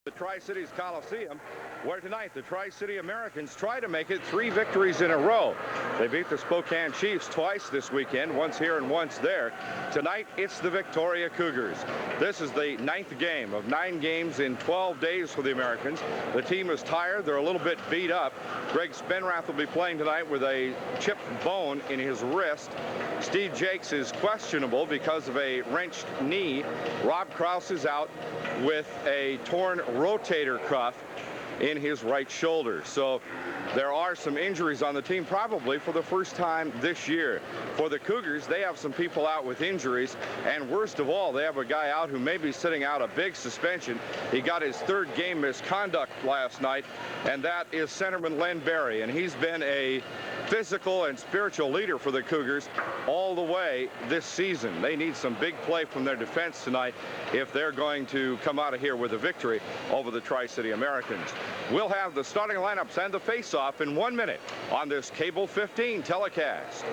The Tri-Cities Coliseum, where tonight the Tri-City Americans try to make it 3 victories in a row. They beat the Spokane Chiefs twice this weekend, once here and once there. Tonight, it's the Victoria Cougars. This is the 9th game of 9 games in 12 days for the Americans. The team is tired. They're a little bit beat up. Greg Spenrath will be playing tonight with a chipped bone in his wrist. Steve Jakes is questionable because of a wrenched knee. Rob Krause is out with a torn rotator cuff in his right shoulder. So there are some injuries on the team, probably for the first time this year. For the Cougars, they have some people out with injuries, and worst of all, they have a guy out who may be sitting out a big suspension. He got his 3rd game misconduct last night, and that is centerman Len Berry, and he's been a physical and spiritual leader for the Cougars all the way this season. They need some big play from their defense tonight if they're going to come out of here with a victory over the Tri-City Americans. We'll have the starting lineups and the face-off in 1 minute on this Cable 15 telecast.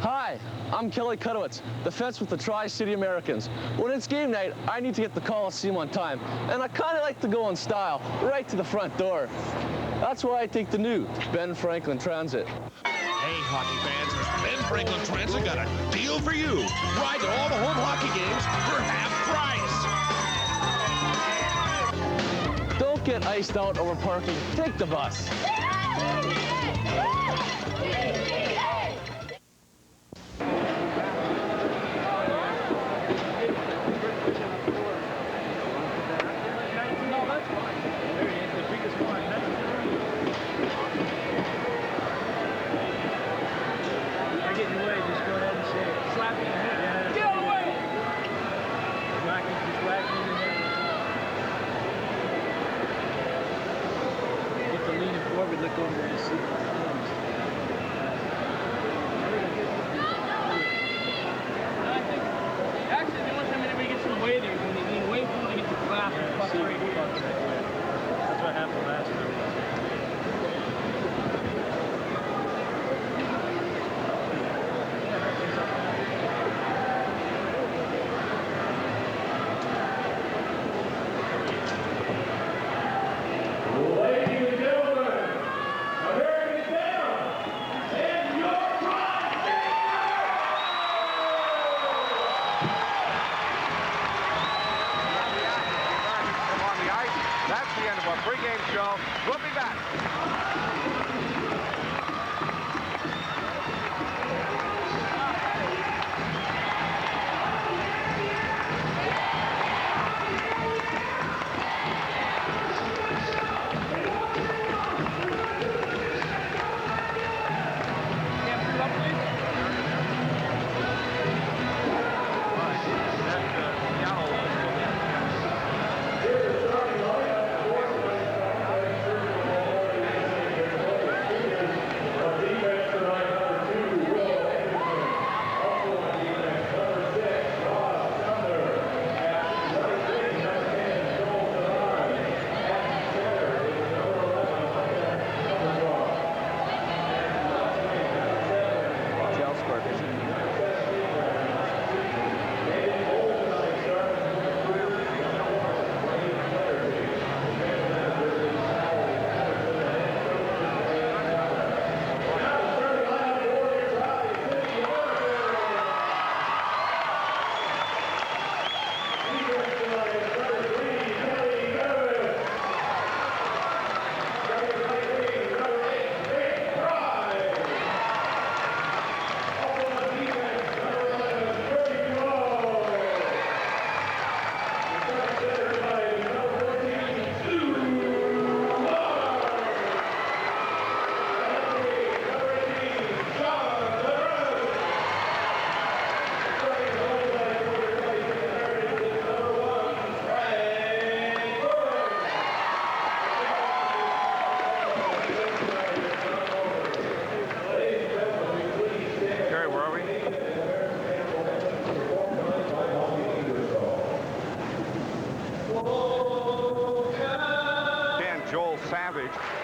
Hi, I'm Kelly Kudowitz, defense with the Tri-City Americans. When it's game night, I need to get the Coliseum on time, and I kind of like to go in style, right to the front door. That's why I take the new Ben Franklin Transit. Hey, hockey fans, Ben Franklin Transit got a deal for you. Ride to all the home hockey games for half price. Don't get iced out over parking. Take the bus.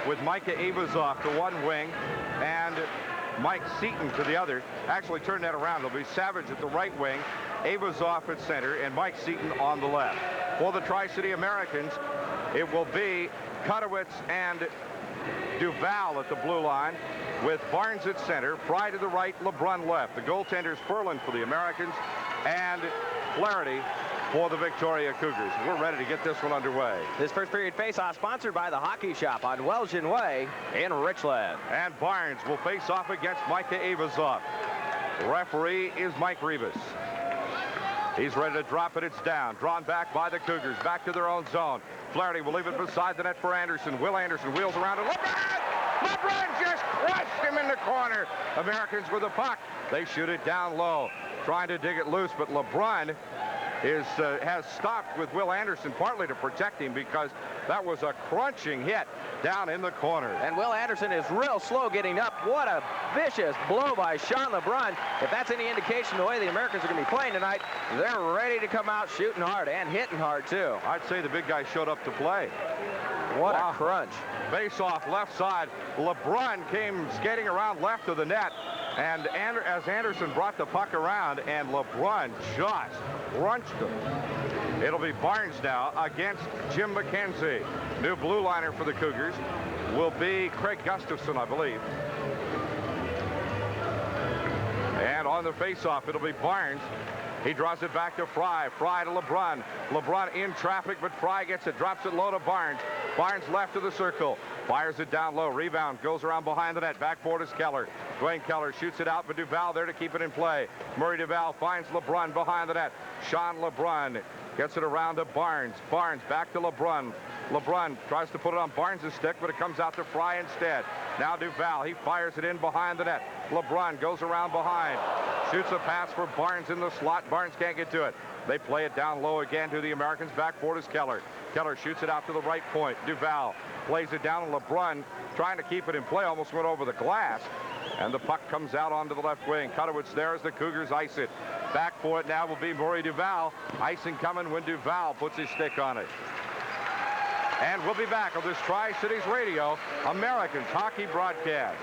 With Micah Aivazoff to one wing and Mike Seaton to the other. Actually, turn that around. It'll be Savage at the right wing, Aivazoff at center, and Mike Seaton on the left. for the Tri-City Americans, it will be Kudowitz and Duval at the blue line, with Barnes at center, Fry to the right, LeBrun left. The goaltenders Ferland for the Americans and Flaherty for the Victoria Cougars. We're ready to get this one underway. This first period face-off sponsored by the Hockey Shop on Welshon Way in Richland. And Barnes will face off against Micah Aivazoff. The referee is Mike Rivas. He's ready to drop it. It's down. Drawn back by the Cougars. Back to their own zone. Flaherty will leave it beside the net for Anderson. Will Anderson wheels around and LeBrun just crushed him in the corner. Americans with the puck. They shoot it down low, trying to dig it loose, but LeBrun has stopped with Will Anderson, partly to protect him, because that was a crunching hit down in the corner. And Will Anderson is real slow getting up. What a vicious blow by Sean LeBrun. If that's any indication the way the Americans are going to be playing tonight, they're ready to come out shooting hard and hitting hard too. I'd say the big guy showed up to play. What a crunch. Face off left side. LeBrun came skating around left of the net, and as Anderson brought the puck around, and LeBrun just crunched him. It'll be Barnes now against Jim McKenzie. New blue liner for the Cougars will be Craig Gustafson, I believe. And on the face-off, it'll be Barnes. He draws it back to Fry. Fry to LeBrun. LeBrun in traffic, but Fry gets it, drops it low to Barnes. Barnes left of the circle. Fires it down low. Rebound goes around behind the net. Backboard is Keller. Dwayne Keller shoots it out, but Duval there to keep it in play. Murray Duval finds LeBrun behind the net. Sean LeBrun gets it around to Barnes. Barnes back to LeBrun. LeBrun tries to put it on Barnes' stick, but it comes out to Fry instead. Now Duval, he fires it in behind the net. LeBrun goes around behind. Shoots a pass for Barnes in the slot. Barnes can't get to it. They play it down low again to the Americans. Backboard is Keller. Keller shoots it out to the right point. Duval plays it down, and LeBrun, trying to keep it in play, almost went over the glass. And the puck comes out onto the left wing. Kudowitz there as the Cougars ice it. Back for it now will be Murray Duval. Icing coming when Duval puts his stick on it. And we'll be back on this Tri-Cities Radio Americans hockey broadcast.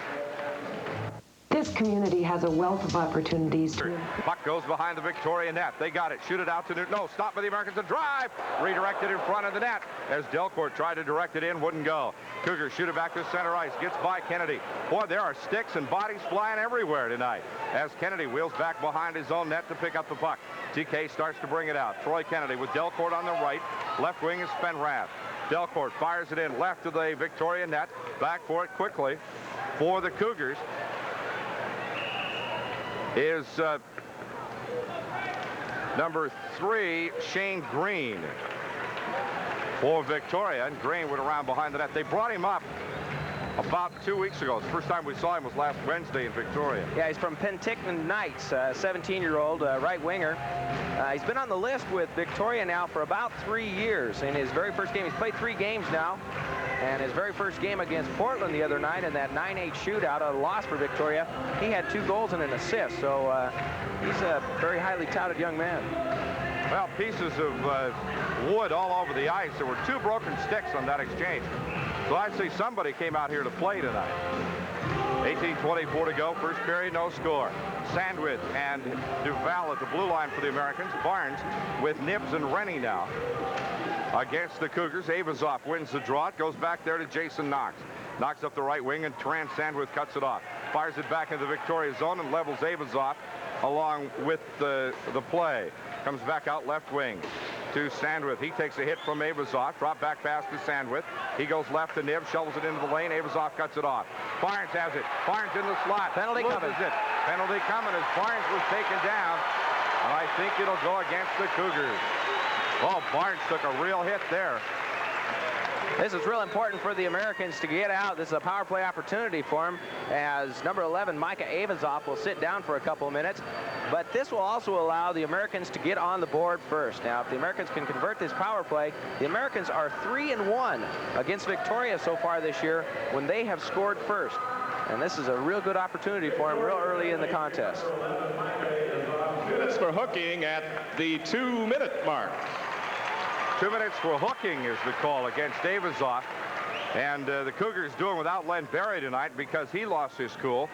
This community has a wealth of opportunities to... Puck goes behind the Victoria net. They got it. Shoot it out to Newton. No, stop by the Americans. A drive. Redirected in front of the net as Delcourt tried to direct it in. Wouldn't go. Cougars shoot it back to center ice. Gets by Kennedy. Boy, there are sticks and bodies flying everywhere tonight as Kennedy wheels back behind his own net to pick up the puck. TK starts to bring it out. Troy Kennedy with Delcourt on the right. Left wing is Spenrath. Delcourt fires it in left of the Victoria net. Back for it quickly for the Cougars is number 3, Shane Green for Victoria. And Green went around behind the net. They brought him up about 2 weeks ago. The first time we saw him was last Wednesday in Victoria. Yeah, he's from Penticton Knights, 17-year-old right winger. He's been on the list with Victoria now for about 3 years. In his very first game, he's played 3 games now. And his very first game against Portland the other night in that 9-8 shootout, a loss for Victoria, he had 2 goals and an assist. So he's a very highly touted young man. Well, pieces of wood all over the ice. There were 2 broken sticks on that exchange. So I'd say somebody came out here to play tonight. 18:24 to go. First period, no score. Sandwith and Duval at the blue line for the Americans. Barnes with Nibs and Rennie now against the Cougars. Aivazoff wins the draw. It goes back there to Jason Knox. Knocks up the right wing, and Terran Sandwith cuts it off. Fires it back into the Victoria zone and levels Aivazoff along with the play. Comes back out left wing to Sandwith. He takes a hit from Aivazoff. Drop back pass to Sandwith. He goes left to Nib, shovels it into the lane. Aivazoff cuts it off. Barnes has it. Barnes in the slot. Penalty coming. Penalty coming as Barnes was taken down. And I think it'll go against the Cougars. Oh, Barnes took a real hit there. This is real important for the Americans to get out. This is a power play opportunity for them, as number 11, Micah Aivazoff, will sit down for a couple of minutes. But this will also allow the Americans to get on the board first. Now, if the Americans can convert this power play, the Americans are 3-1 against Victoria so far this year when they have scored first. And this is a real good opportunity for them real early in the contest. Minutes for hooking at the 2-minute mark. 2 minutes for hooking is the call against Aivazoff. And the Cougars doing without Len Berry tonight because he lost his cool.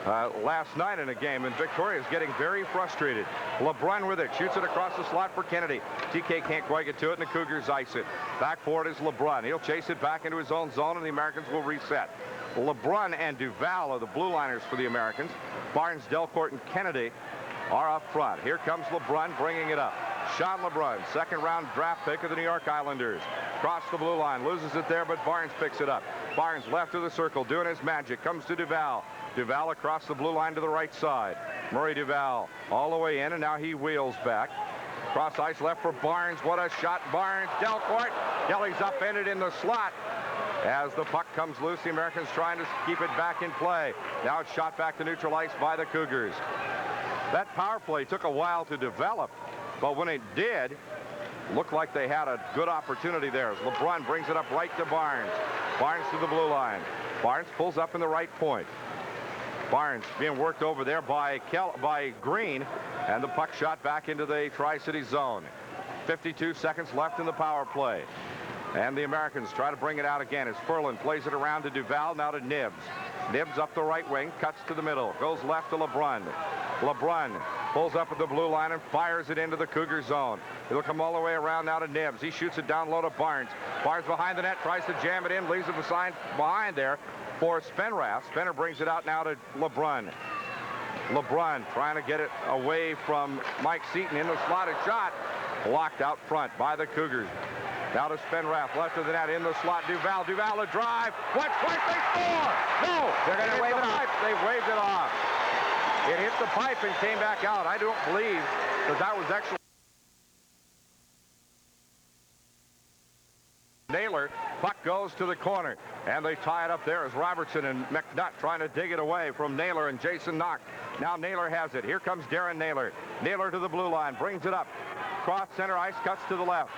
last night in a game, and Victoria is getting very frustrated. LeBrun with it, shoots it across the slot for Kennedy. TK can't quite get to it, and the Cougars ice it. Back forward is LeBrun. He'll chase it back into his own zone, and the Americans will reset. LeBrun and Duval are the blue liners for the Americans. Barnes, Delcourt, and Kennedy are up front. Here comes LeBrun bringing it up. Sean LeBrun, second-round draft pick of the New York Islanders. Cross the blue line, loses it there, but Barnes picks it up. Barnes left of the circle, doing his magic, comes to Duval. Duval across the blue line to the right side. Murray Duval all the way in, and now he wheels back. Cross ice left for Barnes. What a shot, Barnes. Delcourt. Kelly's upended in the slot. As the puck comes loose, the Americans trying to keep it back in play. Now it's shot back to neutral ice by the Cougars. That power play took a while to develop, but when it did, looked like they had a good opportunity there. As LeBrun brings it up right to Barnes. Barnes to the blue line. Barnes pulls up in the right point. Barnes being worked over there by Green, and the puck shot back into the Tri-City zone. 52 seconds left in the power play. And the Americans try to bring it out again as Ferland plays it around to Duval, now to Nibbs. Nibbs up the right wing, cuts to the middle, goes left to LeBrun. LeBrun pulls up at the blue line and fires it into the Cougar zone. It'll come all the way around now to Nibbs. He shoots it down low to Barnes. Barnes behind the net, tries to jam it in, leaves it behind there for Spenrath. Spenner brings it out now to LeBrun. LeBrun trying to get it away from Mike Seaton in the slotted shot. Blocked out front by the Cougars. Now to Spenrath, left of the net, in the slot, Duval. Duval a drive. What? Twice they score! No! They're going to wave it off. They waved it off. It hit the pipe and came back out. I don't believe that was actually Naylor. Puck goes to the corner, and they tie it up there as Robertson and McNutt trying to dig it away from Naylor and Jason Knock. Now Naylor has it. Here comes Darren Naylor. Naylor to the blue line, brings it up. Cross center ice, cuts to the left.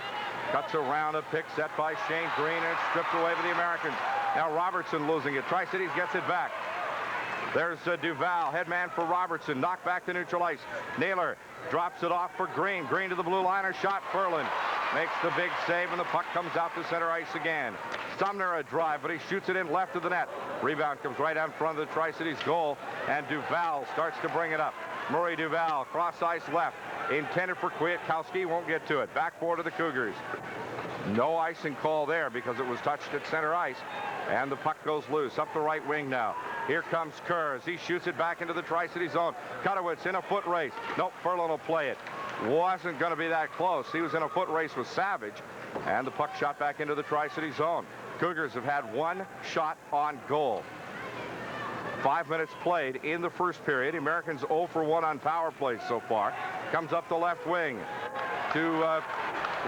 Cuts around a pick set by Shane Green, and it's stripped away by the Americans. Now Robertson losing it. Tri-Cities gets it back. There's Duval, headman for Robertson. Knocked back to neutral ice. Naylor drops it off for Green. Green to the blue liner shot. Ferland makes the big save, and the puck comes out to center ice again. Sumner a drive, but he shoots it in left of the net. Rebound comes right out in front of the Tri-Cities goal, and Duval starts to bring it up. Murray Duval, cross ice left. Intended for Kwiatkowski, won't get to it. Back forward to the Cougars. No icing call there because it was touched at center ice, and the puck goes loose up the right wing now. Here comes Kerr as he shoots it back into the Tri-City zone. Kutowitz in a foot race. Nope, Ferland will play it. Wasn't going to be that close. He was in a foot race with Savage, and the puck shot back into the Tri-City zone. Cougars have had one shot on goal. 5 minutes played in the first period. Americans 0 for 1 on power plays so far. Comes up the left wing to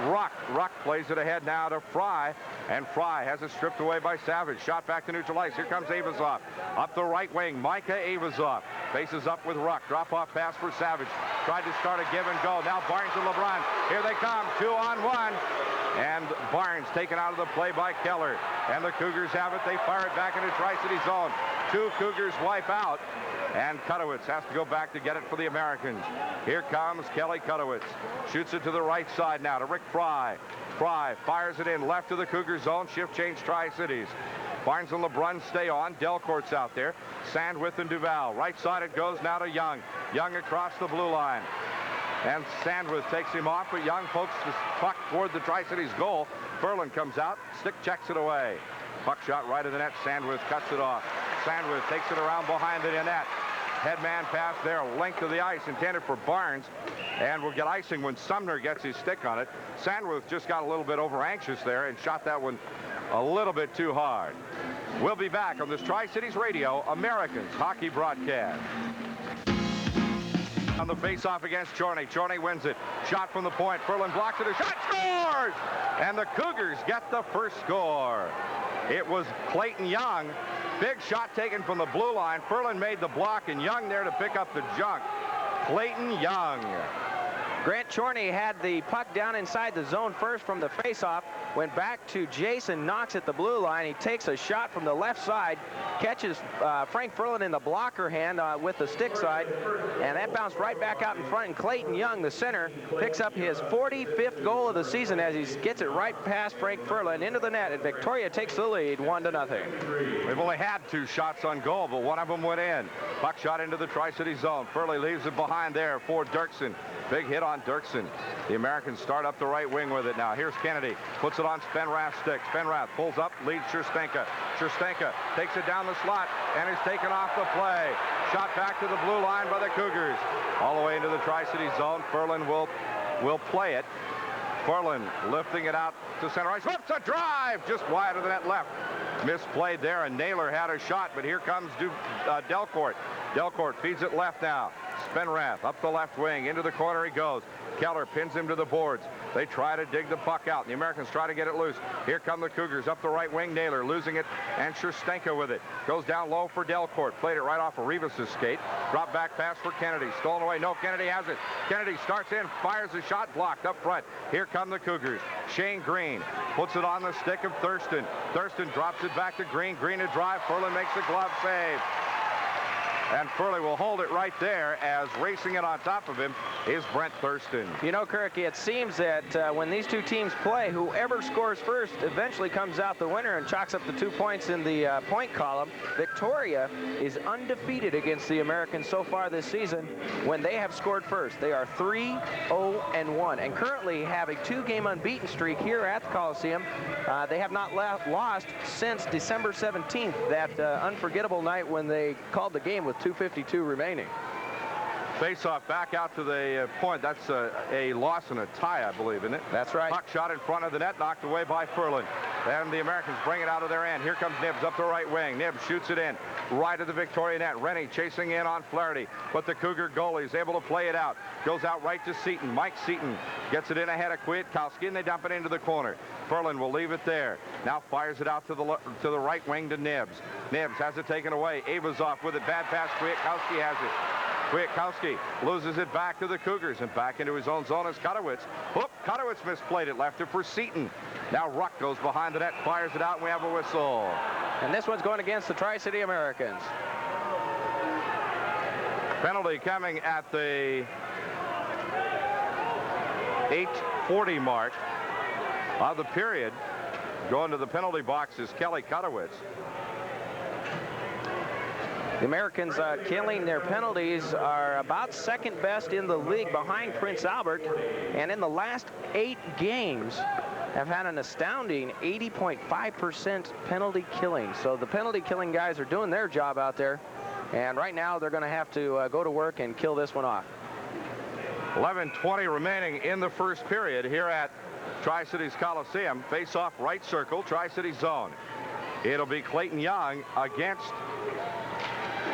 Ruck. Ruck plays it ahead now to Fry, and Fry has it stripped away by Savage. Shot back to neutral ice. Here comes Aivazoff. Up the right wing, Micah Aivazoff faces up with Ruck. Drop-off pass for Savage. Tried to start a give and go. Now Barnes and LeBrun. Here they come, 2-on-1. And Barnes taken out of the play by Keller. And the Cougars have it. They fire it back into Tri-City zone. 2 Cougars wipe out. And Kutowitz has to go back to get it for the Americans. Here comes Kelly Kutowitz. Shoots it to the right side now to Rick Fry. Fry fires it in left to the Cougar zone. Shift change Tri-Cities. Barnes and LeBrun stay on. Delcourt's out there. Sandwith and Duval. Right side it goes now to Young. Young across the blue line. And Sandwith takes him off, but Young pokes the puck toward the Tri-Cities goal. Ferland comes out. Stick checks it away. Puck shot right of the net. Sandwith cuts it off. Sandwith takes it around behind the net. Headman pass there, length of the ice, intended for Barnes. And we'll get icing when Sumner gets his stick on it. Sandwith just got a little bit over anxious there and shot that one a little bit too hard. We'll be back on this Tri-Cities Radio Americans hockey broadcast. On the face-off against Chorney. Chorney wins it. Shot from the point. Ferland blocks it. A shot, scores! And the Cougars get the first score. It was Clayton Young. Big shot taken from the blue line. Ferland made the block, and Young there to pick up the junk. Clayton Young. Grant Chorney had the puck down inside the zone first from the faceoff, went back to Jason Knox at the blue line. He takes a shot from the left side, catches Frank Furlan in the blocker hand with the stick side, and that bounced right back out in front. And Clayton Young, the center, picks up his 45th goal of the season as he gets it right past Frank Furlan into the net, and Victoria takes the lead 1-0. We've only had 2 shots on goal, but one of them went in. Puck shot into the Tri-City zone. Furley leaves it behind there for Dirksen. Big hit on Dirksen. The Americans start up the right wing with it now. Here's Kennedy. Puts it on Spenrath's stick. Spenrath pulls up, leads Scherstenka. Scherstenka takes it down the slot and is taken off the play. Shot back to the blue line by the Cougars. All the way into the Tri-City zone. Furlan will play it. Furlan lifting it out to center ice. Whoops, a drive just wide of the net left. Misplayed there, and Naylor had a shot, but here comes Delcourt. Delcourt feeds it left now. Spenrath up the left wing. Into the corner he goes. Keller pins him to the boards. They try to dig the puck out. The Americans try to get it loose. Here come the Cougars up the right wing. Naylor losing it, and Scherstenka with it. Goes down low for Delcourt. Played it right off of Rivas' skate. Drop back pass for Kennedy. Stolen away. No, Kennedy has it. Kennedy starts in, fires a shot, blocked up front. Here come the Cougars. Shane Green puts it on the stick of Thurston. Thurston drops it back to Green. Green a drive. Furlan makes a glove save. And Furley will hold it right there as racing it on top of him is Brent Thurston. You know, Kirk, it seems that when these two teams play, whoever scores first eventually comes out the winner and chalks up the 2 points in the point column. Victoria is undefeated against the Americans so far this season when they have scored first. They are 3-0-1 and currently have a 2-game unbeaten streak here at the Coliseum. They have not lost since December 17th, that unforgettable night when they called the game with 2:52 remaining. Face-off back out to the point. That's a loss and a tie, I believe, isn't it? That's right. Puck shot in front of the net, knocked away by Furlan. And the Americans bring it out of their end. Here comes Nibbs up the right wing. Nibbs shoots it in right at the Victoria net. Rennie chasing in on Flaherty, but the Cougar goalie is able to play it out. Goes out right to Seaton. Mike Seaton gets it in ahead of Kwiatkowski, and they dump it into the corner. Furlan will leave it there. Now fires it out to the right wing to Nibbs. Nibbs has it taken away. Aivazoff with it. Bad pass. Kwiatkowski has it. Kwiatkowski loses it back to the Cougars, and back into his own zone is Kutowitz. Whoop, Kutowitz misplayed it, left it for Seaton. Now Ruck goes behind the net, fires it out, and we have a whistle. And this one's going against the Tri-City Americans. Penalty coming at the 8:40 mark of the period. Going to the penalty box is Kelly Kutowitz. The Americans killing their penalties are about second best in the league behind Prince Albert, and in the last 8 games have had an astounding 80.5% penalty killing. So the penalty killing guys are doing their job out there, and right now they're going to have to go to work and kill this one off. 11:20 remaining in the first period here at Tri-Cities Coliseum. Face-off right circle, Tri-City zone. It'll be Clayton Young against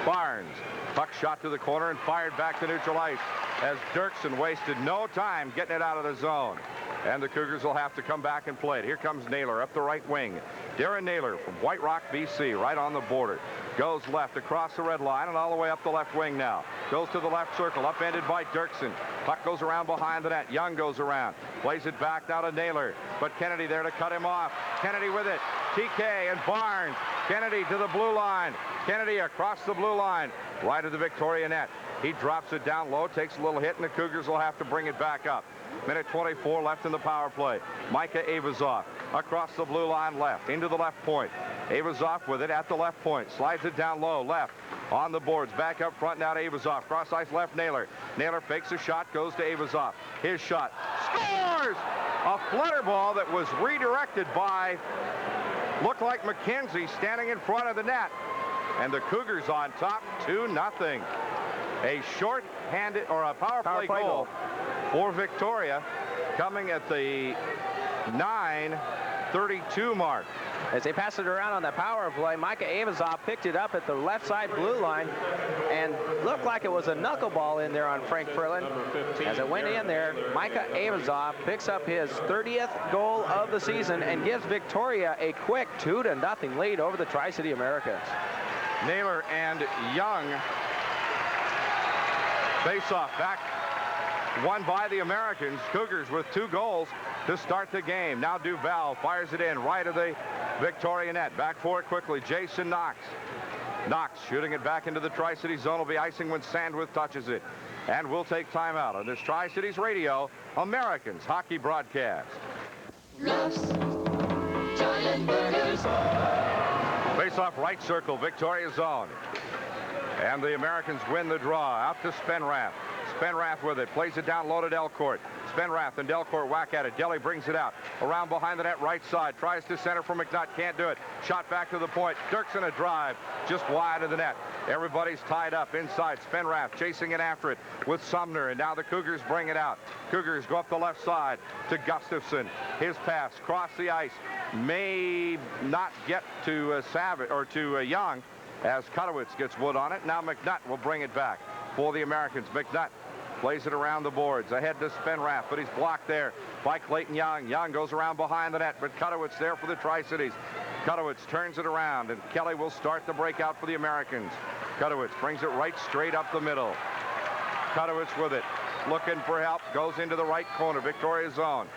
Barnes. Puck shot to the corner and fired back to neutral ice as Dirksen wasted no time getting it out of the zone. And the Cougars will have to come back and play it. Here comes Naylor up the right wing. Darren Naylor from White Rock, BC, right on the border. Goes left across the red line and all the way up the left wing now. Goes to the left circle, upended by Dirksen. Puck goes around behind the net. Young goes around. Plays it back now to Naylor. But Kennedy there to cut him off. Kennedy with it. TK and Barnes. Kennedy to the blue line. Kennedy across the blue line. Right of the Victoria net. He drops it down low, takes a little hit, and the Cougars will have to bring it back up. Minute 24 left in the power play. Micah Aivazoff across the blue line left, into the left point. Aivazoff with it at the left point. Slides it down low, left. On the boards, back up front now to Aivazoff. Cross ice left, Naylor. Naylor fakes a shot, goes to Aivazoff. His shot. Scores! A flutter ball that was redirected by, looked like McKenzie standing in front of the net. And the Cougars on top, 2-0. A short-handed, or a power play goal for Victoria, coming at the 9:32 mark. As they pass it around on the power play, Micah Aivazoff picked it up at the left side blue line and looked like it was a knuckleball in there on Frank Furlan. As it went in there, Micah Aivazoff picks up his 30th goal of the season and gives Victoria a quick 2-0 lead over the Tri-City Americans. Naylor and Young face off back won by the Americans. Cougars with 2 goals to start the game. Now Duval fires it in right of the Victoria net. Back for it quickly. Jason Knox. Knox shooting it back into the Tri-City zone. Will be icing when Sandwith touches it. And we'll take time out on this Tri-Cities Radio Americans hockey broadcast. Ruffs, giant burgers. Face off right circle, Victoria zone. And the Americans win the draw. Out to Spenrath. Spenrath with it. Plays it down low to Delcourt. Spenrath and Delcourt whack at it. Delhi brings it out. Around behind the net right side. Tries to center for McNutt. Can't do it. Shot back to the point. Dirksen a drive. Just wide of the net. Everybody's tied up inside. Spenrath chasing it after it with Sumner. And now the Cougars bring it out. Cougars go up the left side to Gustafson. His pass cross the ice. May not get to Savage or to Young as Kutowitz gets wood on it. Now McNutt will bring it back for the Americans. McNutt plays it around the boards. Ahead to Spenrath, but he's blocked there by Clayton Young. Young goes around behind the net, but Kutowitz there for the Tri-Cities. Kutowitz turns it around, and Kelly will start the breakout for the Americans. Kutowitz brings it right straight up the middle. Kutowitz with it, looking for help, goes into the right corner, Victoria zone.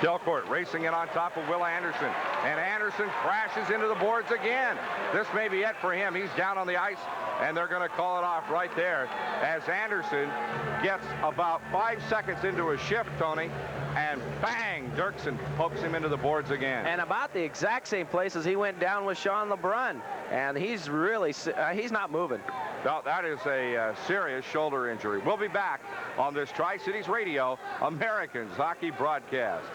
Delcourt racing in on top of Will Anderson, and Anderson crashes into the boards again. This may be it for him. He's down on the ice, and they're going to call it off right there as Anderson gets about 5 seconds into a shift, Tony, and bang, Dirksen pokes him into the boards again. And about the exact same place as he went down with Sean LeBrun, and he's really, he's not moving. No, that is a serious shoulder injury. We'll be back on this Tri-Cities Radio Americans hockey broadcast.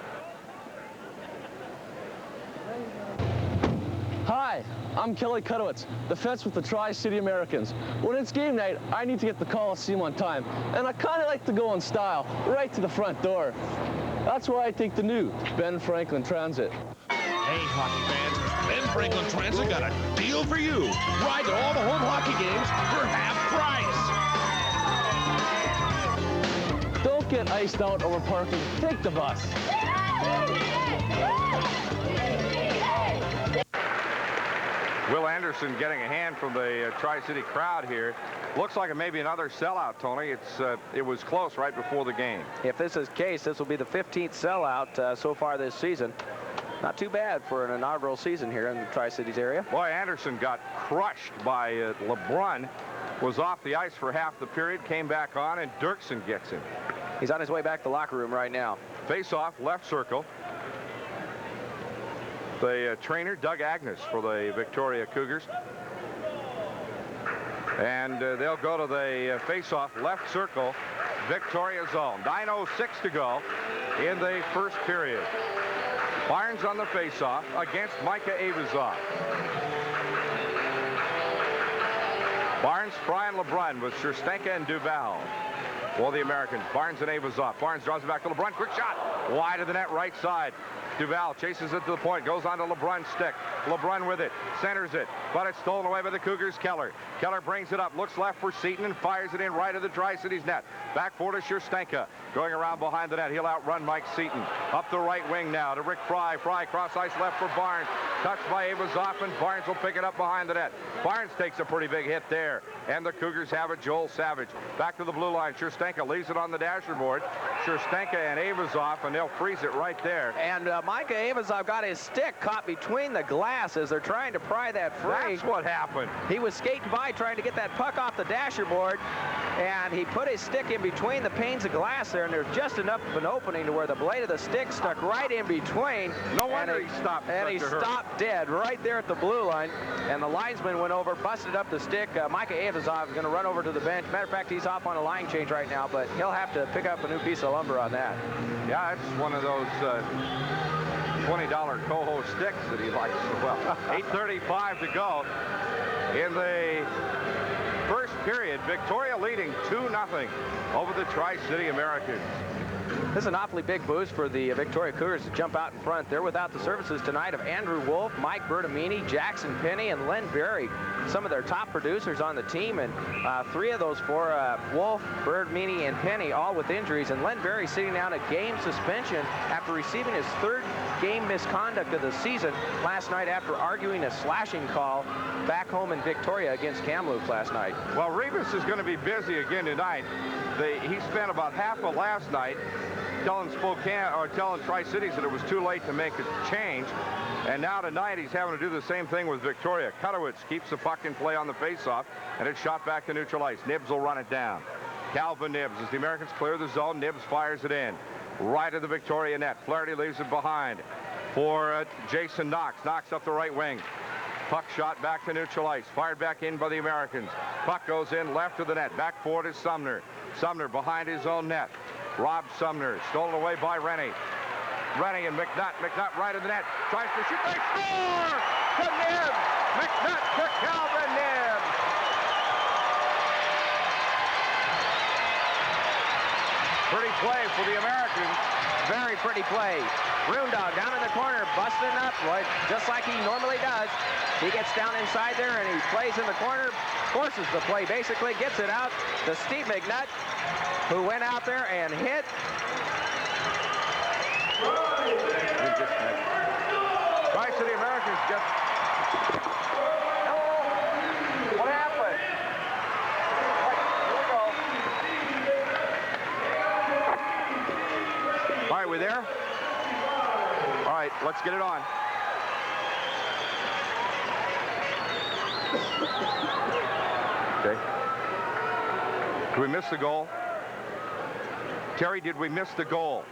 Hi, I'm Kelly Kutowitz, the Fets with the Tri-City Americans. When it's game night, I need to get the Coliseum on time, and I kind of like to go in style, right to the front door. That's why I take the new Ben Franklin Transit. Hey, hockey fans, Ben Franklin Transit got a deal for you. Ride to all the home hockey games for half price. Don't get iced out over parking. Take the bus. Will Anderson getting a hand from the Tri-City crowd here. Looks like it may be another sellout, Tony. It was close right before the game. If this is the case, this will be the 15th sellout so far this season. Not too bad for an inaugural season here in the Tri-Cities area. Boy, Anderson got crushed by LeBrun. Was off the ice for half the period, came back on, and Dirksen gets him. He's on his way back to the locker room right now. Face-off, left circle. The trainer, Doug Agnes, for the Victoria Cougars. And they'll go to the face-off, left circle, Victoria zone. 9:06 to go in the first period. Barnes on the face-off against Micah Aivazoff. Barnes, Fry, and LeBrun with Sherstenka and Duval for the Americans. Barnes and Aivazoff. Barnes draws it back to LeBrun. Quick shot. Wide of the net, right side. Duval chases it to the point, goes on to LeBrun's stick. LeBrun with it, centers it, but it's stolen away by the Cougars. Keller brings it up, looks left for Seaton and fires it in right of the Tri-Cities net. Back for to Sherstenka, going around behind the net. He'll outrun Mike Seaton. Up the right wing now to Rick Fry. Fry cross ice left for Barnes. Touched by Aivazoff, and Barnes will pick it up behind the net. Barnes takes a pretty big hit there, and the Cougars have it. Joel Savage back to the blue line. Sherstenka leaves it on the dasher board. Sherstenka and Aivazoff, and they'll freeze it right there. And Micah Aivazoff got his stick caught between the glass as they're trying to pry that free. That's what happened. He was skating by trying to get that puck off the dasher board, and he put his stick in between the panes of glass there, and there's just enough of an opening to where the blade of the stick stuck right in between. No wonder he stopped. And he stopped dead right there at the blue line, and the linesman went over, busted up the stick. Micah Aivazoff is going to run over to the bench. Matter of fact, he's off on a line change right now, but he'll have to pick up a new piece of lumber on that. Yeah, it's one of those $20 Coho sticks that he likes so well. 8:35 to go in the first period. Victoria leading 2-0 over the Tri-City Americans. This is an awfully big boost for the Victoria Cougars to jump out in front. They're without the services tonight of Andrew Wolf, Mike Bertamini, Jackson Penny, and Len Berry, some of their top producers on the team. And 3 of those 4, Wolf, Bertamini, and Penny, all with injuries. And Len Berry sitting down a game suspension after receiving his 3rd game misconduct of the season last night after arguing a slashing call back home in Victoria against Kamloops last night. Well, Rebus is going to be busy again tonight. He spent about half of last night telling Tri-Cities that it was too late to make a change. And now tonight he's having to do the same thing with Victoria. Kutowicz keeps the puck in play on the faceoff, and it's shot back to neutral ice. Nibs will run it down. Calvin Nibs, as the Americans clear the zone, Nibs fires it in. Right of the Victoria net. Flaherty leaves it behind for Jason Knox. Knox up the right wing. Puck shot back to neutral ice. Fired back in by the Americans. Puck goes in left of the net. Back forward is Sumner. Sumner behind his own net. Rob Sumner stolen away by Rennie. Rennie and McNutt. McNutt right of the net. Tries to shoot. They score! To Nibs! McNutt to Calvin Nibs! Pretty play for the Americans. Very pretty play. Roondog down in the corner, busting up just like he normally does. He gets down inside there and he plays in the corner, forces the play basically, gets it out to Steve McNutt, who went out there and hit. Tri-City Americans just... What happened? All right, we there? All right, let's get it on. Okay. Did we miss the goal? Terry, did we miss the goal?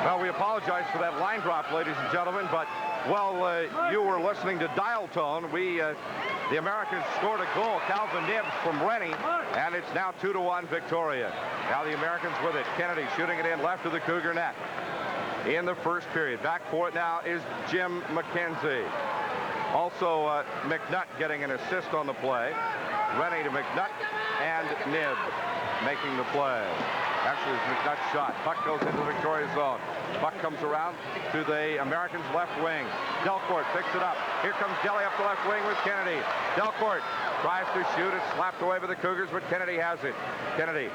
Well, we apologize for that line drop, ladies and gentlemen, but while you were listening to dial tone, the Americans scored a goal, Calvin Nibs from Rennie, and it's now 2-1 Victoria. Now the Americans with it. Kennedy shooting it in left of the Cougar net in the first period. Back for it now is Jim McKenzie. Also, McNutt getting an assist on the play. Rennie to McNutt and Nibs making the play. Actually, it's McNutt's shot. Puck goes into the Victoria zone. Puck comes around to the Americans' left wing. Delcourt picks it up. Here comes Delly up the left wing with Kennedy. Delcourt tries to shoot. It's slapped away by the Cougars, but Kennedy has it. Kennedy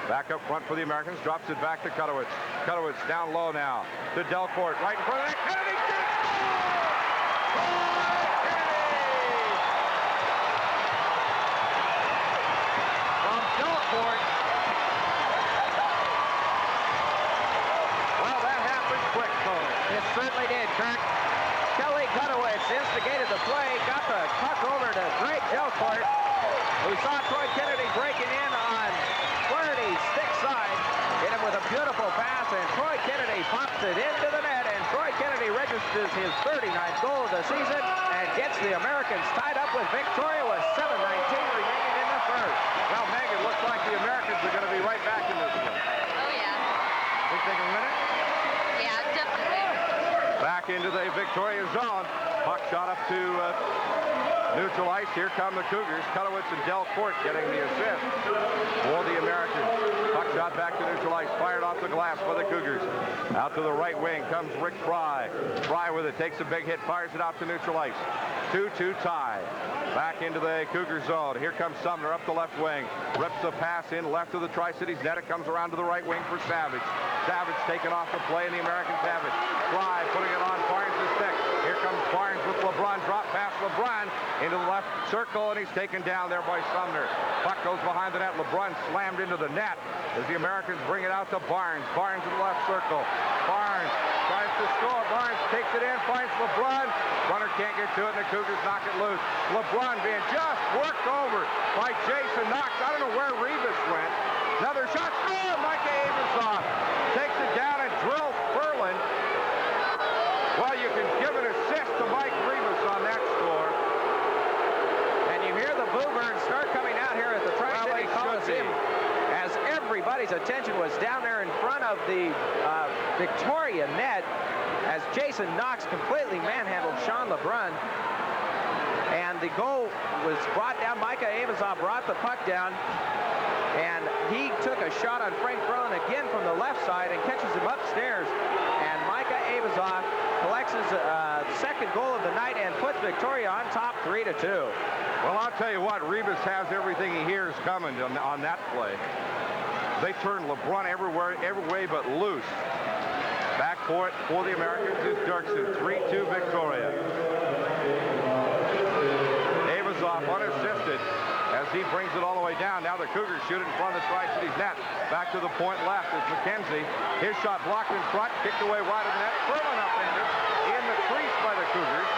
back up front for the Americans. Drops it back to Kutowicz. Kutowicz down low now to Delcourt. Right in front of that. Kennedy gets score! From Delcourt. It certainly did, Kirk. Kelly Kutowicz instigated the play, got the puck over to Greg Delcourt, who saw Troy Kennedy breaking in on Flaherty's stick side. Hit him with a beautiful pass, and Troy Kennedy pops it into the net, and Troy Kennedy registers his 39th goal of the season and gets the Americans tied up with Victoria with 7:19 remaining in the first. Well, Meg, it looks like the Americans are going to be right back in this one. Oh, yeah. Think they can win it? Yeah, definitely. Back into the Victoria zone. Puck shot up to neutral ice. Here come the Cougars. Kutowicz and Delcourt getting the assist for the Americans. Puck shot back to neutral ice. Fired off the glass by the Cougars. Out to the right wing comes Rick Fry. Fry with it. Takes a big hit. Fires it out to neutral ice. 2-2 tie. Back into the Cougar zone. Here comes Sumner up the left wing. Rips the pass in left of the Tri-Cities net. It comes around to the right wing for Savage. Savage taken off the play, and the Americans have it. Fry putting it on Barnes' stick. Here comes Barnes with LeBrun. Drop pass LeBrun into the left circle, and he's taken down there by Sumner. Puck goes behind the net. LeBrun slammed into the net as the Americans bring it out to Barnes. Barnes in the left circle. Barnes tries to score. Barnes takes it in, finds LeBrun. Runner can't get to it, and the Cougars knock it loose. LeBrun being just worked over by Jason Knox. I don't know where Rebus went. Another shot. Score! Micah Aivazoff takes it down and drills Ferland. Well, you can give an assist to Mike Rebus on that score. And you hear the boo birds start coming out here at the Tri-City Coliseum as everybody's attention was down there in front of the Victoria net as Jason Knox completely manhandled Sean LeBrun. And the goal was brought down. Micah Aivazoff brought the puck down. And he took a shot on Frank Ferlin again from the left side and catches him upstairs. And Micah Aivazoff collects his second goal of the night and puts Victoria on top 3-2. Well, I'll tell you what, Rivas has everything he hears coming on that play. They turn LeBrun every way but loose. Back for it for the Americans is Dirksen. 3-2 Victoria. Aivazoff unassisted as he brings it all the way down. Now the Cougars shoot it in front of the Tri-Cities net. Back to the point left is McKenzie. His shot blocked in front, kicked away wide of the net. Ferlin upended in the crease by the Cougars.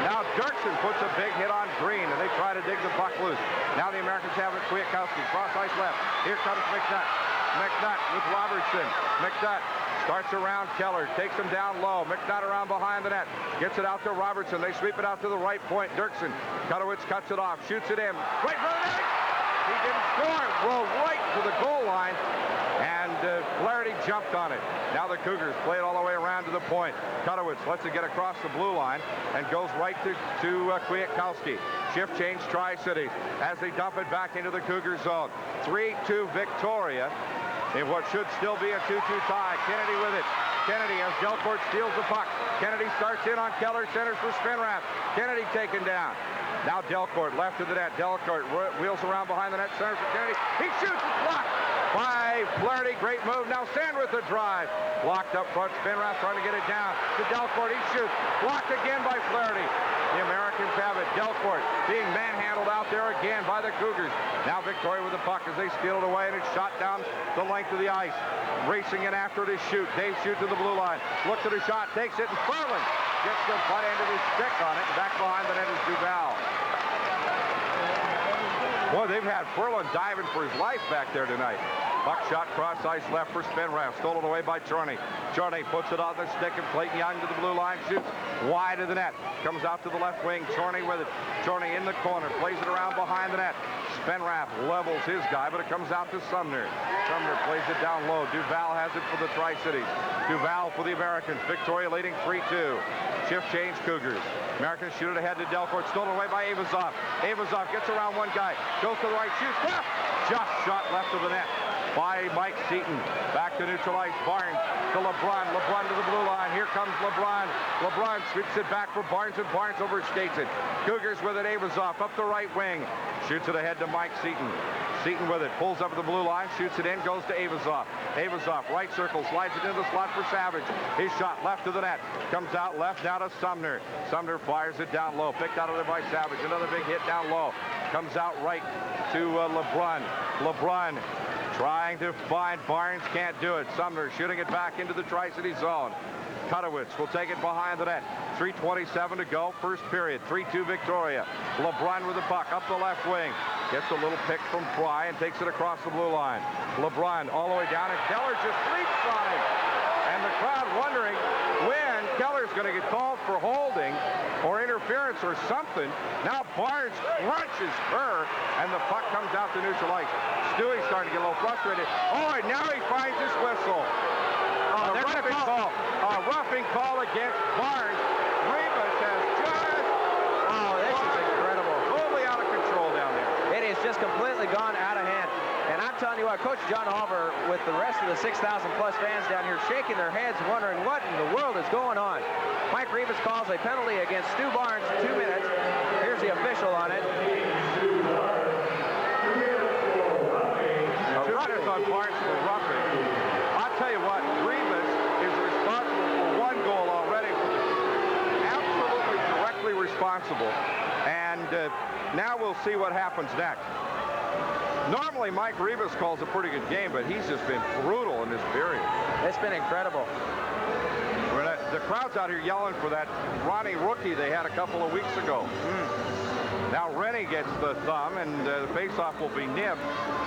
Now Dirksen puts a big hit on Green, and they try to dig the puck loose. Now the Americans have it. Kwiatkowski, cross ice left. Here comes McNutt. McNutt with Robertson. McNutt starts around Keller, takes him down low. McNutt around behind the net. Gets it out to Robertson. They sweep it out to the right point. Dirksen. Kutowicz cuts it off. Shoots it in. Right for the net. He didn't score. Rolled right to the goal line. And Flaherty jumped on it. Now the Cougars play it all the way around to the point. Kutowicz lets it get across the blue line and goes right to Kwiatkowski. Shift change Tri-Cities as they dump it back into the Cougar zone. 3-2 Victoria in what should still be a 2-2 tie. Kennedy with it. Kennedy as Delcourt steals the puck. Kennedy starts in on Keller, centers for Spinrath. Kennedy taken down. Now Delcourt left of the net. Delcourt wheels around behind the net, centers for Kennedy. He shoots, it's blocked by Flaherty. Great move. Now Sandwith a drive. Blocked up front. Spinrath trying to get it down to Delcourt. He shoots. Blocked again by Flaherty. The Americans have it. Delcourt being manhandled out there again by the Cougars. Now Victoria with the puck as they steal it away, and it's shot down the length of the ice. Racing in after it is Shoot. Dave Shoot to the blue line. Looks at the shot, takes it, and Ferlin gets the butt end of his stick on it. Back behind the net is Duval. Boy, they've had Ferlin diving for his life back there tonight. Puck shot cross ice left for Spinrath. Stolen away by Charney. Charney puts it on the stick, and Clayton Young to the blue line. Shoots wide of the net. Comes out to the left wing. Charney with it. Charney in the corner. Plays it around behind the net. Spinrath levels his guy, but it comes out to Sumner. Sumner plays it down low. Duval has it for the Tri-Cities. Duval for the Americans. Victoria leading 3-2. Shift change Cougars. Americans shoot it ahead to Delcourt. Stolen away by Aivazoff. Aivazoff gets around one guy. Goes to the right. Shoots left. Just shot left of the net by Mike Seaton. Back to neutral ice. Barnes to LeBrun. LeBrun to the blue line. Here comes LeBrun. LeBrun sweeps it back for Barnes, and Barnes overskates it. Cougars with it. Aivazoff up the right wing. Shoots it ahead to Mike Seaton. Seaton with it. Pulls up at the blue line. Shoots it in. Goes to Aivazoff. Aivazoff right circle. Slides it into the slot for Savage. His shot left of the net. Comes out left now to Sumner. Sumner fires it down low. Picked out of there by Savage. Another big hit down low. Comes out right to LeBrun. LeBrun trying to find Barnes. Can't do it. Sumner shooting it back into the Tri-City zone. Kutowicz will take it behind the net. 3:27 to go. First period. 3-2 Victoria. LeBrun with the puck up the left wing. Gets a little pick from Fry and takes it across the blue line. LeBrun all the way down, and Keller just leaps on him. And the crowd wondering when Keller's going to get called for holding or interference or something. Now Barnes crunches her, and the puck comes out to neutral ice. Stewie's starting to get a little frustrated. Oh, and now he finds his whistle. A roughing call against Barnes. Rivas has just... Oh, this is incredible. Totally out of control down there. It has just completely gone out of hand. And I'm telling you what, Coach John Halver with the rest of the 6,000-plus fans down here shaking their heads, wondering what in the world is going on. Mike Rivas calls a penalty against Stu Barnes, 2 minutes. Here's the official on it. 2 minutes on Barnes for roughing. I'll tell you what, Rivas is responsible for 1 goal already. Absolutely directly responsible. And now we'll see what happens next. Normally, Mike Rivas calls a pretty good game, but he's just been brutal in this period. It's been incredible. The crowd's out here yelling for that Ronnie rookie they had a couple of weeks ago. Now Rennie gets the thumb, and the faceoff will be nipped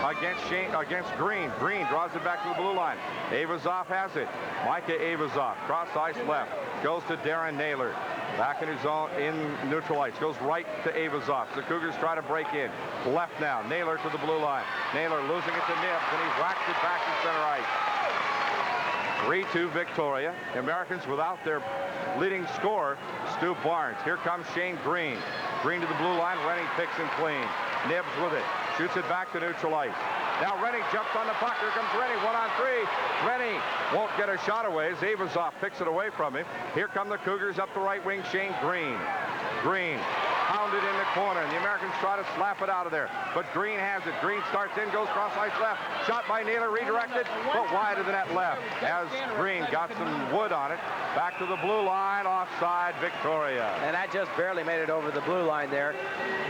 against Green. Green draws it back to the blue line. Aivazoff has it. Micah Aivazoff, cross ice left, goes to Darren Naylor. Back in his zone in neutral ice. Goes right to Aivazoff. The Cougars try to break in. Left now. Naylor to the blue line. Naylor losing it to Nibbs, and he whacks it back to center ice. 3-2 Victoria. The Americans without their leading scorer, Stu Barnes. Here comes Shane Green. Green to the blue line. Rennie picks and clean. Nibs with it. Shoots it back to neutral ice. Now Rennie jumps on the puck. Here comes Rennie. 1-on-3. Rennie won't get a shot away as Aivazoff picks it away from him. Here come the Cougars up the right wing. Shane Green. Green pounded in the corner, and the Americans try to slap it out of there. But Green has it. Green starts in, goes cross ice left. Shot by Naylor, redirected, but wide of the net left. As Green got some wood on it. Back to the blue line, offside, Victoria. And that just barely made it over the blue line there.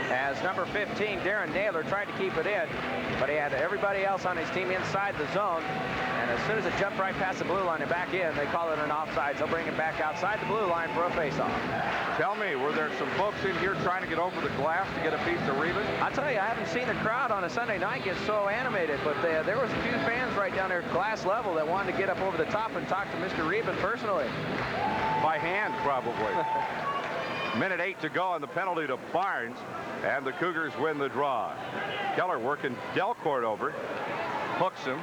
As number 15, Darren Naylor, tried to keep it in, but he had everybody else on his team inside the zone. And as soon as it jumped right past the blue line and back in, they call it an offside. They'll bring it back outside the blue line for a faceoff. Tell me, were there some folks in here trying to get over the glass to get a piece of Reba? I'll tell you, I haven't seen the crowd on a Sunday night get so animated, but there was a few fans right down there at glass level that wanted to get up over the top and talk to Mr. Reba personally. By hand, probably. Minute 8 to go, and the penalty to Barnes, and the Cougars win the draw. Keller working Delcourt over, hooks him,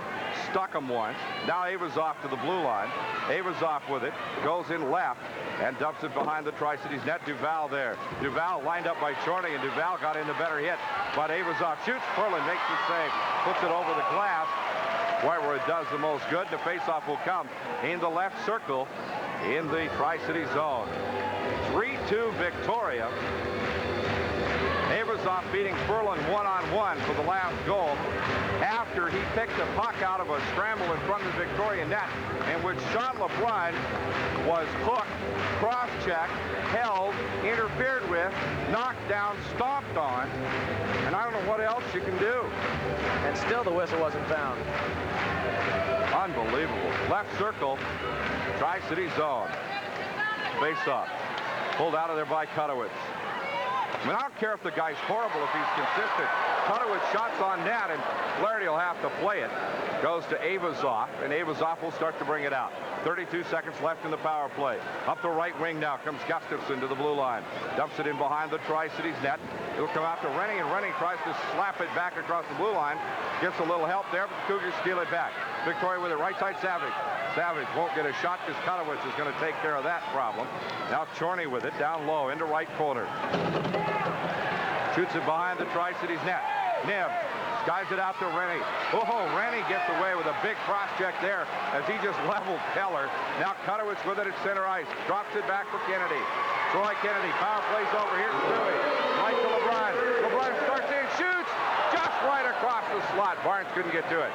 stuck him once. Now Aivazoff to the blue line. Aivazoff with it, goes in left, and dumps it behind the Tri-Cities net. Duval there. Duval lined up by Chorney, and Duval got in the better hit. But Aivazoff shoots. Furlan makes the save, puts it over the glass, right where it does the most good. The faceoff will come in the left circle in the Tri-City zone. 3-2 Victoria. Aivazoff beating Furlan 1-on-1 for the last goal after he picked the puck out of a scramble in front of the Victoria net, in which Sean LeBrun was hooked, cross-checked, held, interfered with, knocked down, stomped on, and I don't know what else you can do. And still the whistle wasn't found. Unbelievable. Left circle, Tri-City zone. Face-off. Pulled out of there by Kutowitz. I mean, I don't care if the guy's horrible, if he's consistent. Kutowitz shots on net, and Flaherty will have to play it. Goes to Aivazoff, and Aivazoff will start to bring it out. 32 seconds left in the power play. Up the right wing now comes Gustafson to the blue line. Dumps it in behind the Tri-Cities net. It'll come out to Rennie, and Rennie tries to slap it back across the blue line. Gets a little help there, but the Cougars steal it back. Victoria with it, right side Savage. Savage won't get a shot because Kutowitz is going to take care of that problem. Now Chorney with it, down low, into right corner. Shoots it behind the Tri-Cities net. Nib skies it out to Rennie. Oh, Rennie gets away with a big cross check there as he just leveled Keller. Now Kutowitz with it at center ice. Drops it back for Kennedy. Troy Kennedy, power plays over here to Stewie. Right to LeBrun. LeBrun starts in, shoots just right across the slot. Barnes couldn't get to it.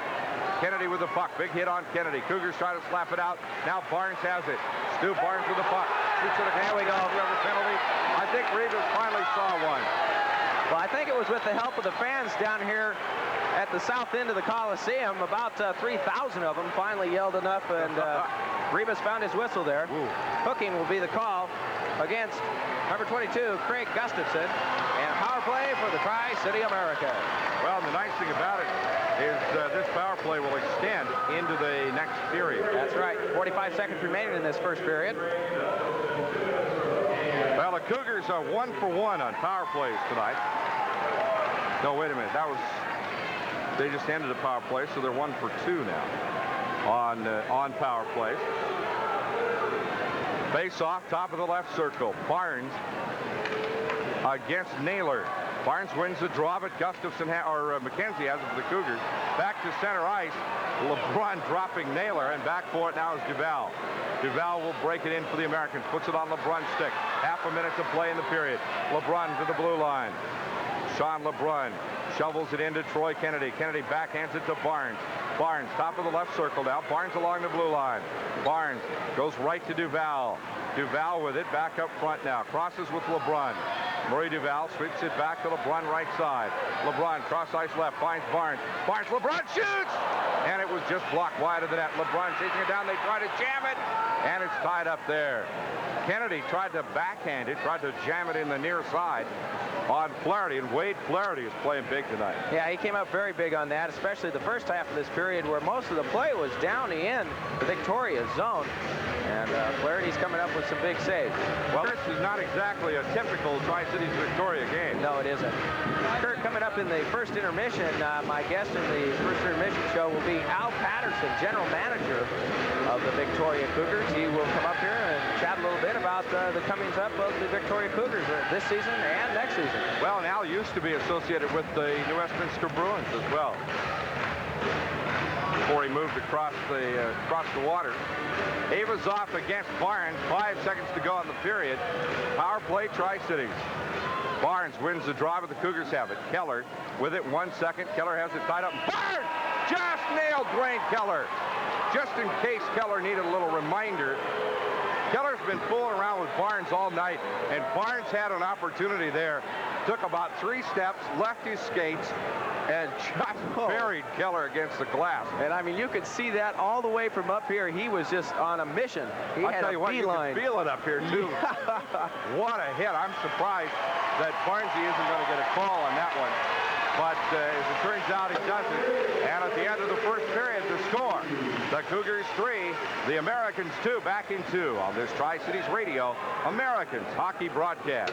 Kennedy with the puck. Big hit on Kennedy. Cougars try to slap it out. Now Barnes has it. Stu Barnes with the puck. Shoots it again. There we go. Penalty. I think Reeves finally saw one. Well, I think it was with the help of the fans down here at the south end of the Coliseum. About 3,000 of them finally yelled enough, and Rebus found his whistle there. Ooh. Hooking will be the call against number 22, Craig Gustafson, and power play for the Tri-City America. Well, the nice thing about it is this power play will extend into the next period. That's right. 45 seconds remaining in this first period. Well, the Cougars are 1 for 1 on power plays tonight. No, wait a minute. They just ended a power play, so they're 1 for 2 now on power plays. Face off, top of the left circle. Barnes against Naylor. Barnes wins the draw, but Gustafson or McKenzie has it for the Cougars. Back to center ice. LeBrun dropping Naylor, and back for it now is Duval. Duval will break it in for the Americans. Puts it on LeBrun's stick. Half a minute to play in the period. LeBrun to the blue line. Sean LeBrun shovels it into Troy Kennedy. Kennedy backhands it to Barnes. Barnes, top of the left circle now. Barnes along the blue line. Barnes goes right to Duval. Duval with it back up front now. Crosses with LeBrun. Murray Duval sweeps it back to LeBrun right side. LeBrun cross ice left, finds Barnes. Barnes, LeBrun shoots! And it was just blocked wide of the net. LeBrun chasing it down. They try to jam it, and it's tied up there. Kennedy tried to backhand it, tried to jam it in the near side on Flaherty, and Wade Flaherty is playing big tonight. Yeah, he came up very big on that, especially the first half of this period where most of the play was down the end, the Victoria zone. And Flaherty's coming up with some big saves. Well, this is not exactly a typical Tri-Cities Victoria game. No, it isn't. Kurt, coming up in the first intermission, my guest in the first intermission show will be Al Patterson, general manager of the Victoria Cougars. He will come up here and chat a little bit about the comings up of the Victoria Cougars this season and next season. Well, and Al used to be associated with the New Westminster Bruins as well, before he moved across the water. Aivazoff against Barnes. 5 seconds to go in the period. Power play, Tri-Cities. Barnes wins the drive, but the Cougars have it. Keller with it, 1 second. Keller has it tied up. Barnes just nailed Dwayne Keller. Just in case Keller needed a little reminder. Keller's been fooling around with Barnes all night, and Barnes had an opportunity there. Took about 3 steps, left his skates, and just buried Keller against the glass. And I mean, you could see that all the way from up here. He was just on a mission. He had a beeline. You can feel it up here, too. What a hit. I'm surprised that Barnesy isn't going to get a call on that one. But as it turns out, he doesn't. And at the end of the first period, the score, the Cougars 3, the Americans 2, back in 2 on this Tri-Cities Radio Americans hockey broadcast.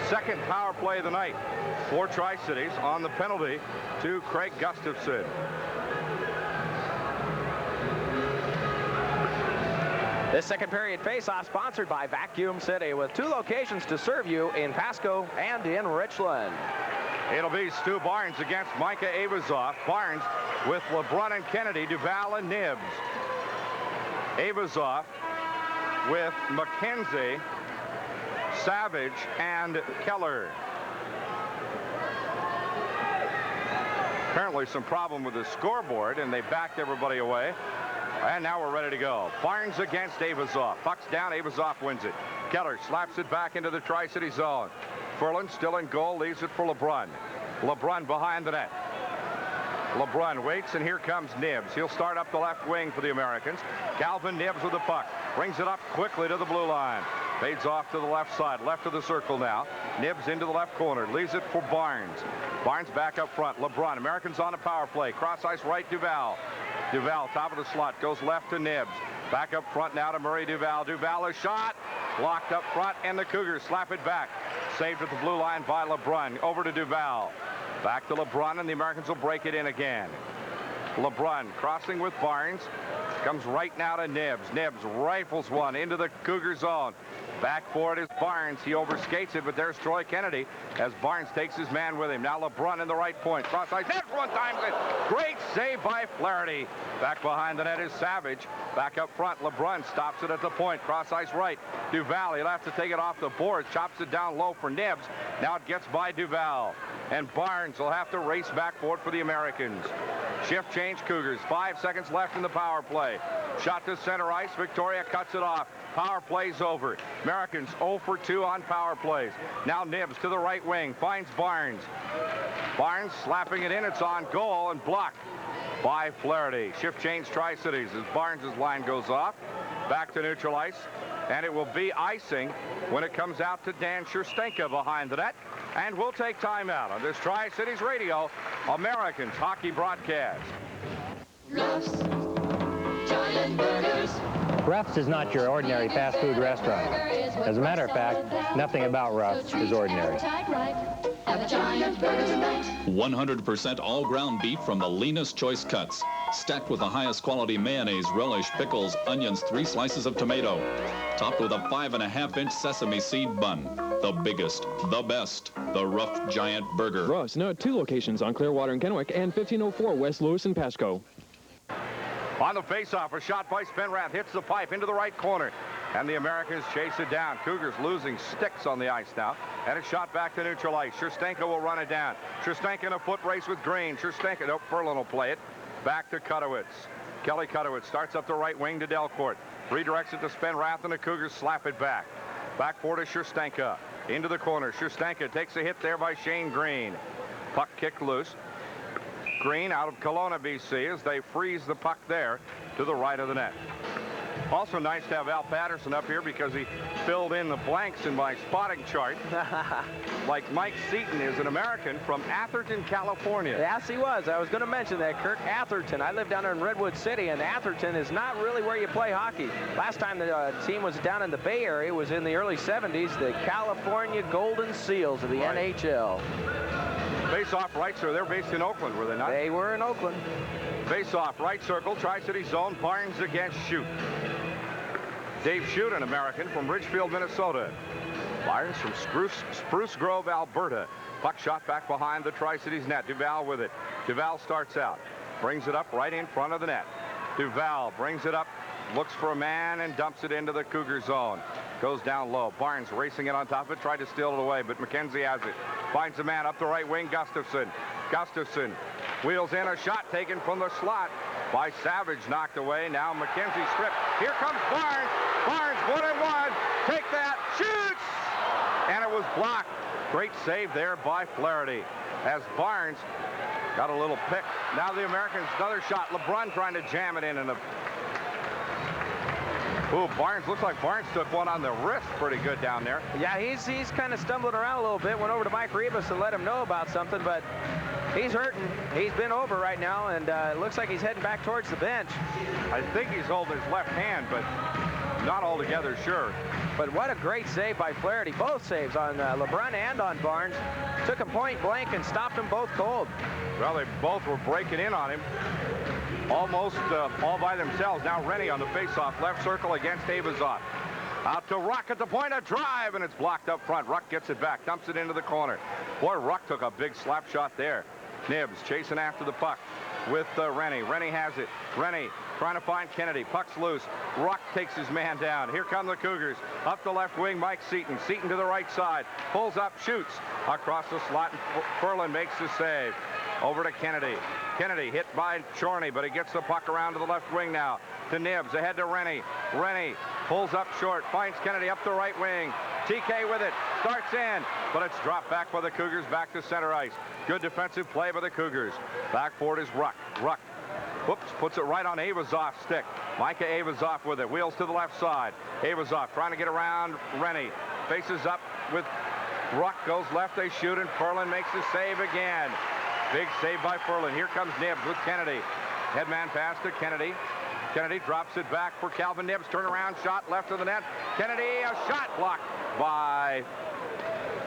Second power play of the night for Tri-Cities on the penalty to Craig Gustafson. This second period face-off sponsored by Vacuum City with 2 locations to serve you in Pasco and in Richland. It'll be Stu Barnes against Micah Aivazoff. Barnes with LeBrun and Kennedy, Duval and Nibs. Aivazoff with McKenzie, Savage, and Keller. Apparently some problem with the scoreboard, and they backed everybody away. And now we're ready to go. Barnes against Aivazoff. Puck's down, Aivazoff wins it. Keller slaps it back into the Tri-City zone. Furlan still in goal, leaves it for LeBrun. LeBrun behind the net. LeBrun waits, and here comes Nibs. He'll start up the left wing for the Americans. Calvin Nibs with the puck. Brings it up quickly to the blue line. Fades off to the left side, left of the circle now. Nibs into the left corner, leaves it for Barnes. Barnes back up front. LeBrun, Americans on a power play. Cross ice right, Duval. Duval, top of the slot, goes left to Nibs. Back up front now to Murray Duval. Duval is shot, blocked up front, and the Cougars slap it back. Saved at the blue line by LeBrun. Over to Duval. Back to LeBrun, and the Americans will break it in again. LeBrun crossing with Barnes. Comes right now to Nibs. Nibs rifles one into the Cougar zone. Back for it is Barnes. He overskates it, but there's Troy Kennedy as Barnes takes his man with him. Now LeBrun in the right point. Cross ice. Nibs one time. Great save by Flaherty. Back behind the net is Savage. Back up front. LeBrun stops it at the point. Cross ice right. Duval. He'll have to take it off the board. Chops it down low for Nibs. Now it gets by Duval. And Barnes will have to race back for it for the Americans. Shift change Cougars. 5 seconds left in the power play. Shot to center ice. Victoria cuts it off. Power play's over. Americans 0 for 2 on power plays. Now Nibs to the right wing. Finds Barnes. Barnes slapping it in. It's on goal and blocked by Flaherty. Shift change Tri-Cities as Barnes' line goes off. Back to neutral ice. And it will be icing when it comes out to Dan Scherstenka behind the net. And we'll take timeout on this Tri-Cities Radio Americans hockey broadcast. Ruff's Giant Burgers. Ruff's is not your ordinary fast food restaurant. As a matter of fact, nothing about Ruff's is ordinary. 100% all ground beef from the leanest choice cuts. stacked with the highest quality mayonnaise, relish, pickles, onions, 3 slices of tomato, topped with a 5.5-inch sesame seed bun. The biggest, the best, the Rough Giant Burger. Ruff's now at 2 locations on Clearwater and Kennewick and 1504 West Lewis and Pasco. On the face-off, a shot by Spenrath hits the pipe into the right corner, and the Americans chase it down. Cougars losing sticks on the ice now, and a shot back to neutral ice. Scherstenko will run it down. Scherstenko in a foot race with Green. Scherstenko, nope, Ferlin will play it. Back to Kudowitz. Kelly Kudowitz starts up the right wing to Delcourt. Redirects it to Spenrath, and the Cougars slap it back. Back forward to Scherstenko. Into the corner. Scherstenko takes a hit there by Shane Green. Puck kicked loose. Green out of Kelowna, BC, as they freeze the puck there to the right of the net. Also nice to have Al Patterson up here because he filled in the blanks in my spotting chart. Like Mike Seaton is an American from Atherton, California. Yes, he was. I was going to mention that, Kirk. Atherton. I live down in Redwood City, and Atherton is not really where you play hockey. Last time the team was down in the Bay Area was in the early 70s, the California Golden Seals of the NHL. Face-off right, sir. They're based in Oakland, were they not? They were in Oakland. Face-off right circle, Tri-City zone, Barnes against Shute. Dave Shute, an American from Ridgefield, Minnesota. Barnes from Spruce Grove, Alberta. Puck shot back behind the Tri-Cities net. Duval with it. Duval starts out. Brings it up right in front of the net. Duval brings it up, looks for a man, and dumps it into the Cougar zone. Goes down low. Barnes racing it on top of it, tried to steal it away, but McKenzie has it. Finds a man up the right wing, Gustafson. Gustafson wheels in, a shot taken from the slot by Savage, knocked away. Now McKenzie stripped. Here comes Barnes. Barnes, 1-on-1. Take that, shoots! And it was blocked. Great save there by Flaherty as Barnes got a little pick. Now the Americans, another shot. LeBrun trying to jam it in, and Barnes, looks like Barnes took one on the wrist pretty good down there. Yeah, he's kind of stumbling around a little bit. Went over to Mike Rebus to let him know about something, but he's hurting. He's been over right now, and it looks like he's heading back towards the bench. I think he's holding his left hand, but not altogether sure. But what a great save by Flaherty. Both saves on LeBrun and on Barnes. Took him point blank and stopped them both cold. Well, they both were breaking in on him. Almost all by themselves. Now Rennie on the faceoff, left circle against Aivazoff. Out to Ruck at the point of drive, and it's blocked up front. Ruck gets it back, dumps it into the corner. Boy, Ruck took a big slap shot there. Nibs chasing after the puck with Rennie. Rennie has it. Rennie trying to find Kennedy. Puck's loose. Ruck takes his man down. Here come the Cougars. Up the left wing, Mike Seaton. Seaton to the right side. Pulls up, shoots. Across the slot, and Ferlin makes the save. Over to Kennedy. Kennedy hit by Chorney, but he gets the puck around to the left wing now. To Nibs, ahead to Rennie. Rennie pulls up short, finds Kennedy up the right wing. TK with it, starts in, but it's dropped back by the Cougars, back to center ice. Good defensive play by the Cougars. Back forward is Ruck. Ruck, whoops, puts it right on Aivazoff's stick. Micah Aivazoff with it, wheels to the left side. Aivazoff trying to get around Rennie. Faces up with Ruck, goes left, they shoot, and Ferlin makes the save again. Big save by Ferlin. Here comes Nibs with Kennedy. Headman pass to Kennedy. Kennedy drops it back for Calvin Nibs. Turnaround shot left of the net. Kennedy, a shot blocked by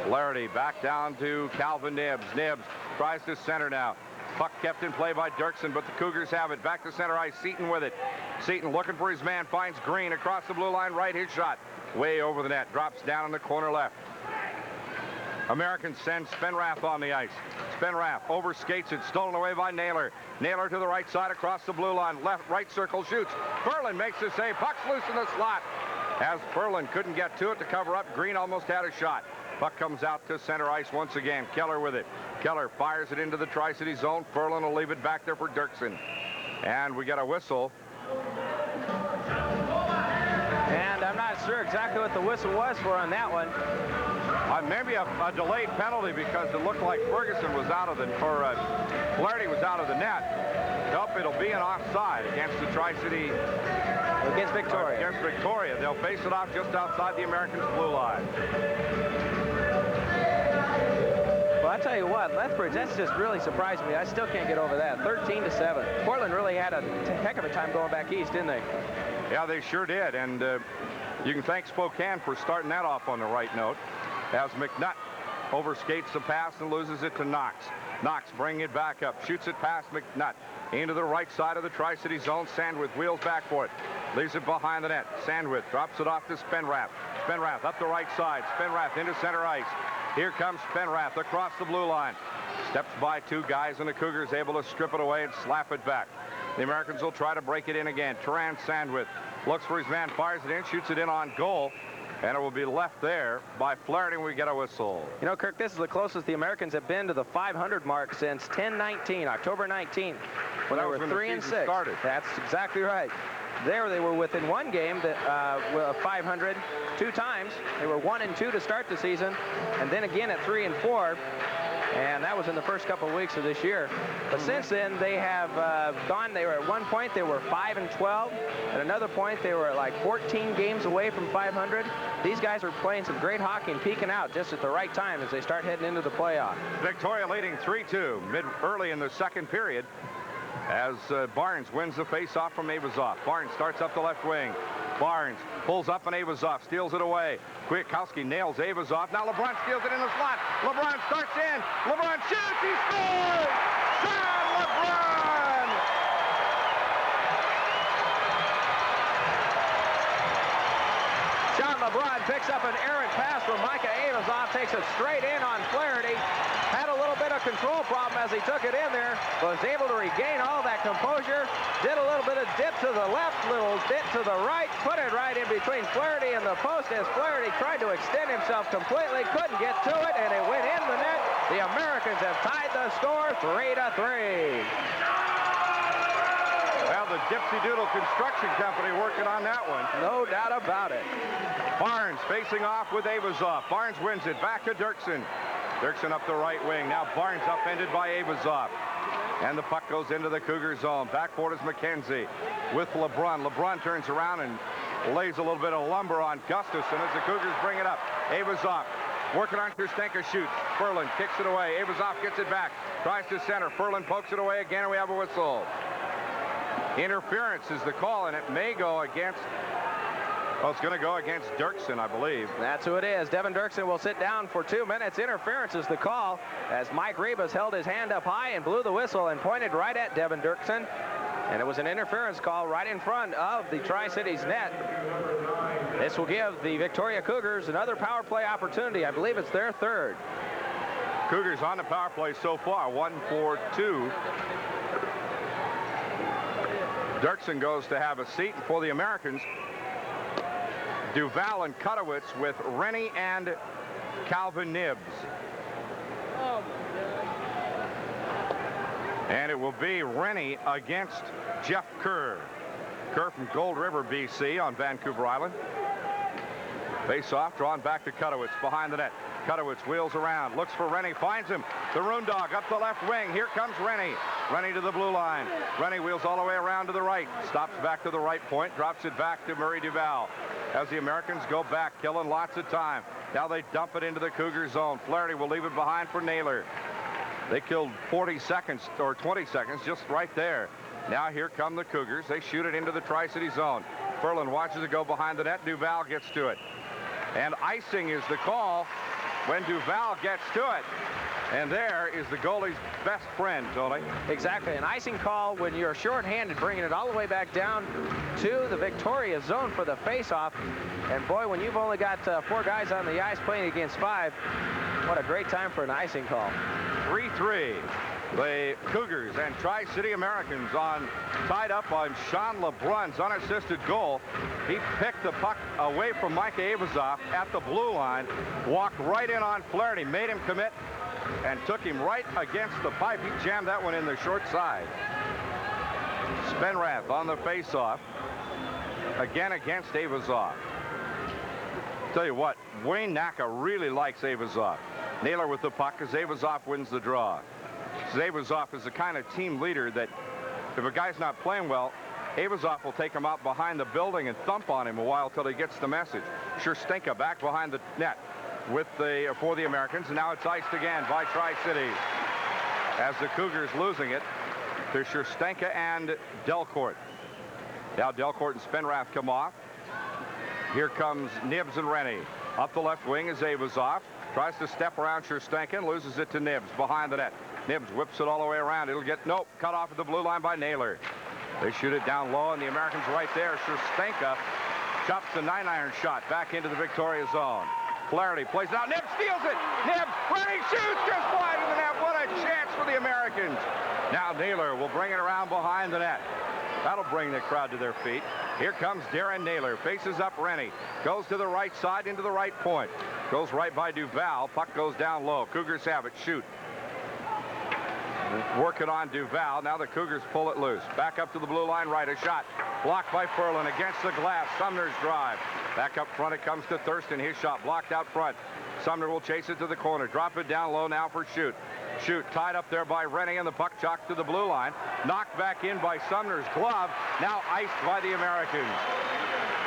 Flaherty. Back down to Calvin Nibs. Nibs tries to center now. Puck kept in play by Dirksen, but the Cougars have it. Back to center ice. Seaton with it. Seaton looking for his man. Finds Green across the blue line right. His shot way over the net. Drops down in the corner left. Americans send Spenrath on the ice. Spenrath overskates it, stolen away by Naylor. Naylor to the right side across the blue line. Left, right circle, shoots. Ferlin makes the save. Puck's loose in the slot. As Ferlin couldn't get to it to cover up, Green almost had a shot. Puck comes out to center ice once again. Keller with it. Keller fires it into the Tri-City zone. Ferlin will leave it back there for Dirksen. And we get a whistle. And I'm not sure exactly what the whistle was for on that one. Maybe a delayed penalty because it looked like Ferguson was out of the, or Flaherty was out of the net. Nope, it'll be an offside against the Tri-City. Against Victoria. Against Victoria. They'll face it off just outside the Americans' blue line. Well, I tell you what, Lethbridge, that's just really surprised me. I still can't get over that. 13-7. Portland really had a heck of a time going back east, didn't they? Yeah, they sure did. And you can thank Spokane for starting that off on the right note. As McNutt overskates the pass and loses it to Knox. Knox bringing it back up, shoots it past McNutt into the right side of the Tri-City zone. Sandwith wheels back for it, leaves it behind the net. Sandwith drops it off to Spenrath. Spenrath up the right side. Spenrath into center ice. Here comes Spenrath across the blue line. Steps by two guys, and the Cougars able to strip it away and slap it back. The Americans will try to break it in again. Terran Sandwith looks for his man, fires it in, shoots it in on goal, and it will be left there by Flaherty. We get a whistle. You know, Kirk, this is the closest the Americans have been to the 500 mark since 10-19, October 19th, when they were 3-6. Started. That's exactly right. There they were within one game that 500 two times. They were 1-2 to start the season, and then again at 3-4. And that was in the first couple of weeks of this year. But since then, they have gone. They were at one point, they were 5-12. At another point, they were like 14 games away from 500. These guys are playing some great hockey and peaking out just at the right time as they start heading into the playoff. Victoria leading 3-2 early in the second period as Barnes wins the face-off from Aivazoff. Barnes starts up the left wing. Barnes pulls up and Aivazoff steals it away. Kwiatkowski nails Aivazoff. Now LeBron steals it in the slot. LeBron starts in. LeBron shoots. He scores! Sean LeBron! Sean LeBron picks up an errant pass from Micah. Aivazoff takes it straight in on Flaherty. Had a little bit of control problem as he took it in there. Was able to regain all that composure. Did a little bit of dip to the left, little dip to the right. Put it right in between Flaherty and the post as Flaherty tried to extend himself completely. Couldn't get to it, and it went in the net. The Americans have tied the score 3-3. Well, the Dipsy Doodle Construction Company working on that one. No doubt about it. Barnes facing off with Aivazoff. Barnes wins it back to Dirksen. Dirksen up the right wing. Now Barnes upended by Aivazoff. And the puck goes into the Cougar zone. Back for it is McKenzie with LeBron. LeBron turns around and lays a little bit of lumber on Gustafson as the Cougars bring it up. Aivazoff working on Terstenka, shoots. Furlan kicks it away. Aivazoff gets it back. Tries to center. Furlan pokes it away again, and we have a whistle. Interference is the call, and it may go against... Well, it's going to go against Dirksen, I believe. That's who it is. Devin Dirksen will sit down for 2 minutes. Interference is the call as Mike Rebus held his hand up high and blew the whistle and pointed right at Devin Dirksen. And it was an interference call right in front of the Tri-Cities net. This will give the Victoria Cougars another power play opportunity. I believe it's their third. Cougars on the power play so far, 1-4-2. Dirksen goes to have a seat for the Americans. Duval and Kutowitz with Rennie and Calvin Nibbs. And it will be Rennie against Jeff Kerr. Kerr from Gold River, BC on Vancouver Island. Face-off drawn back to Kutowitz behind the net. Kutowitz wheels around, looks for Rennie, finds him. The Roondog up the left wing. Here comes Rennie. Rennie to the blue line. Rennie wheels all the way around to the right. Stops back to the right point, drops it back to Murray Duval. As the Americans go back, killing lots of time. Now they dump it into the Cougar zone. Flaherty will leave it behind for Naylor. They killed 40 seconds, or 20 seconds, just right there. Now here come the Cougars. They shoot it into the Tri-City zone. Furlan watches it go behind the net. Duval gets to it. And icing is the call when Duval gets to it. And there is the goalie's best friend, Tony. Exactly. An icing call when you're shorthanded, bringing it all the way back down to the Victoria zone for the face-off. And boy, when you've only got 4 guys on the ice playing against 5, what a great time for an icing call. 3-3. The Cougars and Tri-City Americans tied up on Sean LeBrun's unassisted goal. He picked the puck away from Micah Aivazoff at the blue line, walked right in on Flaherty, made him commit, and took him right against the pipe. He jammed that one in the short side. Spenrath on the face-off, again against Aivazoff. Tell you what, Wayne Naka really likes Aivazoff. Naylor with the puck as Aivazoff wins the draw. Aivazoff is the kind of team leader that if a guy's not playing well, Aivazoff will take him out behind the building and thump on him a while till he gets the message. Shurstinka back behind the net for the Americans, and now it's iced again by Tri-City as the Cougars losing it to Shurstinka and Delcourt. Now Delcourt and Spenrath come off. Here comes Nibbs and Rennie. Up the left wing is Aivazoff. Tries to step around Sherstenkin, loses it to Nibs behind the net. Nibs whips it all the way around. It'll get, nope, cut off at the blue line by Naylor. They shoot it down low, and the Americans right there. Sherstenka chops the 9-iron shot back into the Victoria zone. Flaherty plays it out. Nibs steals it. Nibs running, shoots just wide of the net. What a chance for the Americans. Now Naylor will bring it around behind the net. That'll bring the crowd to their feet. Here comes Darren Naylor. Faces up Rennie. Goes to the right side into the right point. Goes right by Duval. Puck goes down low. Cougars have it. Shoot. Working on Duval. Now the Cougars pull it loose. Back up to the blue line right. A shot. Blocked by Furlan against the glass. Sumner's drive. Back up front it comes to Thurston. His shot blocked out front. Sumner will chase it to the corner. Drop it down low now for Shoot. Shoot tied up there by Rennie, and the puck chalked to the blue line. Knocked back in by Sumner's glove. Now iced by the Americans.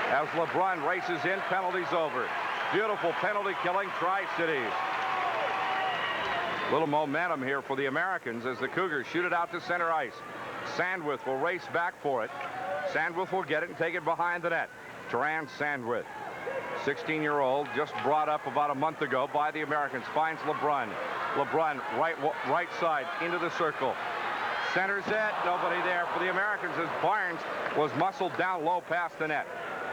As LeBrun races in, penalties over. Beautiful penalty killing Tri-Cities. Little momentum here for the Americans as the Cougars shoot it out to center ice. Sandwith will race back for it. Sandwith will get it and take it behind the net. Terran Sandwith, 16-year-old, just brought up about a month ago by the Americans, finds LeBrun. LeBrun, right side, into the circle. Centers it, nobody there for the Americans as Barnes was muscled down low past the net.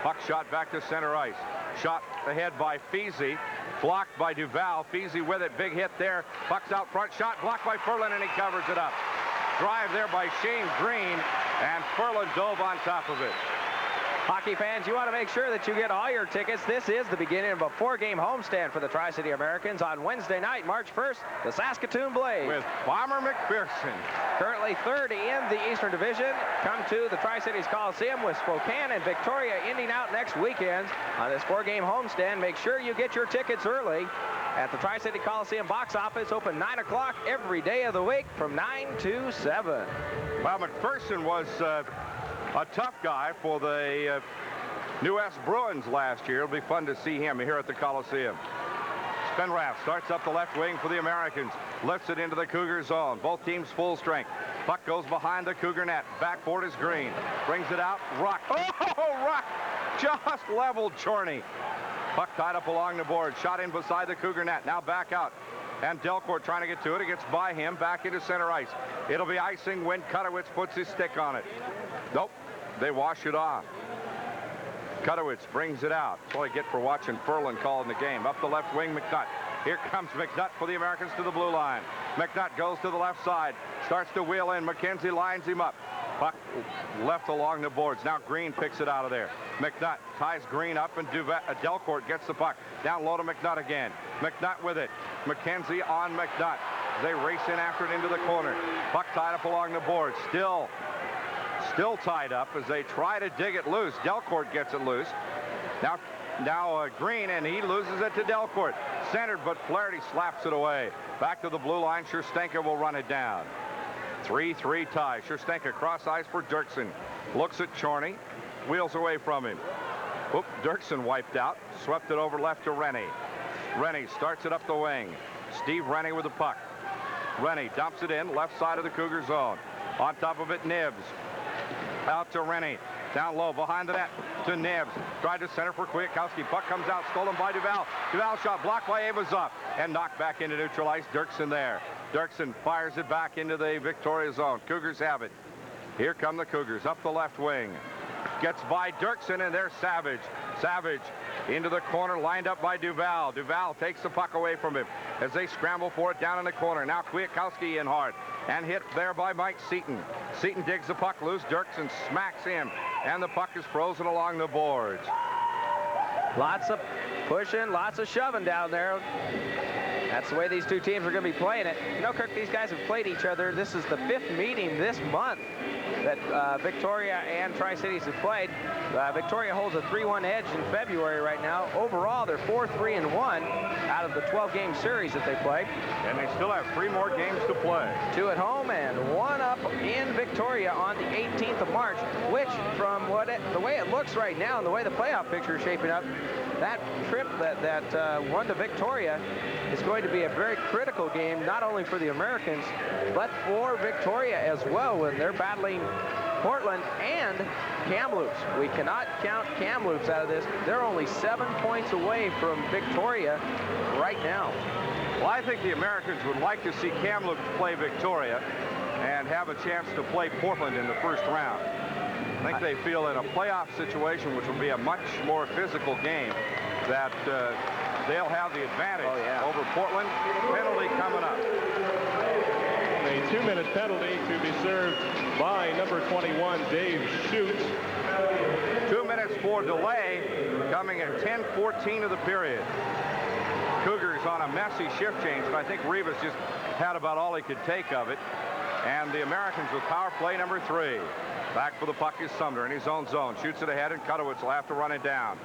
Puck shot back to center ice. Shot ahead by Feasy. Blocked by Duval. Feasy with it, big hit there. Puck's out front, shot blocked by Furlan, and he covers it up. Drive there by Shane Green, and Furlan dove on top of it. Hockey fans, you want to make sure that you get all your tickets. This is the beginning of a 4-game homestand for the Tri-City Americans on Wednesday night, March 1st, the Saskatoon Blaze. With Bomber McPherson. Currently third in the Eastern Division. Come to the Tri-Cities Coliseum with Spokane and Victoria ending out next weekend on this 4-game homestand. Make sure you get your tickets early at the Tri-City Coliseum box office, open 9 o'clock every day of the week from 9 to 7. Well, McPherson was a tough guy for the New West Bruins last year. It'll be fun to see him here at the Coliseum. Spenrath starts up the left wing for the Americans. Lifts it into the Cougar zone. Both teams full strength. Puck goes behind the Cougar net. Backboard is Green. Brings it out. Ruck. Oh, Ruck just leveled Chorney. Puck tied up along the board. Shot in beside the Cougar net. Now back out. And Delcourt trying to get to it. It gets by him. Back into center ice. It'll be icing when Kutowicz puts his stick on it. Nope. They wash it off. Kutowicz brings it out. That's all I get for watching Furlan calling the game. Up the left wing, McNutt. Here comes McNutt for the Americans to the blue line. McNutt goes to the left side. Starts to wheel in. McKenzie lines him up. Puck left along the boards. Now Green picks it out of there. McNutt ties Green up, and Delcourt gets the puck. Down low to McNutt again. McNutt with it. McKenzie on McNutt. They race in after it into the corner. Puck tied up along the board. Still tied up as they try to dig it loose. Delcourt gets it loose. Now Green, and he loses it to Delcourt. Centered, but Flaherty slaps it away. Back to the blue line. Sherstenka will run it down. 3-3 tie. Sherstenka cross ice for Dirksen. Looks at Chorney. Wheels away from him. Oop, Dirksen wiped out. Swept it over left to Rennie. Rennie starts it up the wing. Steve Rennie with the puck. Rennie dumps it in. Left side of the Cougar zone. On top of it, Nibs. Out to Rennie. Down low behind the net to Nibs. Tried to center for Kwiatkowski. Puck comes out, stolen by Duval. Duval shot blocked by Aivazoff and knocked back into neutral ice. Dirksen there. Dirksen fires it back into the Victoria zone. Cougars have it. Here come the Cougars up the left wing. Gets by Dirksen, and there's Savage. Savage into the corner, lined up by Duval. Duval takes the puck away from him as they scramble for it down in the corner. Now Kwiatkowski in hard and hit there by Mike Seaton. Seaton digs the puck loose. Dirksen smacks him, and the puck is frozen along the boards. Lots of pushing, lots of shoving down there. That's the way these two teams are going to be playing it. You know, Kirk, these guys have played each other. This is the 5th meeting this month that Victoria and Tri-Cities have played. Victoria holds a 3-1 edge in February right now. Overall, they're 4-3-1 out of the 12-game series that they played. And they still have 3 more games to play. 2 at home and 1 up in Victoria on the 18th of March, which, from the way it looks right now and the way the playoff picture is shaping up, that trip that won to Victoria is going to be a very critical game, not only for the Americans, but for Victoria as well, when they're battling Portland and Kamloops. We cannot count Kamloops out of this. They're only 7 points away from Victoria right now. Well, I think the Americans would like to see Kamloops play Victoria and have a chance to play Portland in the first round. I think they feel in a playoff situation, which will be a much more physical game, that they'll have the advantage over Portland. Penalty coming up. A 2-minute penalty to be served by number 21, Dave Schutz. 2 minutes for delay, coming at 10:14 of the period. Cougars on a messy shift change, but I think Rivas just had about all he could take of it. And the Americans with power play number 3. Back for the puck is Sumner in his own zone. Shoots it ahead, and Kutowitz will have to run it down.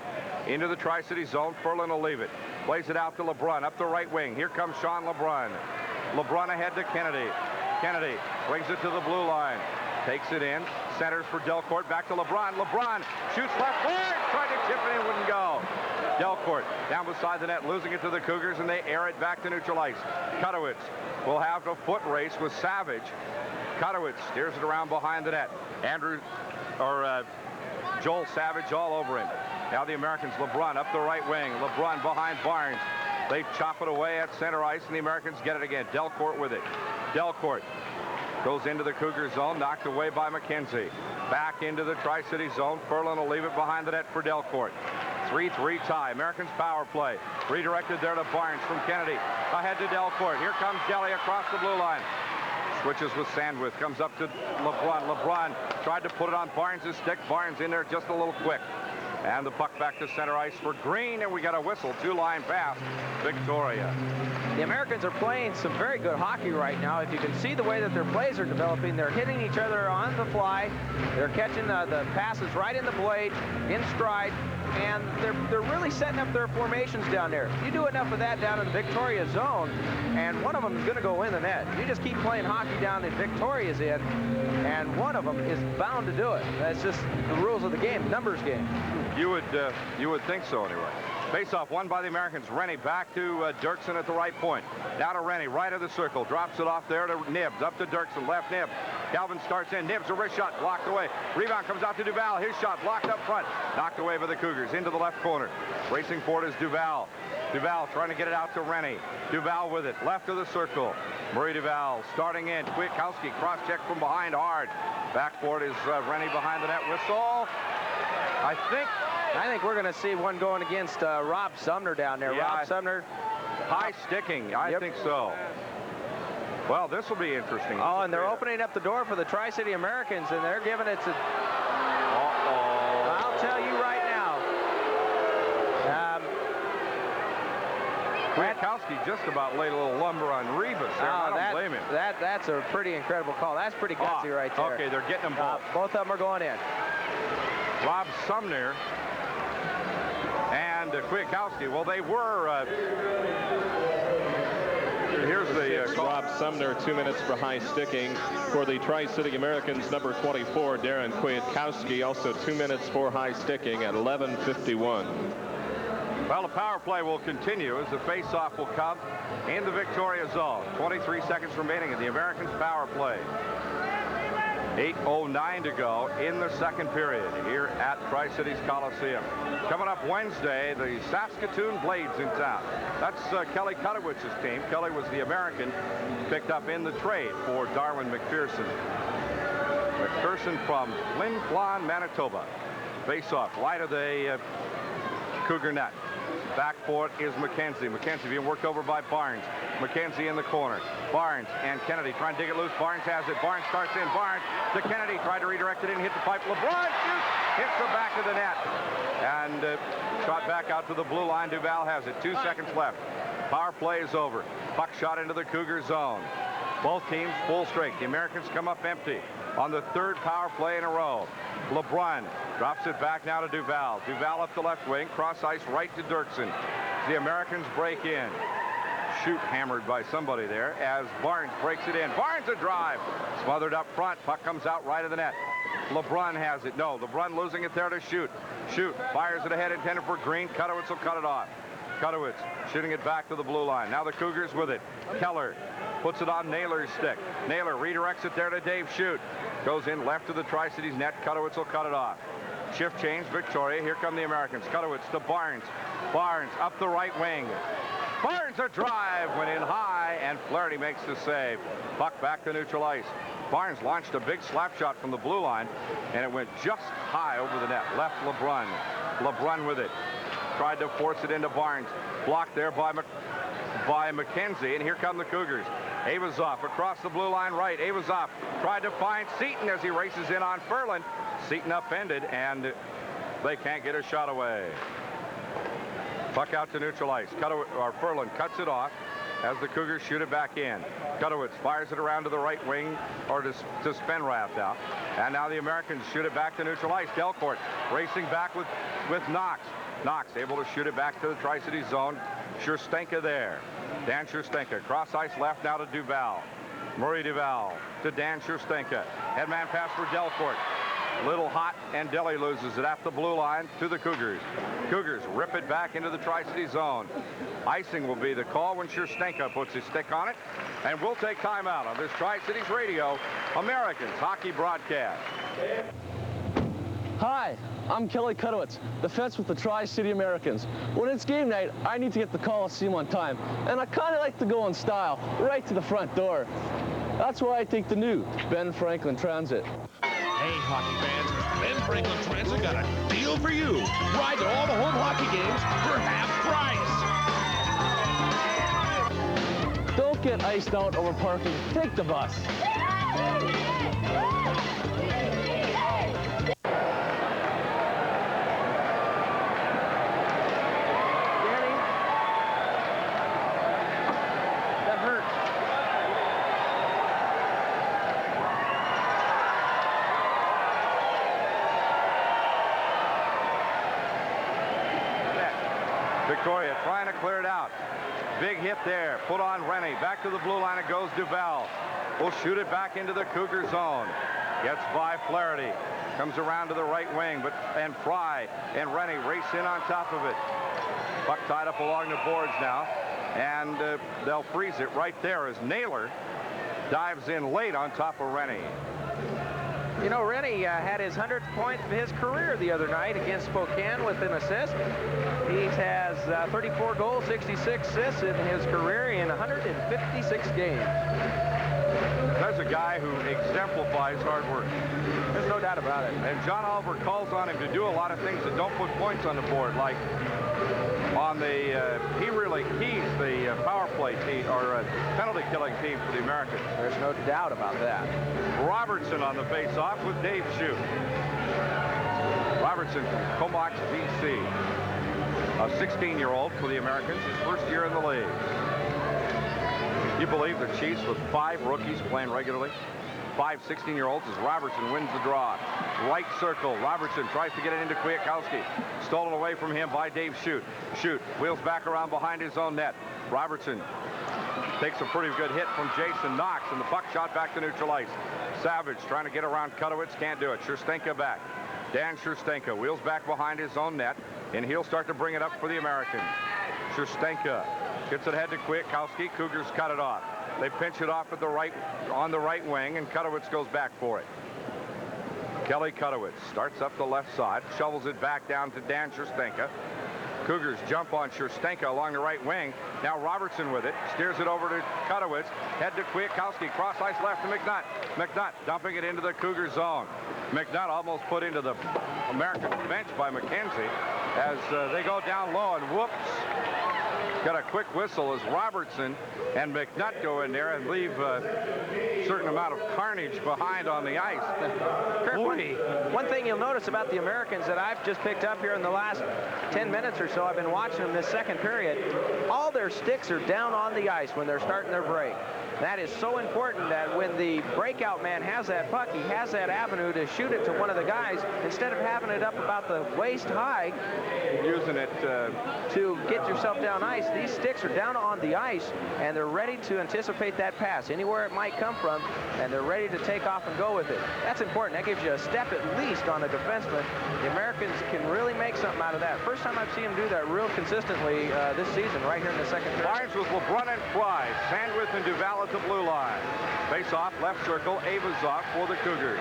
Into the Tri-City zone. Furlan will leave it. Plays it out to LeBrun up the right wing. Here comes Sean LeBrun. LeBrun ahead to Kennedy. Kennedy brings it to the blue line. Takes it in. Centers for Delcourt. Back to LeBrun. LeBrun shoots left wing. Tried to chip it in. Wouldn't go. Delcourt down beside the net. Losing it to the Cougars, and they air it back to neutral ice. Kutowitz will have a foot race with Savage. Kutowitz steers it around behind the net. Joel Savage all over him. Now the Americans, LeBrun up the right wing. LeBrun behind Barnes. They chop it away at center ice, and the Americans get it again. Delcourt with it. Delcourt goes into the Cougar zone, knocked away by McKenzie. Back into the Tri-City zone. Furlan will leave it behind the net for Delcourt. 3-3 tie. Americans power play. Redirected there to Barnes from Kennedy. Ahead to Delcourt. Here comes Gelly across the blue line. Switches with Sandwith. Comes up to LeBrun. LeBrun tried to put it on Barnes' stick. Barnes in there just a little quick. And the puck back to center ice for Green, and we got a whistle. 2-line pass. Victoria. The Americans are playing some very good hockey right now. If you can see the way that their plays are developing, they're hitting each other on the fly. They're catching the passes right in the blade, in stride, and they're really setting up their formations down there. You do enough of that down in the Victoria zone, and one of them is going to go in the net. You just keep playing hockey down in Victoria's end, and one of them is bound to do it. That's just the rules of the game, numbers game. You would think so anyway. Face-off won by the Americans. Rennie back to Dirksen at the right point. Now to Rennie, right of the circle. Drops it off there to Nibbs. Up to Dirksen, left Nibbs. Calvin starts in. Nibbs, a wrist shot, blocked away. Rebound comes out to Duval. His shot blocked up front. Knocked away by the Cougars. Into the left corner. Racing for it is Duval. Duval trying to get it out to Rennie. Duval with it. Left of the circle. Murray Duval starting in. Kwiatkowski cross-check from behind hard. Back for it is Rennie behind the net. Whistle. I think we're going to see one going against Rob Sumner down there. Yeah, Rob Sumner. High sticking. I think so. Well, this will be interesting. Oh, and they're opening up the door for the Tri-City Americans, and they're giving it to... I'll tell you right now. Kwiatkowski just about laid a little lumber on Rivas there. I don't blame him. That's a pretty incredible call. That's pretty gutsy right there. Okay, they're getting them both. Both of them are going in. Rob Sumner and Kwiatkowski. Well, they were... here's the call. Rob Sumner, 2 minutes for high sticking. For the Tri-City Americans, number 24, Darren Kwiatkowski, also 2 minutes for high sticking at 11:51. Well, the power play will continue as the face-off will come in the Victoria zone. 23 seconds remaining in the Americans' power play. 8:09 to go in the second period here at Tri-Cities Coliseum. Coming up Wednesday, the Saskatoon Blades in town. That's Kelly Kutowitz's team. Kelly was the American picked up in the trade for Darwin McPherson. McPherson from Flin Flon, Manitoba. Face-off, wide of the Cougar net. Back for it is McKenzie. McKenzie being worked over by Barnes. McKenzie in the corner. Barnes and Kennedy trying to dig it loose. Barnes has it. Barnes starts in. Barnes to Kennedy. Tried to redirect it in. Hit the pipe. LeBron shoots. Hits the back of the net. And shot back out to the blue line. Duval has it. 2 seconds left. Power play is over. Puck shot into the Cougar zone. Both teams full strength. The Americans come up empty on the third power play in a row. LeBrun drops it back now to Duval. Duval up the left wing. Cross ice right to Dirksen. The Americans break in. Shoot hammered by somebody there as Barnes breaks it in. Barnes a drive. Smothered up front. Puck comes out right of the net. LeBrun has it. No, LeBrun losing it there to Shoot. Shoot fires it ahead, intended for Green. Kutowitz will cut it off. Kutowitz shooting it back to the blue line. Now the Cougars with it. Keller puts it on Naylor's stick. Naylor redirects it there to Dave Shute. Goes in left to the Tri-Cities net. Cudowitz will cut it off. Shift change, Victoria. Here come the Americans. Cudowitz to Barnes. Barnes up the right wing. Barnes a drive, went in high, and Flaherty makes the save. Puck back to neutral ice. Barnes launched a big slap shot from the blue line, and it went just high over the net. Left LeBrun. LeBrun with it. Tried to force it into Barnes. Blocked there by McKenzie, and here come the Cougars. Aivazoff across the blue line right. Aivazoff tried to find Seaton as he races in on Furlan. Seaton upended, and they can't get a shot away. Puck out to neutral ice. Furlan cuts it off as the Cougars shoot it back in. Cudowitz fires it around to the right wing, or to Spenrath now. And now the Americans shoot it back to neutral ice. Delcourt racing back with Knox. Knox able to shoot it back to the Tri-City zone. Scherstenka there. Dan Scherstenka cross ice left now to Duval. Murray Duval to Dan Scherstenka. Headman pass for Delcourt. Little hot, and Delhi loses it at the blue line to the Cougars. Cougars rip it back into the Tri-City zone. Icing will be the call when Scherstenka puts his stick on it. And we'll take timeout on this Tri-Cities Radio Americans hockey broadcast. Hi, I'm Kelly Cudowitz, the fence with the Tri-City Americans. When it's game night, I need to get the Coliseum on time, and I kind of like to go in style, right to the front door. That's why I take the new Ben Franklin Transit. Hey, hockey fans, Ben Franklin Transit got a deal for you. Ride to all the home hockey games for half price. Don't get iced out over parking. Take the bus. Victoria trying to clear it out. Big hit there. Put on Rennie. Back to the blue line it goes. Duval will shoot it back into the Cougar zone. Gets by Flaherty. Comes around to the right wing, and Fry and Rennie race in on top of it. Puck tied up along the boards now, and they'll freeze it right there as Naylor dives in late on top of Rennie. You know, Rennie had his 100th point of his career the other night against Spokane with an assist. He has 34 goals, 66 assists in his career in 156 games. There's a guy who exemplifies hard work. There's no doubt about it. And John Oliver calls on him to do a lot of things that don't put points on the board, like on the, he really keys the power play team, or penalty killing team for the Americans. There's no doubt about that. Robertson on the face-off with Dave Shute. Robertson from Comox, BC. A 16-year-old for the Americans, his first year in the league. You believe the Chiefs with 5 rookies playing regularly? 5 16-year-olds as Robertson wins the draw. Right circle. Robertson tries to get it into Kwiatkowski. Stolen away from him by Dave Shute. Shute wheels back around behind his own net. Robertson takes a pretty good hit from Jason Knox, and the puck shot back to neutral ice. Savage trying to get around Cudowitz, can't do it. Scherstenka back. Dan Scherstenka wheels back behind his own net, and he'll start to bring it up for the Americans. Scherstenka gets it ahead to Kwiatkowski. Cougars cut it off. They pinch it off at on the right wing, and Cudowitz goes back for it. Kelly Cudowitz starts up the left side, shovels it back down to Dan Scherstenka. Cougars jump on Scherstenka along the right wing. Now Robertson with it, steers it over to Cudowitz, head to Kwiatkowski, cross ice left to McNutt. McNutt dumping it into the Cougar zone. McNutt almost put into the American bench by McKenzie as they go down low, and whoops. Got a quick whistle as Robertson and McNutt go in there and leave a certain amount of carnage behind on the ice. One thing you'll notice about the Americans that I've just picked up here in the last 10 minutes or so, I've been watching them this second period, all their sticks are down on the ice when they're starting their break. That is so important that when the breakout man has that puck, he has that avenue to shoot it to one of the guys instead of having it up about the waist high. Using it to get yourself down ice. These sticks are down on the ice, and they're ready to anticipate that pass anywhere it might come from, and they're ready to take off and go with it. That's important. That gives you a step at least on a defenseman. The Americans Americans can really make something out of that. First time I've seen them do that real consistently this season, right here in the second period. Barnes with LeBrun and Fry. Sandwith and Duval at the blue line. Face off, left circle, Aivazoff for the Cougars.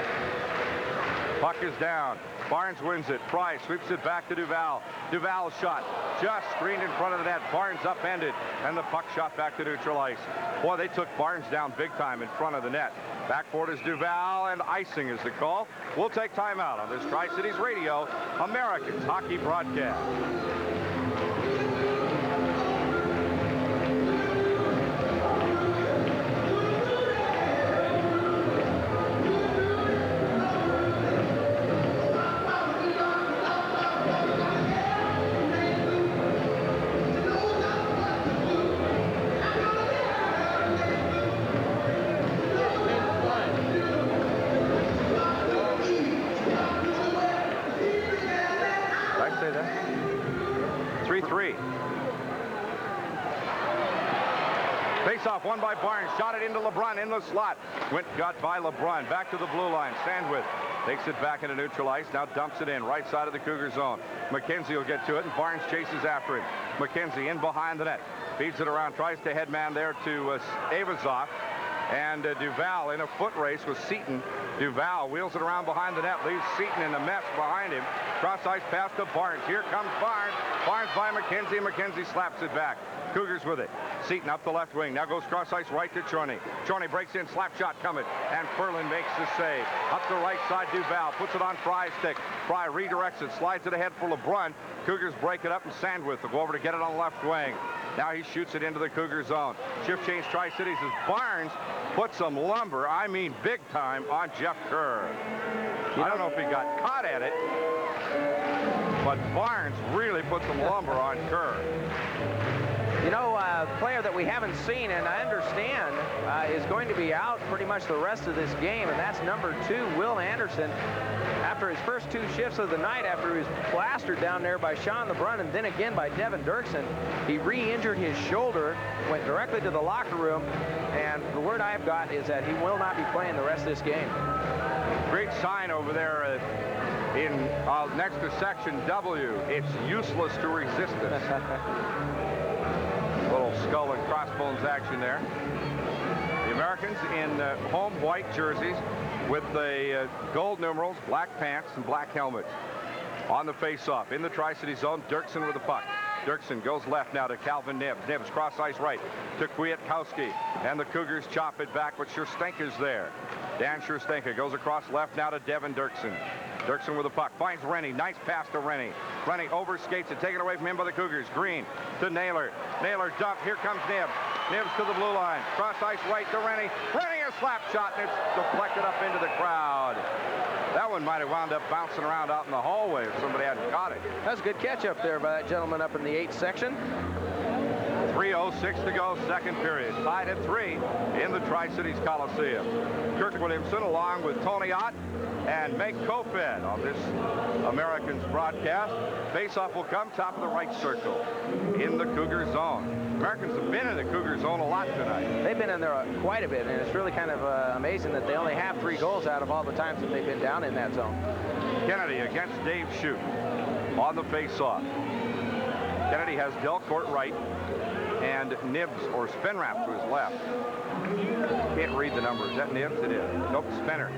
Puck is down. Barnes wins it. Fry sweeps it back to Duval. Duval's shot just screened in front of the net. Barnes upended, and the puck shot back to neutral ice. Boy, they took Barnes down big time in front of the net. Back for it is Duval, and icing is the call. We'll take timeout on this Tri-Cities Radio Americans hockey broadcast. Face-off won by Barnes. Shot it into LeBrun in the slot. Got by LeBrun. Back to the blue line. Sandwith takes it back into neutral ice. Now dumps it in. Right side of the Cougar zone. McKenzie will get to it, and Barnes chases after him. McKenzie in behind the net. Feeds it around. Tries to headman there to Aivazoff. And Duval in a foot race with Seaton. Duval wheels it around behind the net. Leaves Seaton in a mess behind him. Cross ice pass to Barnes. Here comes Barnes. Barnes by McKenzie. McKenzie slaps it back. Cougars with it. Seaton up the left wing. Now goes cross ice right to Chorney. Chorney breaks in. Slap shot coming. And Ferlin makes the save. Up the right side, Duval puts it on Fry's stick. Fry redirects it. Slides it ahead for LeBrun. Cougars break it up, and Sandwith will go over to get it on the left wing. Now he shoots it into the Cougar zone. Shift change Tri-Cities as Barnes puts some lumber, I mean big time, on Jeff Kerr. I don't know if he got caught at it, but Barnes really put some lumber on Kerr. You know, a player that we haven't seen, and I understand, is going to be out pretty much the rest of this game, and that's number 2, Will Anderson. After his first 2 shifts of the night, after he was plastered down there by Sean LeBrun and then again by Devin Dirksen, he re-injured his shoulder, went directly to the locker room, and the word I've got is that he will not be playing the rest of this game. Great sign over there in next to section W. It's useless to resistance. Little skull and crossbones action there. The Americans in home white jerseys with the gold numerals, black pants, and black helmets. On the face-off, in the Tri-City zone, Dirksen with the puck. Dirksen goes left now to Calvin Nibbs. Nibbs cross ice right to Kwiatkowski. And the Cougars chop it back, but Scherstenka's there. Dan Scherstenka goes across left now to Devin Dirksen. Dirksen with the puck, finds Rennie. Nice pass to Rennie. Rennie overskates it, taken away from him by the Cougars. Green to Naylor. Naylor dump. Here comes Nibbs. Nibbs to the blue line. Cross ice right to Rennie. Rennie a slap shot, and it's deflected up into the crowd. That one might have wound up bouncing around out in the hallway if somebody hadn't caught it. That's a good catch up there by that gentleman up in the 8th section. 3:06 to go, second period. Tied at 3 in the Tri-Cities Coliseum. Kirk Williamson along with Tony Ott and Meg Kofed on this Americans broadcast. Face-off will come top of the right circle in the Cougar zone. Americans have been in the Cougar zone a lot tonight. They've been in there quite a bit, and it's really kind of amazing that they only have 3 goals out of all the times that they've been down in that zone. Kennedy against Dave Shute on the face-off. Kennedy has Delcourt right and Nibbs or Spenrath to his left. Can't read the numbers. Is that Nibbs? It is. Nope, Spenrath.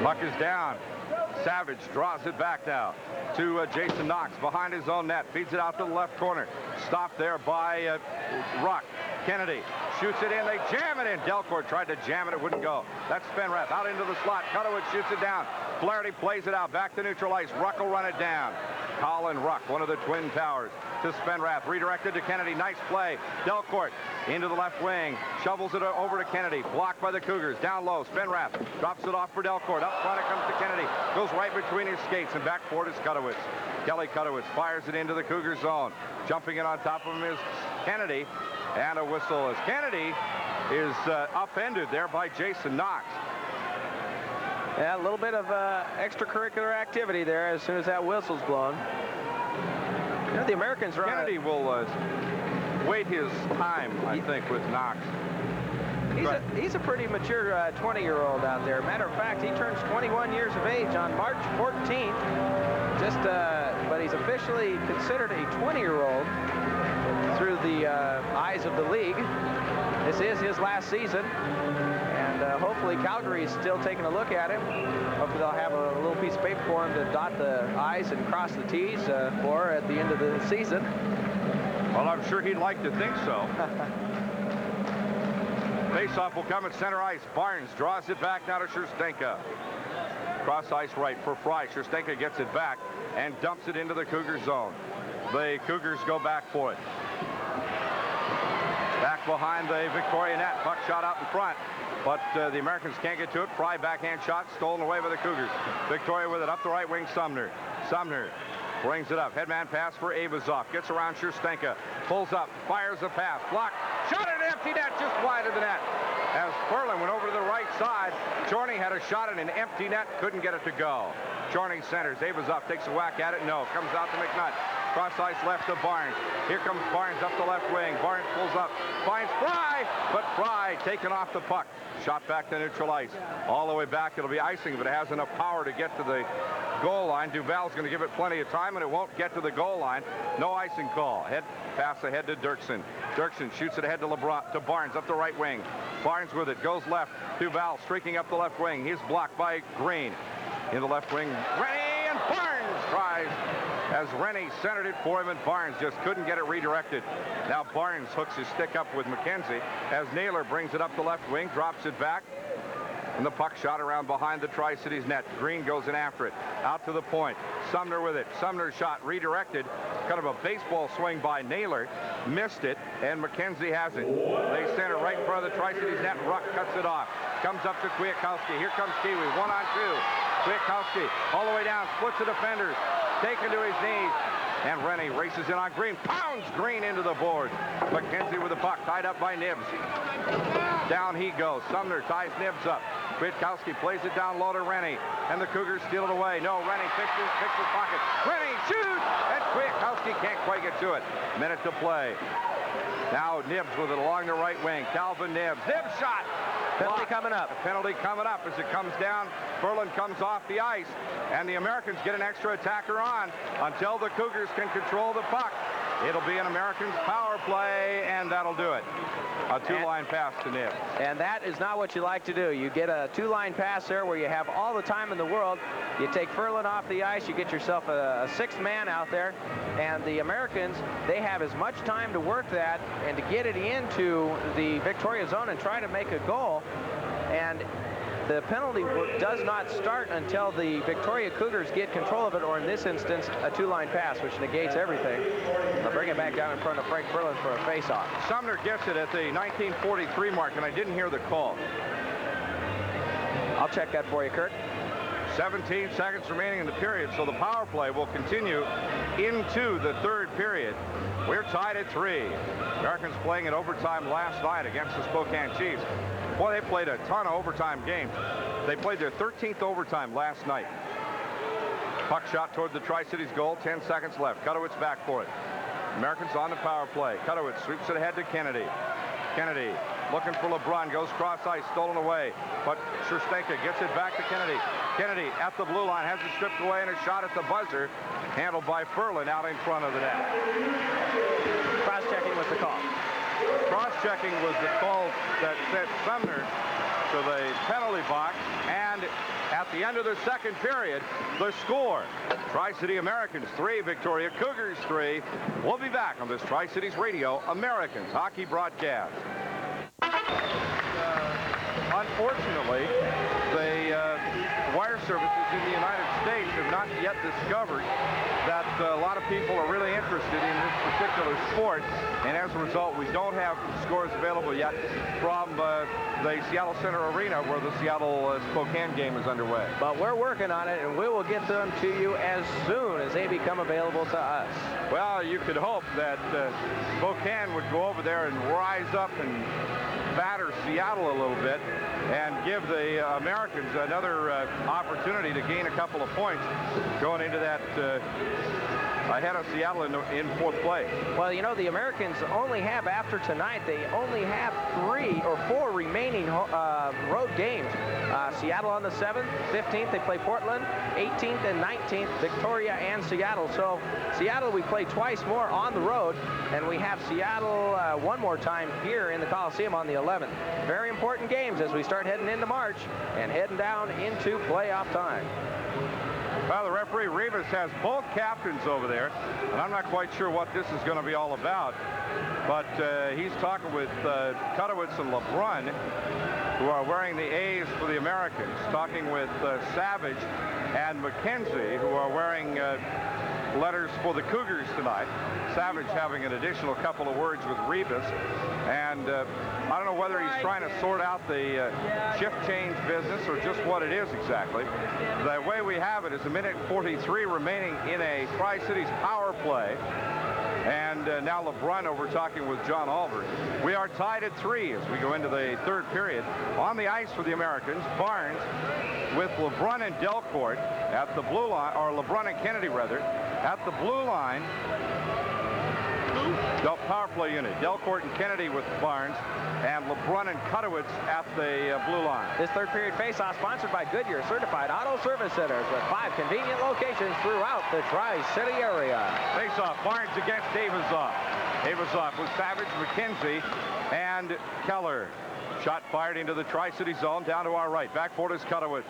Puck is down. Savage draws it back now to Jason Knox behind his own net. Feeds it out to the left corner. Stopped there by Ruck. Kennedy shoots it in. They jam it in. Delcourt tried to jam it. It wouldn't go. That's Spenrath out into the slot. Cudowitz shoots it down. Flaherty plays it out. Back to neutral ice. Ruck will run it down. Colin Ruck, one of the Twin Towers, to Spenrath. Redirected to Kennedy. Nice play. Delcourt into the left wing. Shovels it over to Kennedy. Blocked by the Cougars. Down low. Spenrath drops it off for Delcourt. Up front it comes to Kennedy. Goes right between his skates, and back for it is Cudowitz. Kelly Cudowitz fires it into the Cougar zone. Jumping in on top of him is Kennedy. And a whistle as Kennedy is upended there by Jason Knox. Yeah, a little bit of extracurricular activity there as soon as that whistle's blown. You know, the Americans are... Kennedy will wait his time, I think, with Knox. He's a pretty mature 20-year-old out there. Matter of fact, he turns 21 years of age on March 14th. But he's officially considered a 20-year-old through the eyes of the league. This is his last season, and hopefully Calgary is still taking a look at him. Hopefully they'll have a little piece of paper for him to dot the I's and cross the T's for at the end of the season. Well, I'm sure he'd like to think so. Faceoff will come at center ice. Barnes draws it back now to Scherstenka. Cross ice right for Fry. Scherstenka gets it back and dumps it into the Cougar zone. The Cougars go back for it. Back behind the Victoria net. Puck shot out in front, but the Americans can't get to it. Fry backhand shot stolen away by the Cougars. Victoria with it up the right wing. Sumner brings it up. Headman pass for Aivazoff. Gets around Scherstenka. Pulls up. Fires a pass. Blocked. Shot at an empty net just wide of the net. As Ferlin went over to the right side, Chorney had a shot at an empty net. Couldn't get it to go. Chorney centers. Aivazoff takes a whack at it. No. Comes out to McNutt. Cross ice left to Barnes. Here comes Barnes up the left wing. Barnes pulls up. Finds Fry. But Fry taken off the puck. Shot back to neutral ice. All the way back. It'll be icing, but it has enough power to get to the goal line. Duval's going to give it plenty of time, and it won't get to the goal line. No icing call. Pass ahead to Dirksen. Dirksen shoots it ahead to Barnes up the right wing. Barnes with it. Goes left. Duval streaking up the left wing. He's blocked by Green. In the left wing, Rennie, and Barnes tries as Rennie centered it for him, and Barnes just couldn't get it redirected. Now Barnes hooks his stick up with McKenzie as Naylor brings it up the left wing, drops it back. And the puck shot around behind the Tri-Cities net. Green goes in after it. Out to the point. Sumner with it. Sumner's shot redirected. Kind of a baseball swing by Naylor. Missed it, and McKenzie has it. They center right in front of the Tri-Cities net. Ruck cuts it off. Comes up to Kwiatkowski. Here comes Kiwi. 1-on-2. Kwiatkowski all the way down. Splits the defenders. Taken to his knees. And Rennie races in on Green. Pounds Green into the board. McKenzie with the puck. Tied up by Nibs. Down he goes. Sumner ties Nibs up. Kwiatkowski plays it down low to Rennie. And the Cougars steal it away. No, Rennie fixes pocket. Rennie shoots! And Kwiatkowski can't quite get to it. Minute to play. Now Nibs with it along the right wing. Calvin Nibs. Nibs shot! Penalty coming up. A penalty coming up as it comes down. Ferlin comes off the ice. And the Americans get an extra attacker on until the Cougars can control the puck. It'll be an Americans power play, and that'll do it. A two-line pass to Nibs. And that is not what you like to do. You get a two-line pass there where you have all the time in the world. You take Ferlin off the ice, you get yourself a sixth man out there, and the Americans, they have as much time to work that and to get it into the Victoria zone and try to make a goal. And the penalty does not start until the Victoria Cougars get control of it, or in this instance, a two-line pass, which negates everything. They'll bring it back down in front of Frank Ferlin for a face-off. Sumner gets it at the 1943 mark, and I didn't hear the call. I'll check that for you, Kurt. 17 seconds remaining in the period, so the power play will continue into the third period. We're tied at 3. Americans playing in overtime last night against the Spokane Chiefs. Boy, they played a ton of overtime games. They played their 13th overtime last night. Puck shot toward the Tri-Cities goal. 10 seconds left. Kutowicz back for it. Americans on the power play. Kutowicz sweeps it ahead to Kennedy. Kennedy looking for LeBrun. Goes cross ice. Stolen away. But Scherstenka gets it back to Kennedy. Kennedy at the blue line. Has it stripped away, and a shot at the buzzer. Handled by Ferlin out in front of the net. Cross-checking was the call. Cross-checking was the call that sent Sumner to the penalty box. And at the end of the second period, the score, Tri-City Americans 3, Victoria Cougars 3. We'll be back on this Tri-Cities Radio Americans hockey broadcast. Unfortunately, the wire services in the United States have not yet discovered that a lot of people are really interested in this particular sport, and as a result, we don't have scores available yet from the Seattle Center Arena where the Seattle Spokane game is underway. But we're working on it, and we will get them to you as soon as they become available to us. Well, you could hope that Spokane would go over there and rise up and batter Seattle a little bit and give the Americans another opportunity to gain a couple of points going into that ahead of Seattle in fourth place. Well, you know, the Americans only have, after tonight, they only have 3 or 4 remaining road games. Seattle on the 7th, 15th, they play Portland, 18th and 19th, Victoria and Seattle. So Seattle, we play twice more on the road, and we have Seattle one more time here in the Coliseum on the 11th. Very important games as we start heading into March and heading down into playoff time. Well, the referee, Rivas, has both captains over there, and I'm not quite sure what this is going to be all about, but he's talking with Kutowitz and LeBrun, who are wearing the A's for the Americans, talking with Savage and McKenzie, who are wearing letters for the Cougars tonight. Savage having an additional couple of words with Rivas, and I don't know whether he's trying to sort out the shift change business or just what it is exactly. The way we have it is 1:43 remaining in a Tri-Cities power play. And now LeBrun over talking with John Albert. We are tied at 3 as we go into the third period. On the ice for the Americans, Barnes with LeBrun and Delcourt at the blue line, or LeBrun and Kennedy rather, at the blue line. The power play unit, Delcourt and Kennedy with Barnes, and LeBrun and Kutowitz at the blue line. This third period face-off sponsored by Goodyear Certified Auto Service Centers with 5 convenient locations throughout the Tri-City area. Face-off, Barnes against Aivazoff. Aivazoff with Savage, McKenzie, and Keller. Shot fired into the Tri-City zone, down to our right. Backboard is Kutowitz.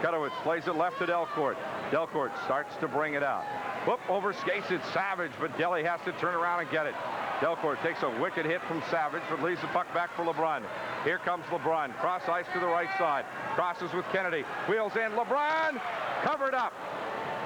Kutowitz plays it left to Delcourt. Delcourt starts to bring it out. Whoop, overskates it Savage, but Delhi has to turn around and get it. Delcourt takes a wicked hit from Savage, but leaves the puck back for LeBrun. Here comes LeBrun. Cross ice to the right side. Crosses with Kennedy. Wheels in. LeBrun covered up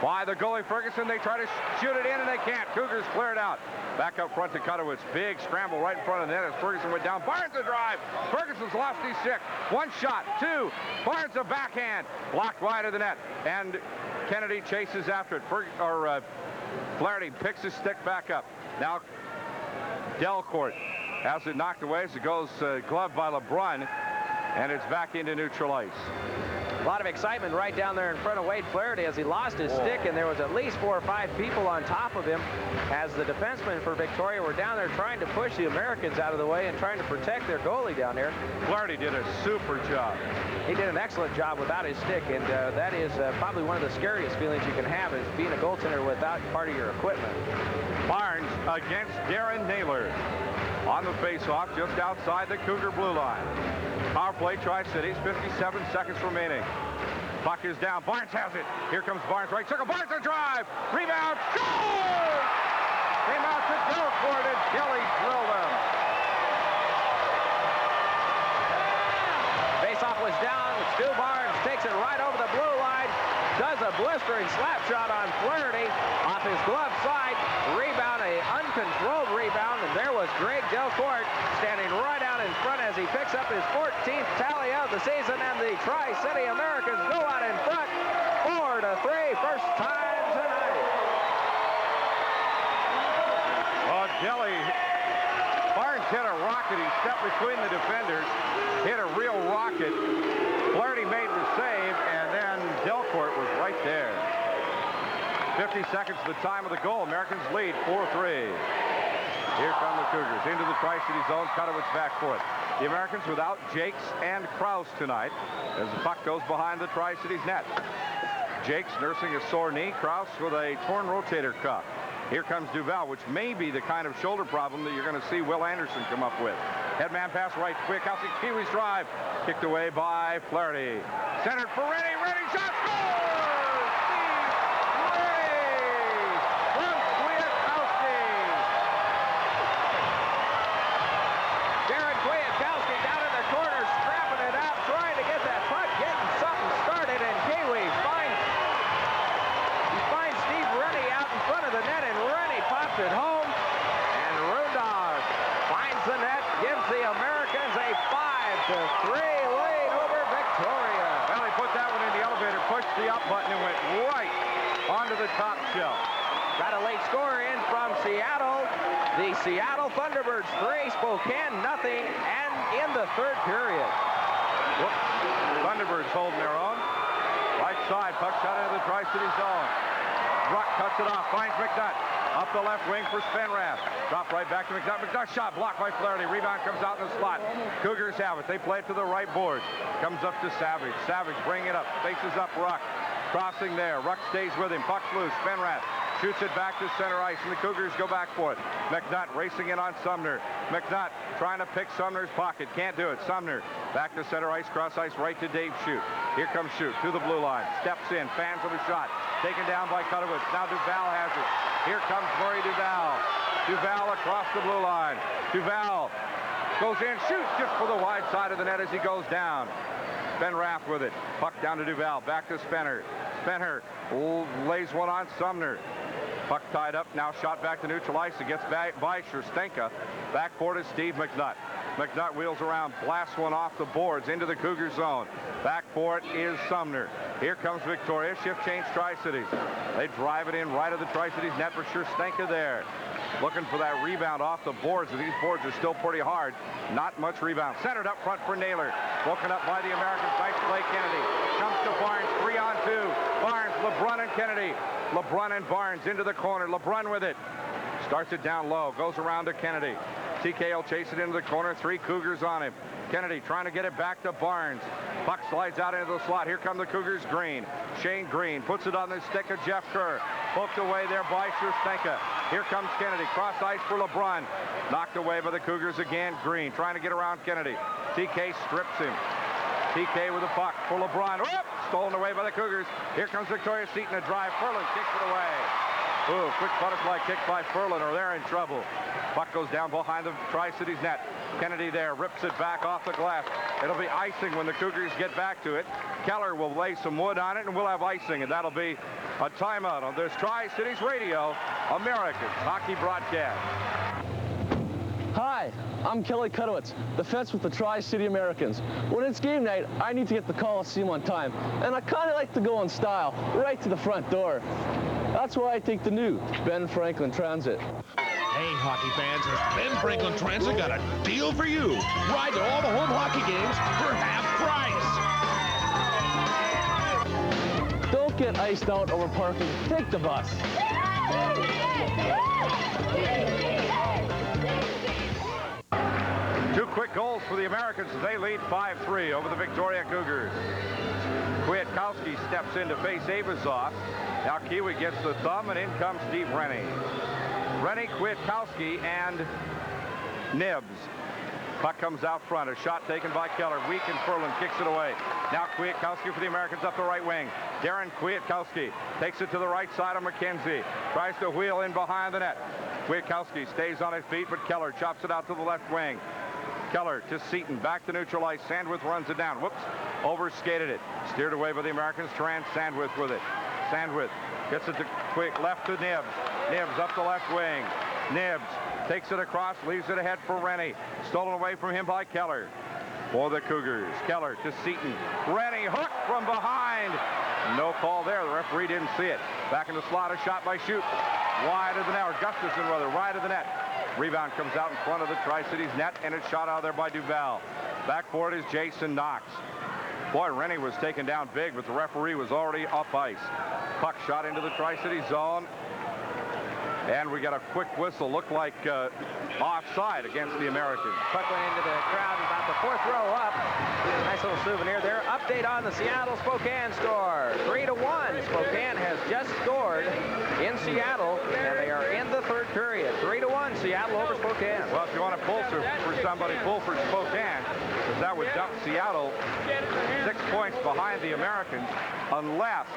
by the goalie Ferguson. They try to shoot it in, and they can't. Cougars clear it out. Back up front to Kutowitz. Big scramble right in front of the net as Ferguson went down. Barnes a drive. Ferguson's lost his stick. 1 shot, 2. Barnes a backhand. Blocked wide of the net. And Kennedy chases after it. Flaherty picks his stick back up. Now Delcourt has it knocked away as it goes gloved by LeBrun, and it's back into neutral ice. A lot of excitement right down there in front of Wade Flaherty as he lost his stick, and there was at least 4 or 5 people on top of him as the defensemen for Victoria were down there trying to push the Americans out of the way and trying to protect their goalie down there. Flaherty did a super job. He did an excellent job without his stick, and that is probably one of the scariest feelings you can have, is being a goaltender without part of your equipment. Barnes against Darren Naylor on the face-off just outside the Cougar blue line. Power play, Tri-Cities, 57 seconds remaining. Puck is down. Barnes has it. Here comes Barnes, right circle. Barnes a drive. Rebound. Score! Came out to Delcourt, and Kelly drilled him. Face-off was down. Stu Barnes takes it right over the blue line. Does a blistering slap shot on Flaherty off his glove side. Rebound, a uncontrolled rebound, and there was Greg Delcourt standing right out in front as he picks up his 14th tally of the season, and the Tri-City Americans go out in front 4-3, first time tonight. Oh, Kelly. Barnes hit a rocket. He stepped between the defenders, hit a real rocket. Flaherty made the save, and then Delcourt was right there. 50 seconds to the time of the goal. Americans lead 4-3. Here come the Cougars into the Tri-City zone. Kutowitz back foot. The Americans without Jakes and Krause tonight as the puck goes behind the Tri-Cities net. Jakes nursing a sore knee. Krause with a torn rotator cuff. Here comes Duval, which may be the kind of shoulder problem that you're going to see Will Anderson come up with. Headman pass right quick. Kowski Kiwi's drive. Kicked away by Flaherty. Centered for Rennie. Rennie shot. Score! At home, and Rudolph finds the net, gives the Americans a 5-3 lead over Victoria. Well, he put that one in the elevator, pushed the up button, and went right onto the top shelf. Got a late score in from Seattle. The Seattle Thunderbirds 3, Spokane nothing, and in the third period. Whoops. Thunderbirds holding their own. Right side, puck shot into the Tri-City zone. Ruck cuts it off, finds McNutt. Up the left wing for Spenrath. Drop right back to McNutt. McNutt shot blocked by Flaherty. Rebound comes out in the slot. Cougars have it. They play it to the right boards. Comes up to Savage. Savage bringing it up. Faces up Ruck. Crossing there. Ruck stays with him. Puck's loose. Spenrath shoots it back to center ice, and the Cougars go back for it. McNutt racing in on Sumner. McNutt trying to pick Sumner's pocket. Can't do it. Sumner back to center ice. Cross ice right to Dave Shute. Here comes Shute to the blue line. Steps in. Fans of a shot. Taken down by Cudowitz. Now Duval has it. Here comes Murray Duval. Duval across the blue line. Duval goes in, shoots just for the wide side of the net as he goes down. Spenrath with it. Puck down to Duval. Back to Spenner. Spenner lays one on Sumner. Puck tied up. Now shot back to neutral ice. It gets back by Sherstenka. Back for to Steve McNutt. McNutt wheels around, blasts one off the boards into the Cougar zone. Back for it is Sumner. Here comes Victoria. Shift change Tri-Cities. They drive it in right of the Tri-Cities net for Sherstenka there. Looking for that rebound off the boards. These boards are still pretty hard. Not much rebound. Centered up front for Naylor. Broken up by the Americans. Nice play, Kennedy. Comes to Barnes. 3-on-2. Barnes, LeBrun, and Kennedy. LeBrun and Barnes into the corner. LeBrun with it. Starts it down low. Goes around to Kennedy. TK will chase it into the corner. 3 Cougars on him. Kennedy trying to get it back to Barnes. Puck slides out into the slot. Here come the Cougars. Green. Shane Green puts it on the stick of Jeff Kerr. Poked away there by Sherstenka. Here comes Kennedy. Cross ice for LeBrun. Knocked away by the Cougars again. Green trying to get around Kennedy. TK strips him. TK with the puck for LeBrun. Oh, stolen away by the Cougars. Here comes Victoria Seton. A drive. Furlan kicks it away. Ooh, quick butterfly kick by Furlan, or they're in trouble. Puck goes down behind the Tri-Cities net. Kennedy there rips it back off the glass. It'll be icing when the Cougars get back to it. Keller will lay some wood on it, and we'll have icing, and that'll be a timeout on this Tri-Cities Radio American hockey broadcast. Hi, I'm Kelly Cudowitz, the fence with the Tri-City Americans. When it's game night, I need to get the Coliseum on time, and I kind of like to go in style, right to the front door. That's why I take the new Ben Franklin Transit. Hey, hockey fans, has Ben Franklin Transit got a deal for you. Ride to all the home hockey games for half price. Don't get iced out over parking. Take the bus. 2 quick goals for the Americans as they lead 5-3 over the Victoria Cougars. Kwiatkowski steps in to face Aivazoff. Now Kiwi gets the thumb, and in comes Steve Rennie. Rennie, Kwiatkowski, and Nibs. Puck comes out front. A shot taken by Keller. Weak, and Furlan kicks it away. Now Kwiatkowski for the Americans up the right wing. Darren Kwiatkowski takes it to the right side of McKenzie. Tries to wheel in behind the net. Kwiatkowski stays on his feet, but Keller chops it out to the left wing. Keller to Seton, back to neutral ice. Sandwith runs it down. Whoops, overskated it. Steered away by the Americans. Terran Sandwith with it. Sandwith gets it to quick left to Nibs. Nibs up the left wing. Nibs takes it across, leaves it ahead for Rennie. Stolen away from him by Keller. For the Cougars. Keller to Seton. Rennie hooked from behind. No call there. The referee didn't see it. Back in the slot, a shot by Shute. Wide of the net, or Gustafson rather, wide of the net. Rebound comes out in front of the Tri-Cities net, and it's shot out of there by Duval. Back for it is Jason Knox. Boy, Rennie was taken down big, but the referee was already up ice. Puck shot into the Tri-City zone. And we got a quick whistle. Looked like offside against the Americans. Puck went into the crowd about the 4th row up. Nice little souvenir there. Update on the Seattle-Spokane score. 3-1. Spokane has just scored in Seattle, and they are in the 3rd period. 3-1, Seattle over Spokane. Well, if you want to pull for somebody, pull for Spokane, because that would dump Seattle 6 points behind the Americans, unless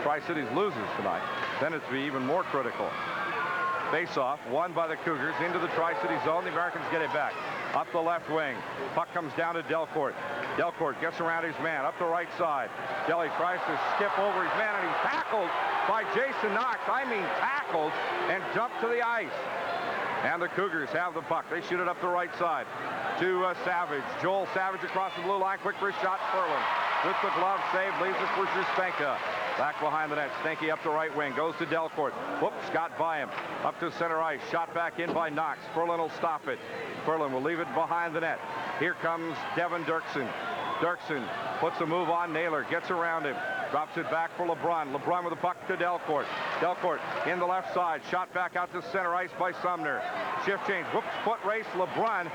Tri-Cities loses tonight. Then it's be even more critical. Face-off, won by the Cougars into the Tri-City zone. The Americans get it back. Up the left wing. Puck comes down to Delcourt. Delcourt gets around his man up the right side. Delly tries to skip over his man, and he's tackled by Jason Knox. I mean tackled and dumped to the ice. And the Cougars have the puck. They shoot it up the right side to Savage. Joel Savage across the blue line. Quick wrist shot, Furlan. with the glove save, leaves it for Schustenka. Back behind the net, Stanky up the right wing, goes to Delcourt. Whoops, got by him. Up to center ice, shot back in by Knox. Ferlin will stop it. Ferlin will leave it behind the net. Here comes Devin Dirksen. Dirksen puts a move on Naylor, gets around him. Drops it back for LeBrun. LeBrun with the puck to Delcourt. Delcourt in the left side. Shot back out to center ice by Sumner. Shift change. Whoops, foot race. LeBrun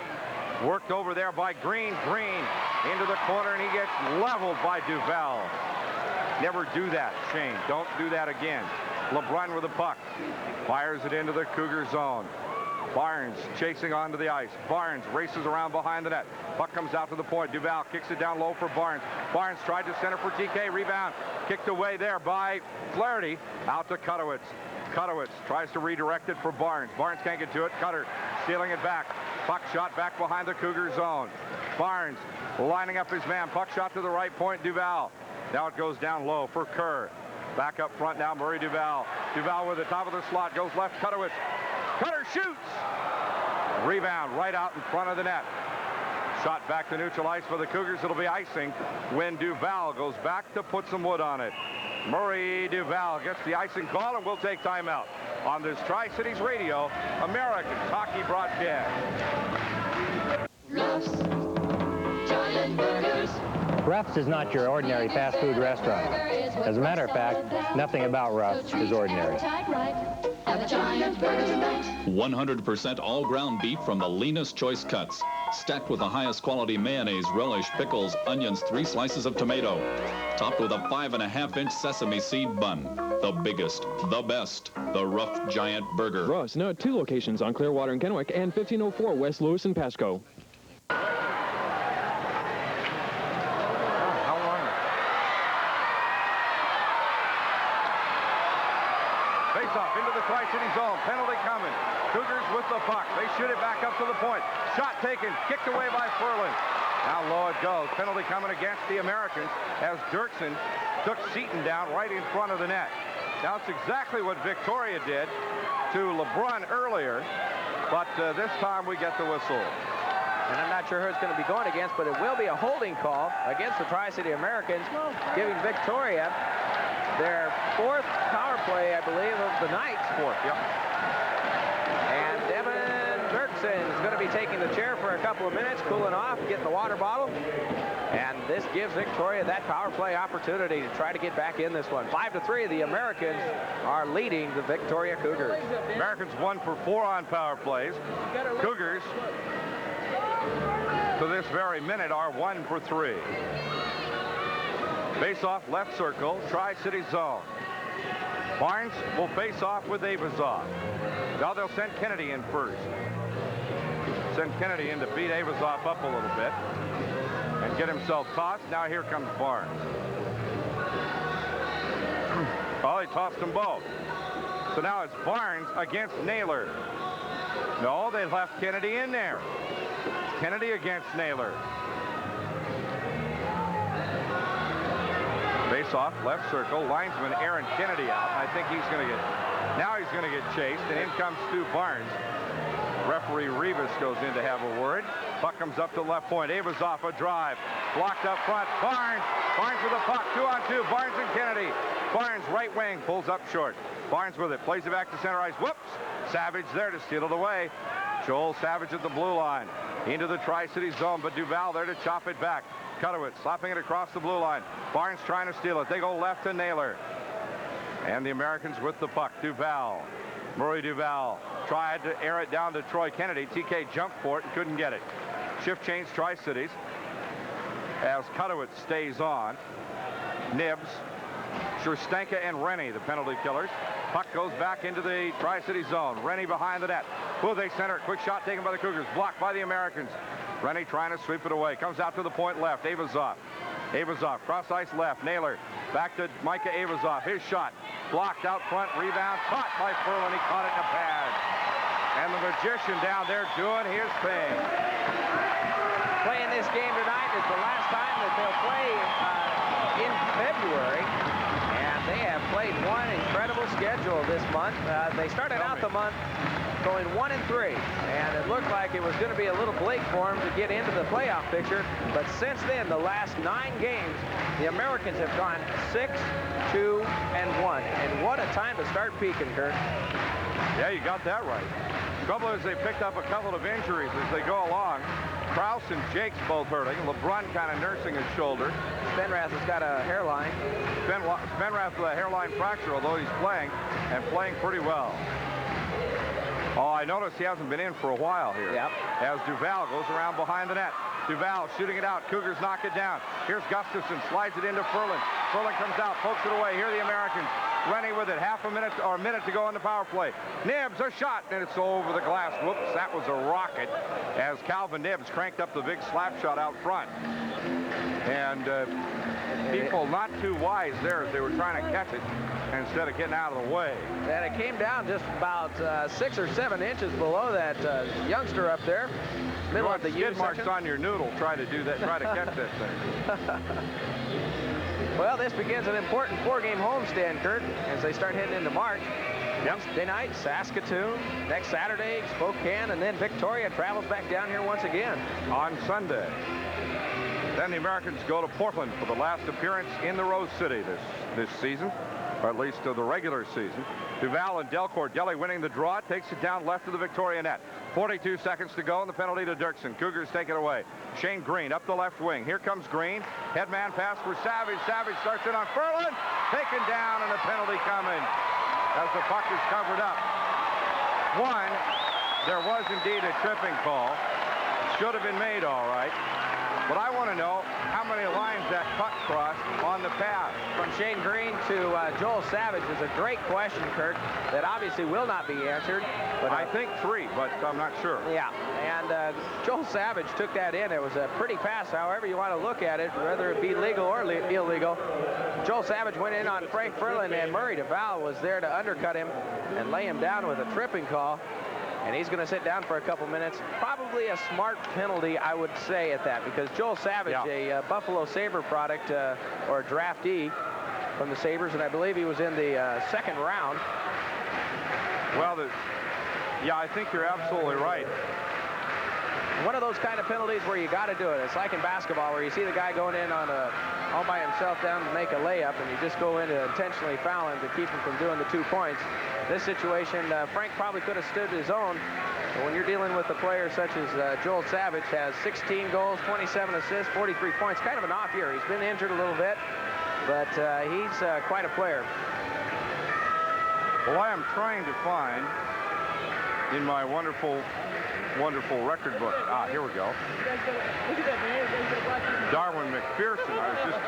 worked over there by Green. Green into the corner, and he gets leveled by Duval. Never do that, Shane. Don't do that again. LeBrun with the puck. Fires it into the Cougar zone. Barnes chasing onto the ice. Barnes races around behind the net. Puck comes out to the point. Duval kicks it down low for Barnes. Barnes tried to center for TK. Rebound kicked away there by Flaherty. Out to Kutowitz. Kutowitz tries to redirect it for Barnes. Barnes can't get to it. Cutter stealing it back. Puck shot back behind the Cougar zone. Barnes lining up his man. Puck shot to the right point. Duval. Now it goes down low for Kerr. Back up front now, Murray Duval. Duval with the top of the slot. Goes left. Kutowitz. Cutter shoots. Rebound right out in front of the net. Shot back to neutral ice for the Cougars. It'll be icing when Duval goes back to put some wood on it. Murray Duval gets the icing call, and we'll take timeout on this Tri-Cities Radio American hockey broadcast. Ruff's Giant Burgers. Ruff's is not your ordinary fast food restaurant. As a matter of fact, nothing about Ruff's is ordinary. 100% all ground beef from the leanest choice cuts. Stacked with the highest quality mayonnaise, relish, pickles, onions, 3 slices of tomato. Topped with a 5.5-inch sesame seed bun. The biggest, the best, the Rough Giant Burger. Ruff's now at 2 locations on Clearwater and Kennewick and 1504 West Lewis and Pasco. Face-off into the Tri-City zone. Penalty coming. Cougars with the puck. They shoot it back up to the point. Shot taken. Kicked away by Ferlin. Now low it goes. Penalty coming against the Americans as Dirksen took Seaton down right in front of the net. Now it's exactly what Victoria did to LeBrun earlier, but this time we get the whistle. And I'm not sure who it's going to be going against, but it will be a holding call against the Tri-City Americans, giving Victoria their 4th power play, I believe, of the night. 4th, yep. And Devin Dirksen is going to be taking the chair for a couple of minutes, cooling off, getting the water bottle. And this gives Victoria that power play opportunity to try to get back in this one. 5-3, the Americans are leading the Victoria Cougars. Americans 1 for 4 on power plays. Cougars, to this very minute, are 1 for 3. Face off left circle, Tri-City zone. Barnes will face off with Aivazoff. Now they'll send Kennedy in first. Send Kennedy in to beat Aivazoff up a little bit and get himself tossed. Now here comes Barnes. Oh, he tossed them both. So now it's Barnes against Naylor. No, they left Kennedy in there. Kennedy against Naylor. Face off, left circle, linesman Aaron Kennedy out. I think he's going to get, now he's going to get chased, and in comes Stu Barnes. Referee Rivas goes in to have a word. Puck comes up to left point. Aivazoff a drive. Blocked up front. Barnes. Barnes with the puck. 2-on-2. Barnes and Kennedy. Barnes right wing pulls up short. Barnes with it. Plays it back to center ice. Whoops. Savage there to steal it away. Joel Savage at the blue line. Into the Tri-City zone, but Duval there to chop it back. Kutowitz slapping it across the blue line. Barnes trying to steal it. They go left to Naylor. And the Americans with the puck. Duval. Murray Duval tried to air it down to Troy Kennedy. TK jumped for it and couldn't get it. Shift change Tri-Cities as Kutowitz stays on. Nibs, Schustenka, and Rennie, the penalty killers. Puck goes back into the Tri-City zone. Rennie behind the net. Will they center it? Quick shot taken by the Cougars. Blocked by the Americans. Rennie trying to sweep it away. Comes out to the point left. Aivazoff. Aivazoff cross ice left. Naylor back to Micah Aivazoff. His shot blocked out front. Rebound caught by Ferlin. He caught it in a pad. And the magician down there doing his thing. Playing this game tonight is the last time that they'll play in February. And they have played played one incredible schedule this month. They started out the month going 1-3, and it looked like it was going to be a little bleak for them to get into the playoff picture. But since then, the last 9 games, the Americans have gone 6-2-1. And what a time to start peaking, Kurt. Yeah, you got that right. Trouble is they picked up a couple of injuries as they go along. Kraus and Jake's both hurting. LeBrun kind of nursing his shoulder. Spenrath has got a hairline. Spenrath with a hairline fracture, although he's playing, and playing pretty well. Oh, I noticed he hasn't been in for a while here. Yep. As Duval goes around behind the net. Duval shooting it out. Cougars knock it down. Here's Gustafson, slides it into Furlan. Furlan comes out, pokes it away. Here are the Americans. Rennie with it. Half a minute or a minute to go on the power play. Nibbs, a shot, and it's over the glass. Whoops, that was a rocket as Calvin Nibbs cranked up the big slap shot out front. And people not too wise there as they were trying to catch it instead of getting out of the way. And it came down just about 6 or 7 inches below that youngster up there. Middle of the skid marks on your noodle. Try to do that. Try to catch that thing. Well, this begins an important 4-game homestand, Kurt, as they start heading into March. Wednesday night, Saskatoon. Next Saturday, Spokane, and then Victoria travels back down here once again. On Sunday. Then the Americans go to Portland for the last appearance in the Rose City this season, or at least of the regular season. Duval and Delcourt. Delhi winning the draw, takes it down left of the Victoria net. 42 seconds to go, and the penalty to Dirksen. Cougars take it away. Shane Green up the left wing. Here comes Green. Headman pass for Savage. Savage starts it on Furlan. Taken down, and the penalty coming as the puck is covered up. One, there was indeed a tripping call. Should have been made all right. But I want to know how many lines that puck crossed on the pass. From Shane Green to Joel Savage is a great question, Kurt, that obviously will not be answered. But I think 3, but I'm not sure. Yeah, and Joel Savage took that in. It was a pretty pass, however you want to look at it, whether it be legal or illegal. Joel Savage went in on Frank Furlan, and Murray DeVal was there to undercut him and lay him down with a tripping call. And he's going to sit down for a couple minutes. Probably a smart penalty, I would say, at that, because Joel Savage, a Buffalo Sabre product or a draftee from the Sabres, and I believe he was in the second round. Well, yeah, I think you're absolutely right. One of those kind of penalties where you got to do it. It's like in basketball where you see the guy going in on all by himself down to make a layup, and you just go in to intentionally foul him to keep him from doing the 2 points. This situation, Frank probably could have stood his own. But when you're dealing with a player such as Joel Savage, has 16 goals, 27 assists, 43 points, kind of an off year. He's been injured a little bit, but he's quite a player. Well, I am trying to find in my wonderful record book. Here we go. Darwin McPherson. I was just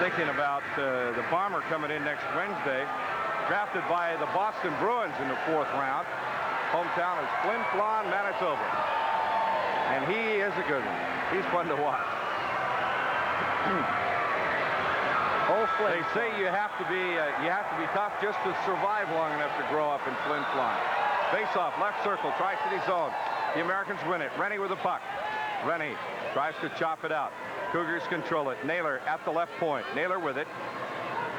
thinking about the Bomber coming in next Wednesday, drafted by the Boston Bruins in the 4th round. Hometown is Flin Flon, Manitoba. And he is a good one. He's fun to watch. They say you have to be tough just to survive long enough to grow up in Flin Flon. Face-off, left circle, Tri-City zone. The Americans win it. Rennie with the puck. Rennie tries to chop it out. Cougars control it. Naylor at the left point. Naylor with it.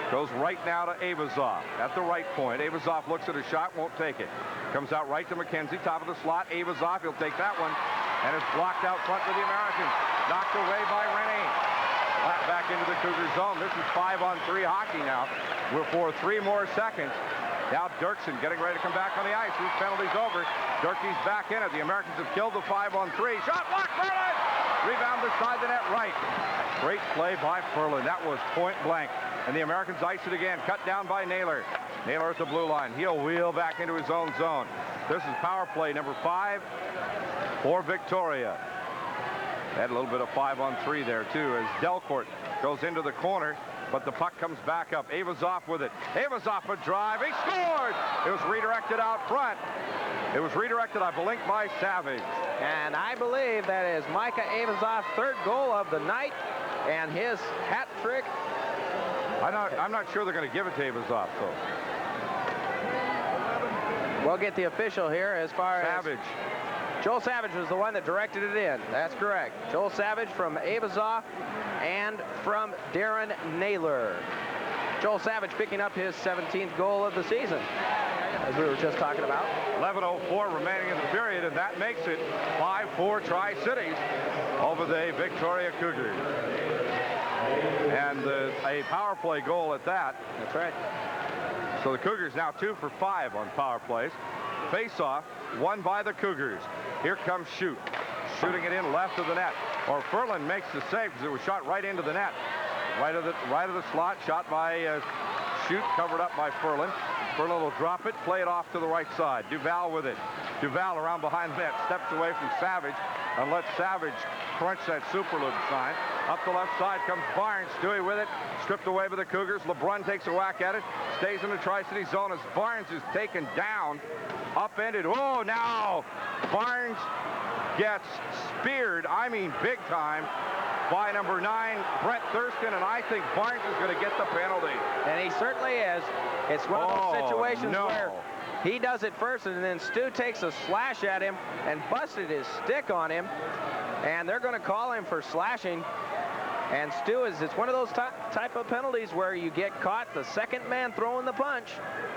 Goes right now to Aivazoff at the right point. Aivazoff looks at a shot, won't take it. Comes out right to McKenzie, top of the slot. Aivazoff, he'll take that one. And it's blocked out front for the Americans. Knocked away by Rennie. Back into the Cougar zone. This is 5-on-3 hockey now. We're for 3 more seconds. Now Dirksen getting ready to come back on the ice. His penalty's over. Durkee's back in it. The Americans have killed the 5-on-3. Shot blocked, Furlan! Rebound beside the net right. Great play by Furlan. That was point blank. And the Americans ice it again. Cut down by Naylor. Naylor at the blue line. He'll wheel back into his own zone. This is power play number 5 for Victoria. Had a little bit of 5-on-3 there, too, as Delcourt goes into the corner, but the puck comes back up. Aivazoff with it. Aivazoff a drive. He scored! It was redirected out front. It was redirected, I believe, by Savage. And I believe that is Micah Aivazoff's 3rd goal of the night, and his hat trick. I'm not sure they're going to give it to Aivazoff, though. We'll get the official here as far as Savage. Joel Savage was the one that directed it in. That's correct. Joel Savage from Aivazoff and from Darren Naylor. Joel Savage picking up his 17th goal of the season, as we were just talking about. 11:04 remaining in the period, and that makes it 5-4 Tri-Cities over the Victoria Cougars. And a power play goal at that. That's right. So the Cougars now 2 for 5 on power plays. Face-off won by the Cougars. Here comes Shute. Shooting it in left of the net. Or Furlan makes the save because it was shot right into the net. Right of the slot, shot by Shute, covered up by Furlan. Furlan will drop it, play it off to the right side. Duval with it. Duval around behind the net, steps away from Savage and lets Savage crunch that superlube sign. Up the left side comes Barnes. Stewie with it, stripped away by the Cougars. LeBrun takes a whack at it, stays in the Tri-City zone as Barnes is taken down, upended. Oh, now Barnes gets speared, I mean big time, by number 9, Brent Thurston, and I think Barnes is going to get the penalty. And he certainly is. It's one of those situations where he does it first, and then Stu takes a slash at him and busted his stick on him, and they're going to call him for slashing. And Stu it's one of those type of penalties where you get caught the second man throwing the punch.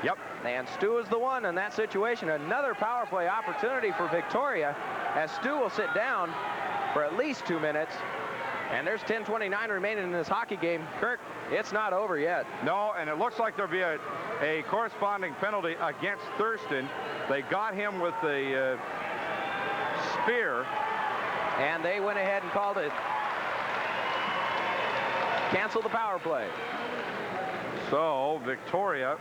Yep. And Stu is the one in that situation. Another power play opportunity for Victoria, as Stu will sit down for at least 2 minutes. And there's 10:29 remaining in this hockey game. Kirk, it's not over yet. No, and it looks like there'll be a corresponding penalty against Thurston. They got him with the spear. And they went ahead and called it. Cancel the power play. So Victoria,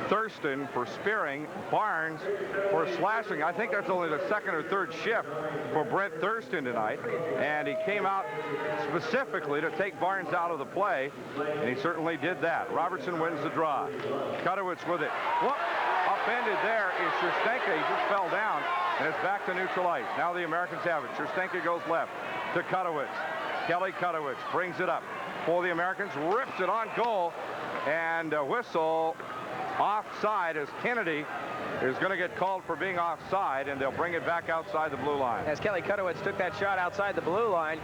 Thurston for spearing, Barnes for slashing. I think that's only the second or third shift for Brent Thurston tonight. And he came out specifically to take Barnes out of the play, and he certainly did that. Robertson wins the draw. Kutowicz with it. Whoop! Upended there is Sherstenka. He just fell down, and it's back to neutral ice. Now the Americans have it. Sherstenka goes left to Kutowicz. Kelly Kutowicz brings it up for the Americans, rips it on goal, and a whistle offside as Kennedy is going to get called for being offside, and they'll bring it back outside the blue line. As Kelly Kutowicz took that shot outside the blue line,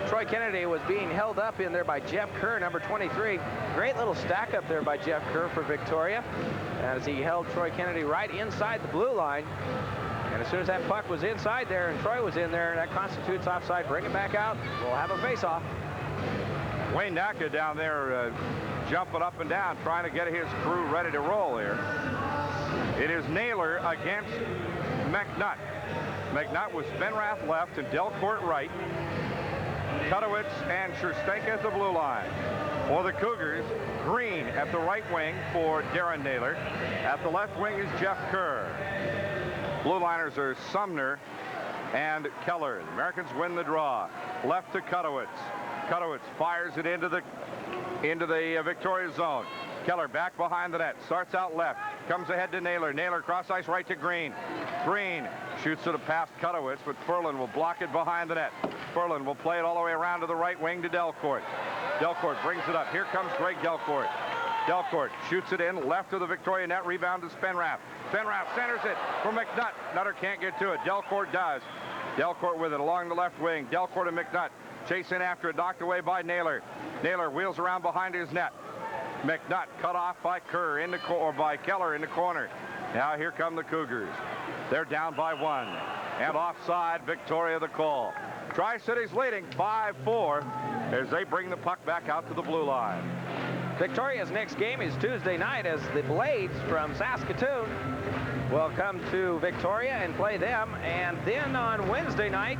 Troy Kennedy was being held up in there by Jeff Kerr, number 23. Great little stack up there by Jeff Kerr for Victoria, as he held Troy Kennedy right inside the blue line. And as soon as that puck was inside there and Troy was in there, that constitutes offside. Bring it back out. We'll have a face-off. Wayne Naka down there jumping up and down, trying to get his crew ready to roll here. It is Naylor against McNutt. McNutt with Spenrath left and Delcourt right. Kutowicz and Sherstenka at the blue line. For the Cougars, Green at the right wing for Darren Naylor. At the left wing is Jeff Kerr. Blue liners are Sumner and Keller. The Americans win the draw. Left to Kutowicz. Kutowicz fires it into the Victoria zone. Keller back behind the net. Starts out left. Comes ahead to Naylor. Naylor cross ice right to Green. Green shoots it past Kutowicz, but Furlan will block it behind the net. Furlan will play it all the way around to the right wing to Delcourt. Delcourt brings it up. Here comes Greg Delcourt. Delcourt shoots it in left of the Victoria net. Rebound to Spenrath. Spenrath centers it for McNutt. Nutter can't get to it. Delcourt does. Delcourt with it along the left wing. Delcourt and McNutt chasing after it. Knocked away by Naylor. Naylor wheels around behind his net. McNutt cut off by Kerr or by Keller in the corner. Now here come the Cougars. They're down by 1. And offside, Victoria the call. Tri-Cities leading 5-4 as they bring the puck back out to the blue line. Victoria's next game is Tuesday night, as the Blades from Saskatoon will come to Victoria and play them. And then on Wednesday night,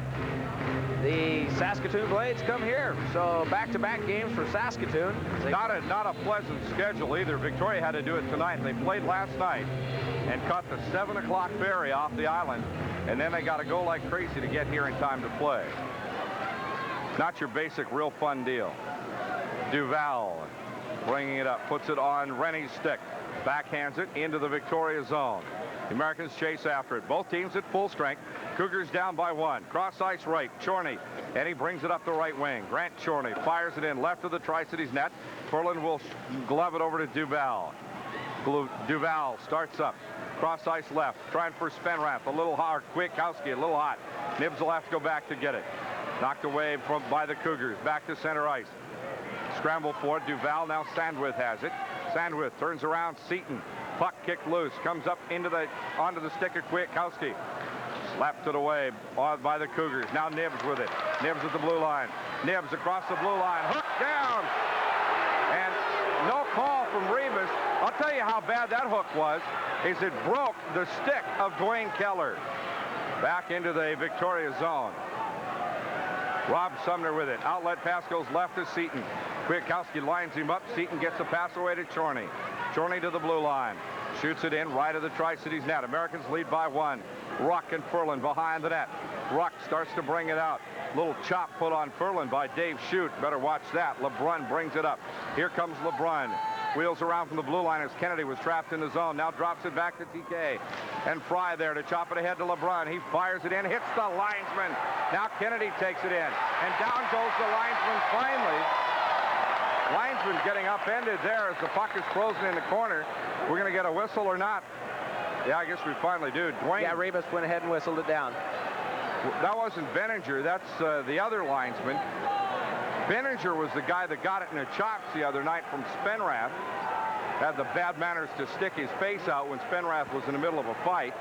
the Saskatoon Blades come here. So back-to-back games for Saskatoon. Not a pleasant schedule either. Victoria had to do it tonight. They played last night and caught the 7 o'clock ferry off the island. And then they got to go like crazy to get here in time to play. Not your basic real fun deal. Duval bringing it up, puts it on Rennie's stick. Backhands it into the Victoria zone. The Americans chase after it. Both teams at full strength. Cougars down by 1. Cross ice right. Chorney. And he brings it up the right wing. Grant Chorney fires it in left of the Tri-Cities net. Furlan will glove it over to Duval. Duval starts up. Cross ice left. Trying for Spenrath. A little hard. Kwiatkowski a little hot. Nibs will have to go back to get it. Knocked away by the Cougars. Back to center ice. Scramble for it. Duval. Now Sandwith has it. Sandwith turns around. Seton. Puck kicked loose. Comes up onto the stick of Kwiatkowski. Slapped it away by the Cougars. Now Nibs with it. Nibs at the blue line. Nibs across the blue line. Hook down. And no call from Revis. I'll tell you how bad that hook was. Is it broke the stick of Dwayne Keller. Back into the Victoria zone. Rob Sumner with it. Outlet pass goes left to Seton. Kwiatkowski lines him up. Seton gets the pass away to Chorney. Chorney to the blue line. Shoots it in right of the Tri-Cities net. Americans lead by 1. Ruck and Furlan behind the net. Ruck starts to bring it out. Little chop put on Furlan by Dave Shute. Better watch that. LeBrun brings it up. Here comes LeBrun. Wheels around from the blue line as Kennedy was trapped in the zone. Now drops it back to TK. And Fry there to chop it ahead to LeBrun. He fires it in, hits the linesman. Now Kennedy takes it in. And down goes the linesman finally. Linesman getting upended there as the puck is frozen in the corner. We're going to get a whistle or not? Yeah, I guess we finally do. Dwayne. Yeah, Revis went ahead and whistled it down. That wasn't Benninger. That's the other linesman. Benninger was the guy that got it in the chops the other night from Spenrath. Had the bad manners to stick his face out when Spenrath was in the middle of a fight.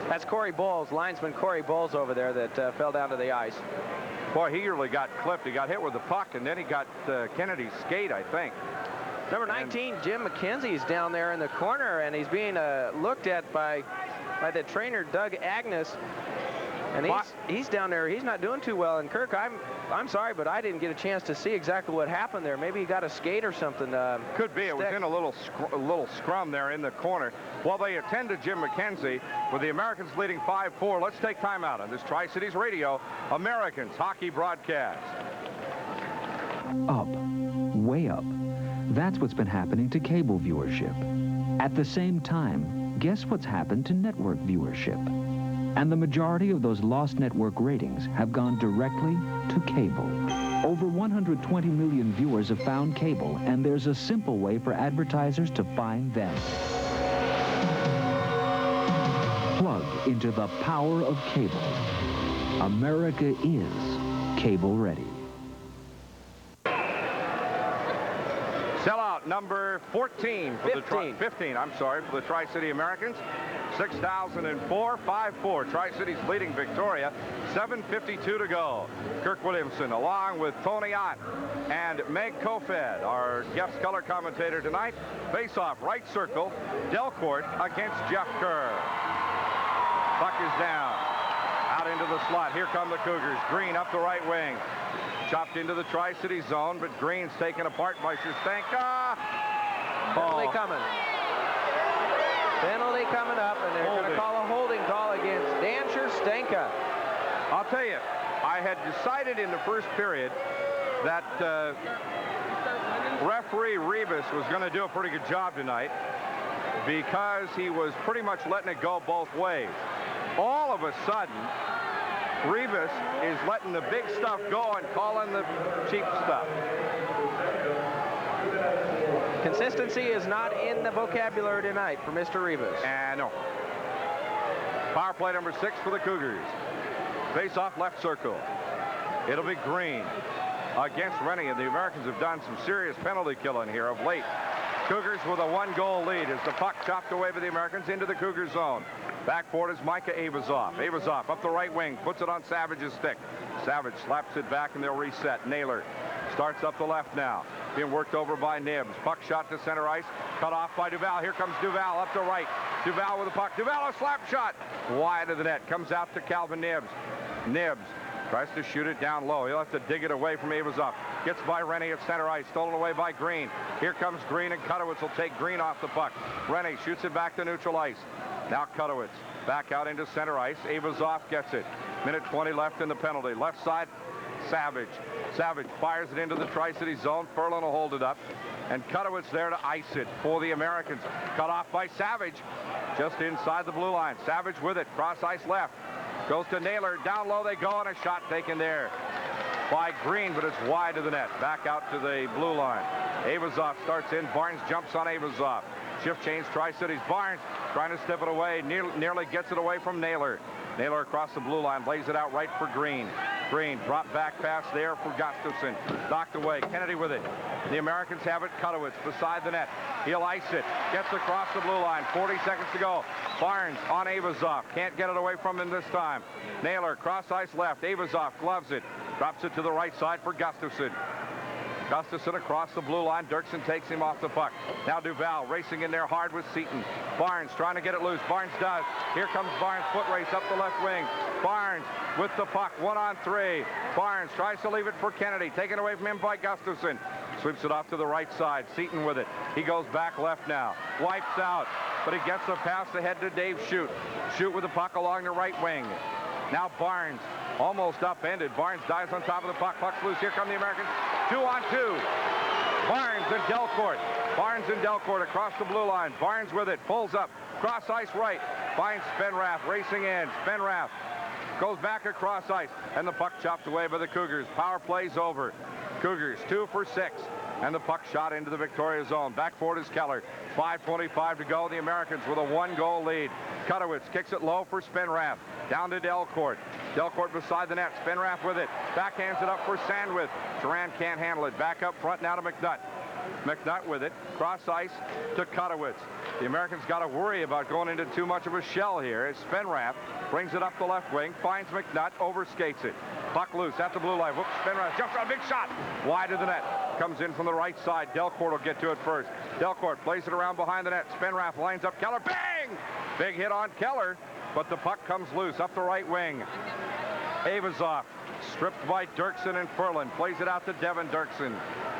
That's Corey Bowles, linesman Corey Bowles over there that fell down to the ice. Boy, he really got clipped. He got hit with the puck, and then he got Kennedy's skate, I think. Number 19, Jim McKenzie's down there in the corner, and he's being looked at by the trainer, Doug Agnes. And he's down there. He's not doing too well. And Kirk, I'm sorry, but I didn't get a chance to see exactly what happened there. Maybe he got a skate or something. Could be. It was in a little scrum there in the corner. While they attend to Jim McKenzie, with the Americans leading 5-4, let's take time out on this Tri-Cities Radio Americans hockey broadcast. Up, way up. That's what's been happening to cable viewership. At the same time, guess what's happened to network viewership? And the majority of those lost network ratings have gone directly to cable. Over 120 million viewers have found cable, and there's a simple way for advertisers to find them. Plug into the power of cable. America is cable ready. Sellout number 14 for 15, I'm sorry, for the Tri-City Americans. 6,004, 5-4. Tri-Cities leading Victoria. 7:52 to go. Kirk Williamson along with Tony Ott and Meg Kofed, our guest color commentator tonight. Face-off, right circle, Delcourt against Jeff Kerr. Puck is down. Out into the slot. Here come the Cougars. Green up the right wing. Chopped into the Tri-City zone, but Green's taken apart by Shestanka. Penalty coming. Penalty coming up, and they're going to call a holding call against Dan Shestanka. I'll tell you, I had decided in the first period that referee Revis was going to do a pretty good job tonight because he was pretty much letting it go both ways. All of a sudden, Revis is letting the big stuff go and calling the cheap stuff. Consistency is not in the vocabulary tonight for Mr. Revis. And no. Power play number 6 for the Cougars. Face off left circle. It'll be Green against Rennie, and the Americans have done some serious penalty killing here of late. Cougars with a 1-goal lead as the puck chopped away by the Americans into the Cougar zone. Back for it is Micah Aivazoff. Aivazoff up the right wing, puts it on Savage's stick. Savage slaps it back and they'll reset. Naylor starts up the left now. Being worked over by Nibs. Puck shot to center ice. Cut off by Duval. Here comes Duval up the right. Duval with the puck. Duval a slap shot. Wide of the net. Comes out to Calvin Nibs. Nibs tries to shoot it down low. He'll have to dig it away from Aivazoff. Gets by Rennie at center ice. Stolen away by Green. Here comes Green, and Kutowitz will take Green off the puck. Rennie shoots it back to neutral ice. Now Kutowitz back out into center ice. Aivazoff gets it. Minute 20 left in the penalty. Left side, Savage. Savage fires it into the Tri-City zone. Furlan will hold it up. And Kutowitz there to ice it for the Americans. Cut off by Savage just inside the blue line. Savage with it. Cross ice left. Goes to Naylor. Down low they go, and a shot taken there by Green, but it's wide of the net. Back out to the blue line. Aivazoff starts in. Barnes jumps on Aivazoff. Shift change, Tri-Cities. Barnes trying to step it away. Nearly gets it away from Naylor. Naylor across the blue line, lays it out right for Green. Green, drop back pass there for Gustafson. Knocked away. Kennedy with it. The Americans have it. Cudowitz beside the net. He'll ice it. Gets across the blue line. 40 seconds to go. Barnes on Aivazoff. Can't get it away from him this time. Naylor, cross ice left. Aivazoff gloves it. Drops it to the right side for Gustafson. Gustafson across the blue line. Dirksen takes him off the puck. Now Duval racing in there hard with Seaton. Barnes trying to get it loose. Barnes does. Here comes Barnes. Foot race up the left wing. Barnes with the puck. 1-on-3. Barnes tries to leave it for Kennedy. Taken away from him by Gustafson. Sweeps it off to the right side. Seaton with it. He goes back left now. Wipes out. But he gets the pass ahead to Dave Shute. Shute with the puck along the right wing. Now Barnes almost upended. Barnes dives on top of the puck. Puck's loose. Here come the Americans. 2-on-2. Barnes and Delcourt. Barnes and Delcourt across the blue line. Barnes with it. Pulls up. Cross ice right. Finds Spenrath racing in. Spenrath goes back across ice. And the puck chopped away by the Cougars. Power play's over. Cougars 2 for 6. And the puck shot into the Victoria zone. Back forward is Keller. 5:25 to go. The Americans with a 1-goal lead. Cudowitz kicks it low for Spenrath. Down to Delcourt. Delcourt beside the net. Spenrath with it. Backhands it up for Sandwith. Terran can't handle it. Back up front now to McNutt. McNutt with it. Cross ice to Cudowitz. The Americans got to worry about going into too much of a shell here as Spenrath brings it up the left wing. Finds McNutt. Overskates it. Puck loose at the blue line. Whoops. Spenrath jumps on a big shot. Wide of the net. Comes in from the right side. Delcourt will get to it first. Delcourt plays it around behind the net. Spenrath lines up Keller. Bang! Big hit on Keller, but the puck comes loose up the right wing. Aivazoff stripped by Dirksen and Furlan. Plays it out to Devin Dirksen.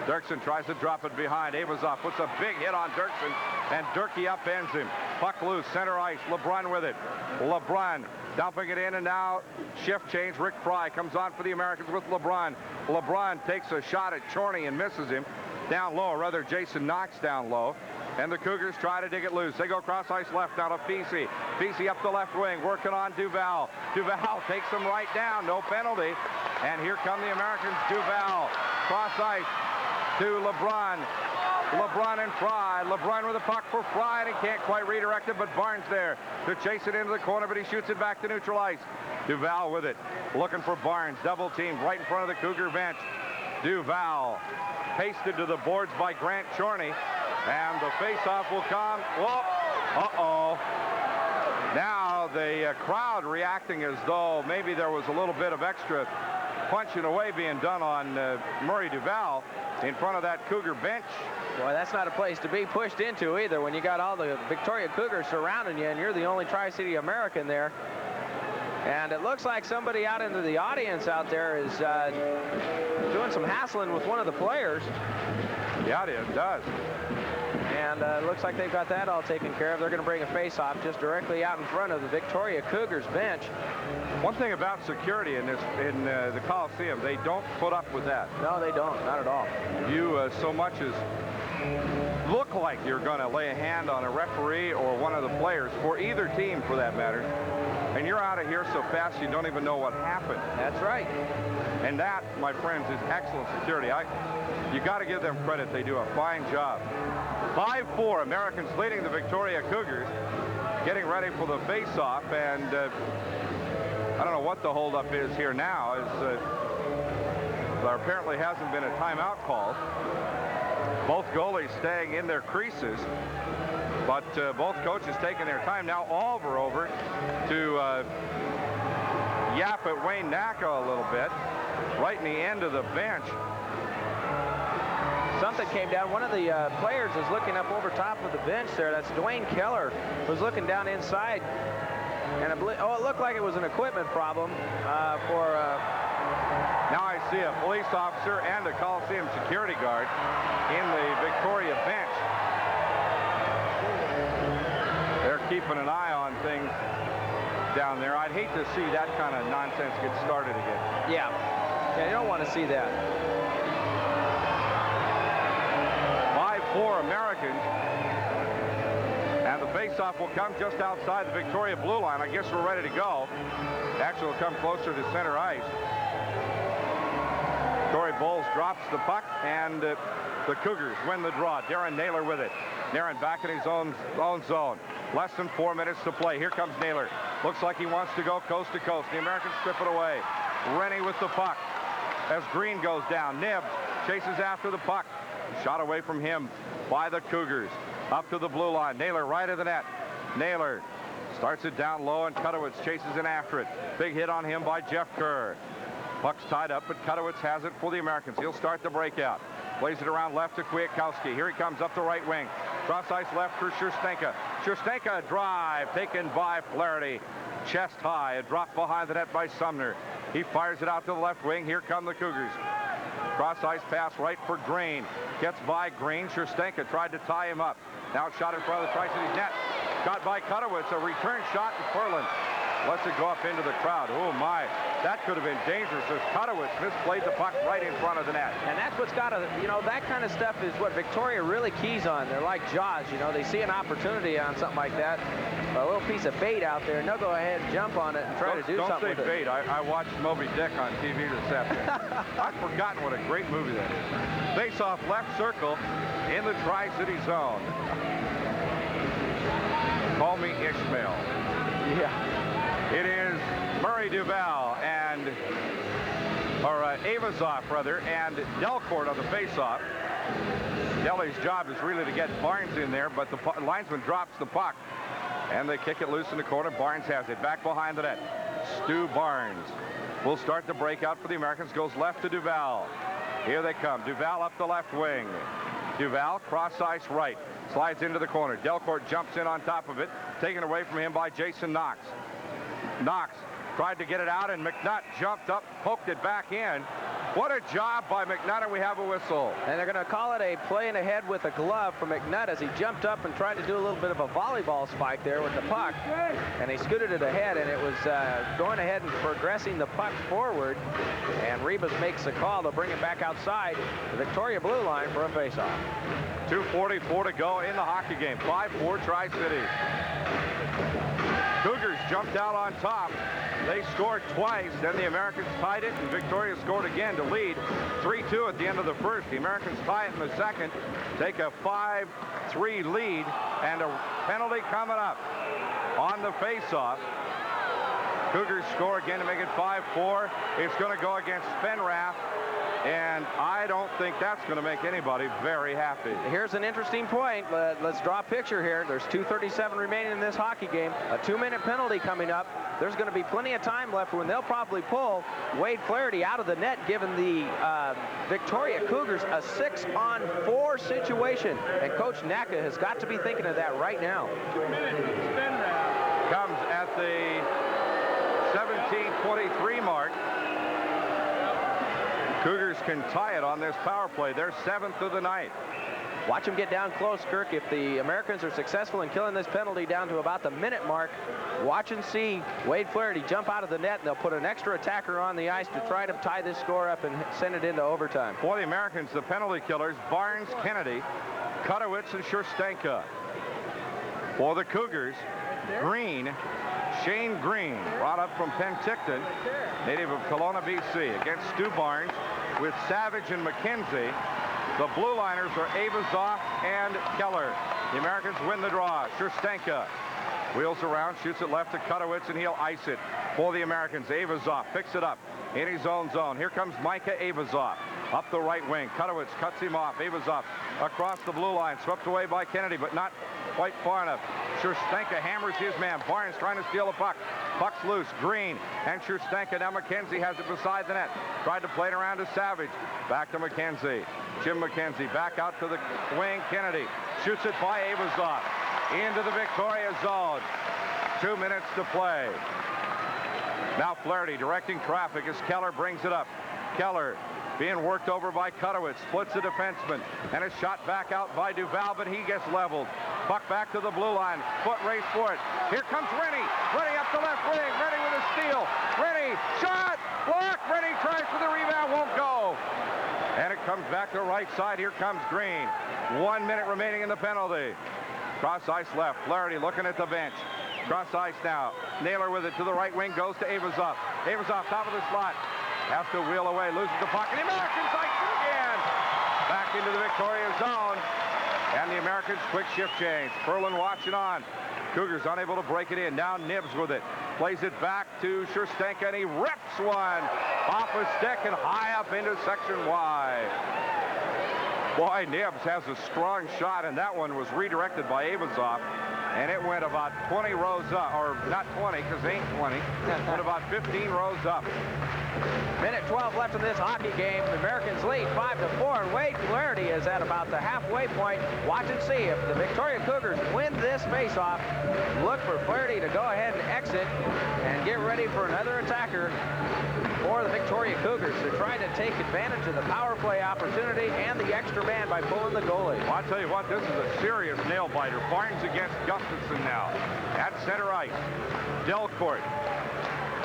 Dirksen tries to drop it behind. Aivazoff puts a big hit on Dirksen, and Durkee upends him. Puck loose, center ice. LeBrun with it. LeBrun dumping it in, and now shift change. Rick Fry comes on for the Americans with LeBrun. LeBrun takes a shot at Chorney and misses him. Down low, or rather Jason Knox down low. And the Cougars try to dig it loose. They go cross ice left now to Feasey. Feasey up the left wing, working on Duval. Duval takes him right down, no penalty. And here come the Americans. Duval, cross ice to LeBrun. LeBrun and Fry. LeBrun with the puck for Fry, and he can't quite redirect it, but Barnes there to chase it into the corner, but he shoots it back to neutral ice. Duval with it, looking for Barnes. Double team right in front of the Cougar bench. Duval pasted to the boards by Grant Chorney, and the face-off will come. Whoa! Uh-oh. Now the crowd reacting as though maybe there was a little bit of extra punching away being done on Murray Duval in front of that Cougar bench. Boy, that's not a place to be pushed into either when you got all the Victoria Cougars surrounding you and you're the only Tri-City American there. And it looks like somebody out into the audience out there is doing some hassling with one of the players. Yeah, it does. And it looks like they've got that all taken care of. They're going to bring a face-off just directly out in front of the Victoria Cougars bench. One thing about security in the Coliseum, they don't put up with that. No, they don't. Not at all. You so much as look like you're going to lay a hand on a referee or one of the players for either team, for that matter, and you're out of here so fast you don't even know what happened. That's right. And that, my friends, is excellent security. You got to give them credit. They do a fine job. 5-4, Americans leading the Victoria Cougars, getting ready for the face-off, and I don't know what the holdup is here now, as there apparently hasn't been a timeout called. Both goalies staying in their creases, but both coaches taking their time. Now Oliver over to yap at Wayne Nacka a little bit, right in the end of the bench. Something came down. One of the players is looking up over top of the bench there. That's Dwayne Keller, was looking down inside. And it looked like it was an equipment problem Now I see a police officer and a Coliseum security guard in the Victoria bench. They're keeping an eye on things down there. I'd hate to see that kind of nonsense get started again. Yeah, you don't want to see that. 5-4 Americans. And the faceoff will come just outside the Victoria blue line. I guess we're ready to go. Actually, will come closer to center ice. Torrey Bowles drops the puck, and the Cougars win the draw. Darren Naylor with it. Darren back in his own zone. Less than 4 minutes to play. Here comes Naylor. Looks like he wants to go coast to coast. The Americans strip it away. Rennie with the puck as Green goes down. Nibs chases after the puck. Shot away from him by the Cougars. Up to the blue line. Naylor right of the net. Naylor starts it down low, and Kutowicz chases in after it. Big hit on him by Jeff Kerr. Puck's tied up, but Kutowicz has it for the Americans. He'll start the breakout. Plays it around left to Kwiatkowski. Here he comes up the right wing. Cross ice left for Scherstenka. Scherstenka drive taken by Flaherty. Chest high. A drop behind the net by Sumner. He fires it out to the left wing. Here come the Cougars. Cross ice pass right for Green. Gets by Green. Scherstenka tried to tie him up. Now shot in front of the Tri-Cities net. Got by Kutowicz. A return shot to Ferland. Lets it go up into the crowd. Oh my, that could have been dangerous as Kutowicz misplayed the puck right in front of the net. And that's what's got to, you know, that kind of stuff is what Victoria really keys on. They're like Jaws, you know, they see an opportunity on something like that, a little piece of bait out there, and they'll go ahead and jump on it and try to do something with it. Don't say bait. I watched Moby Dick on TV this afternoon. I've forgotten what a great movie that is. Face off left circle in the Tri-City zone. Call me Ishmael. Yeah. It is Murray Duval and, Aivazoff, rather, and Delcourt on the face-off. Delly's job is really to get Barnes in there, but the linesman drops the puck, and they kick it loose in the corner. Barnes has it back behind the net. Stu Barnes will start the breakout for the Americans. Goes left to Duval. Here they come. Duval up the left wing. Duval cross ice right. Slides into the corner. Delcourt jumps in on top of it. Taken away from him by Jason Knox. Knox tried to get it out, and McNutt jumped up, poked it back in. What a job by McNutt, and we have a whistle. And they're going to call it a play in ahead with a glove for McNutt as he jumped up and tried to do a little bit of a volleyball spike there with the puck. And he scooted it ahead, and it was going ahead and progressing the puck forward. And Rebus makes the call to bring it back outside the Victoria blue line for a faceoff. 2:44 to go in the hockey game. 5-4 Tri-City. Cougars jumped out on top. They scored twice, then the Americans tied it, and Victoria scored again to lead 3-2 at the end of the first. The Americans tie it in the second, take a 5-3 lead, and a penalty coming up on the faceoff. Cougars score again to make it 5-4. It's going to go against Fenrath, and I don't think that's going to make anybody very happy. Here's an interesting point. Let's draw a picture here. There's 2:37 remaining in this hockey game. A 2-minute penalty coming up. There's going to be plenty of time left when they'll probably pull Wade Flaherty out of the net, giving the Victoria Cougars a 6-on-4 situation. And Coach Naka has got to be thinking of that right now. Comes at the 17:23 mark. Cougars can tie it on this power play. They're 7th of the night. Watch them get down close, Kirk. If the Americans are successful in killing this penalty down to about the minute mark, watch and see Wade Flaherty jump out of the net, and they'll put an extra attacker on the ice to try to tie this score up and send it into overtime. For the Americans, the penalty killers, Barnes, Kennedy, Kutowicz, and Scherstenka. For the Cougars, Green, Shane Green, brought up from Penticton, native of Kelowna, BC, against Stu Barnes with Savage and McKenzie. The blue liners are Aivazoff and Keller. The Americans win the draw. Scherstenka wheels around, shoots it left to Kutowicz, and he'll ice it for the Americans. Aivazoff picks it up in his own zone. Here comes Micah Aivazoff up the right wing. Kutowicz cuts him off. Aivazoff across the blue line, swept away by Kennedy, but not quite far enough. Scherstenka hammers his man. Barnes trying to steal the puck. Puck's loose. Green and Scherstenka. Now McKenzie has it beside the net. Tried to play it around to Savage. Back to McKenzie. Jim McKenzie back out to the wing. Kennedy shoots it by Aivazoff into the Victoria zone. 2 minutes to play. Now Flaherty directing traffic as Keller brings it up. Keller being worked over by Kutowicz, splits the defenseman, and a shot back out by Duval, but he gets leveled. Puck back to the blue line. Foot race for it. Here comes Rennie. Rennie up the left wing. Rennie with a steal. Rennie, shot, block. Rennie tries for the rebound, won't go. And it comes back to the right side. Here comes Green. 1 minute remaining in the penalty. Cross ice left. Flaherty looking at the bench. Cross ice now. Naylor with it to the right wing. Goes to Aivazoff. Aivazoff top of the slot. Has to wheel away. Loses the puck. And the Americans ice it again. Back into the Victoria zone. And the Americans quick shift change. Ferland watching on. Cougars unable to break it in. Now Nibs with it. plays it back to Scherstenka, and he rips one off a stick and high up into section Y. Boy, Nibbs has a strong shot, and that one was redirected by Aivazoff, and it went about 20 rows up, or not 20, because it ain't 20, but about 15 rows up. Minute 12 left in this hockey game. The Americans lead 5-4, and Wade Flaherty is at about the halfway point. Watch and see if the Victoria Cougars win this faceoff. Look for Flaherty to go ahead and exit and get ready for another attacker for the Victoria Cougars. They're trying to take advantage of the power play opportunity and the extra man by pulling the goalie. Well, I'll tell you what, this is a serious nail-biter. Barnes against Gustafson now at center ice. Delcourt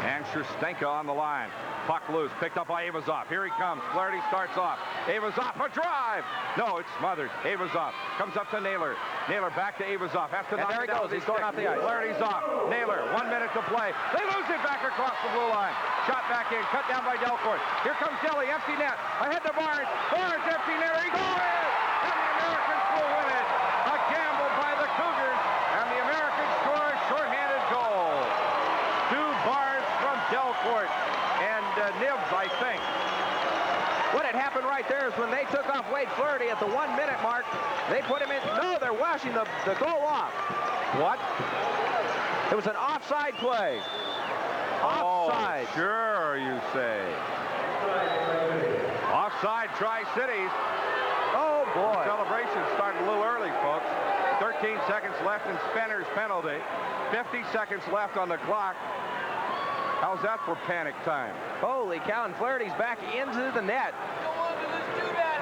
and Scherstenka on the line. Puck loose, picked up by Aivazoff. Here he comes. Flaherty starts off. Aivazoff, a drive! No, it's smothered. Aivazoff comes up to Naylor. Naylor back to Aivazoff. Has to knock there he it down. goes. He's going off the ice. Flaherty's off. Naylor, 1 minute to play. They lose it back across the blue line. Shot back in, cut down by Delcourt. Here comes Jelly, empty net. Ahead to Barnes. Barnes, empty net. He goes in! And the Americans will win it. A gamble by the Cougars. And the Americans score a shorthanded goal. Two bars from Delcourt. And Nibbs, I think. What had happened right there is when they took off Wade Flaherty at the 1 minute mark, they put him in. No, they're washing the goal off. What? It was an offside play. Offside. Oh, sure, you say. Offside, Tri-Cities. Oh, boy. Celebration started a little early, folks. 13 seconds left in Spenner's penalty. 50 seconds left on the clock. How's that for panic time? Holy cow, and Flaherty's back into the net.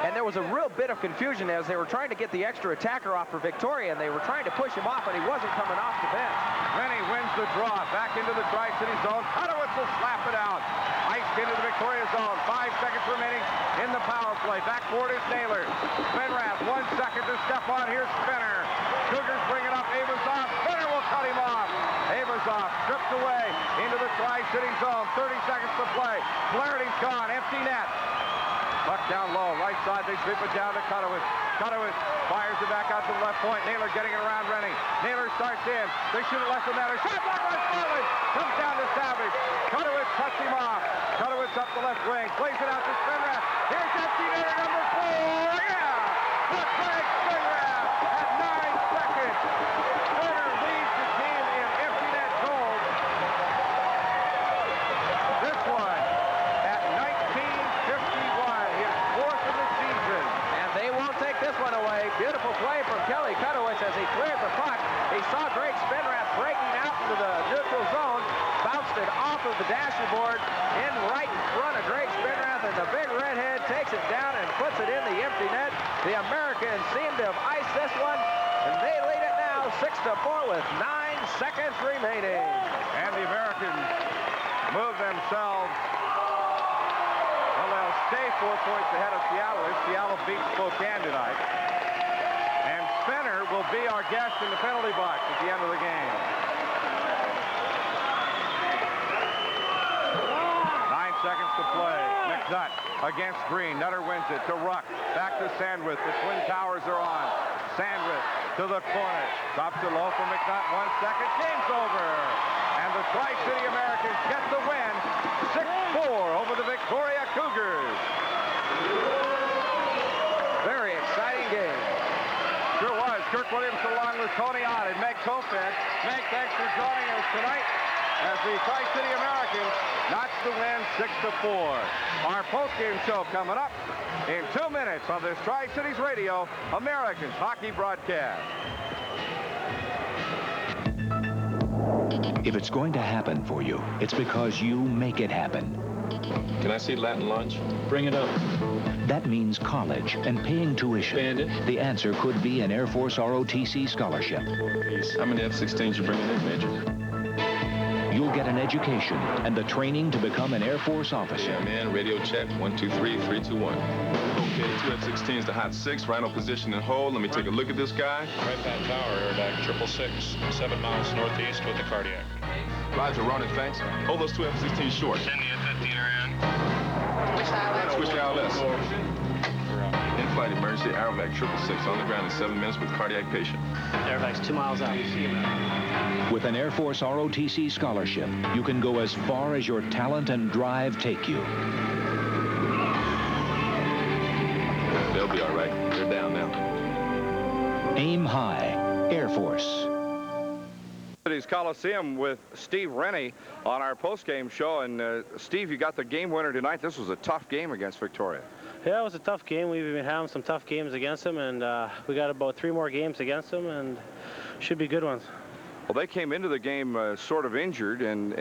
And there was a real bit of confusion as they were trying to get the extra attacker off for Victoria, and they were trying to push him off, but he wasn't coming off the bench. Rennie wins the draw. Back into the Tri-City zone. Cudowitz will slap it out. Iced into the Victoria zone. 5 seconds remaining in the power play. Back forward is Naylor. Spenrath, 1 second to step on. Here's Spenner. Cougars bring it up. Aivazoff. Spenner will cut him off. Aivazoff stripped away into the Tri-City zone. 30 seconds to play. Flaherty's gone. Empty net. Puck down low. Right side. They sweep it down to Cudowitz. Cudowitz fires it back out to the left point. Naylor getting it around Rennie. Naylor starts in. They shoot it less than that. A shot blocked by Sterling. Comes down to Savage. Cudowitz cuts him off. Cudowitz up the left wing. Plays it out to Spenrath. Here's empty netter number 4. Yeah! The Craig Spenrath at 9 seconds. Spenner leads the team in empty net goals. This one at 19:51. His 4th of the season. And they won't take this one away. Beautiful play from Kelly Cudowitz as he cleared the puck. He saw Greg Spenrath breaking out into the neutral zone. Bounced it off of the dashboard in right in front of Greg Spenrath, and the big redhead takes it down and puts it in the empty net. The Americans seem to have iced this one, and they lead it now 6-4 with 9 seconds remaining. And the Americans move themselves. Well, they'll stay 4 points ahead of Seattle as Seattle beats Spokane tonight. And Spenner will be our guest in the penalty box at the end of the game. 9 seconds to play. McNutt against Green. Nutter wins it to Ruck. Back to Sandwith. The Twin Towers are on. Sandwith to the corner. Stops it low for McNutt. 1 second. Game's over. And the Tri-City Americans get the win. 6-4 over the Victoria Cougars. Very exciting game. Sure was. Kirk Williams along with Tony Ott and Meg Tofan. Meg, thanks for joining us tonight as the Tri-City Americans notch the win 6-4. Our postgame show coming up in 2 minutes on this Tri-Cities Radio Americans hockey broadcast. If it's going to happen for you, it's because you make it happen. Can I see Latin lunch? Bring it up. That means college and paying tuition. Bandit. The answer could be an Air Force ROTC scholarship. How many F-16s you bringing in, Major? You'll get an education and the training to become an Air Force officer. Yeah, man. Radio check. 1, 2, 3, 3, 2, 1. Okay, 2 F-16s to hot 6. Rhino position and hold. Let me take a look at this guy. Right that tower, airback 666, 7 miles northeast with the cardiac. Roger, Ronnie, thanks. Hold those 2 F-16s short. Send the F-15 around. Switch to ILS. In flight. Flight Emergency Aerovac 666 on the ground in 7 minutes with cardiac patient. Aerovac's 2 miles out. With an Air Force ROTC scholarship, you can go as far as your talent and drive take you. They'll be all right. They're down now. Aim high. Air Force. City's Coliseum with Steve Rennie on our post-game show. And Steve, you got the game winner tonight. This was a tough game against Victoria. Yeah, it was a tough game. We've been having some tough games against them, and we got about 3 more games against them, and should be good ones. Well, they came into the game sort of injured and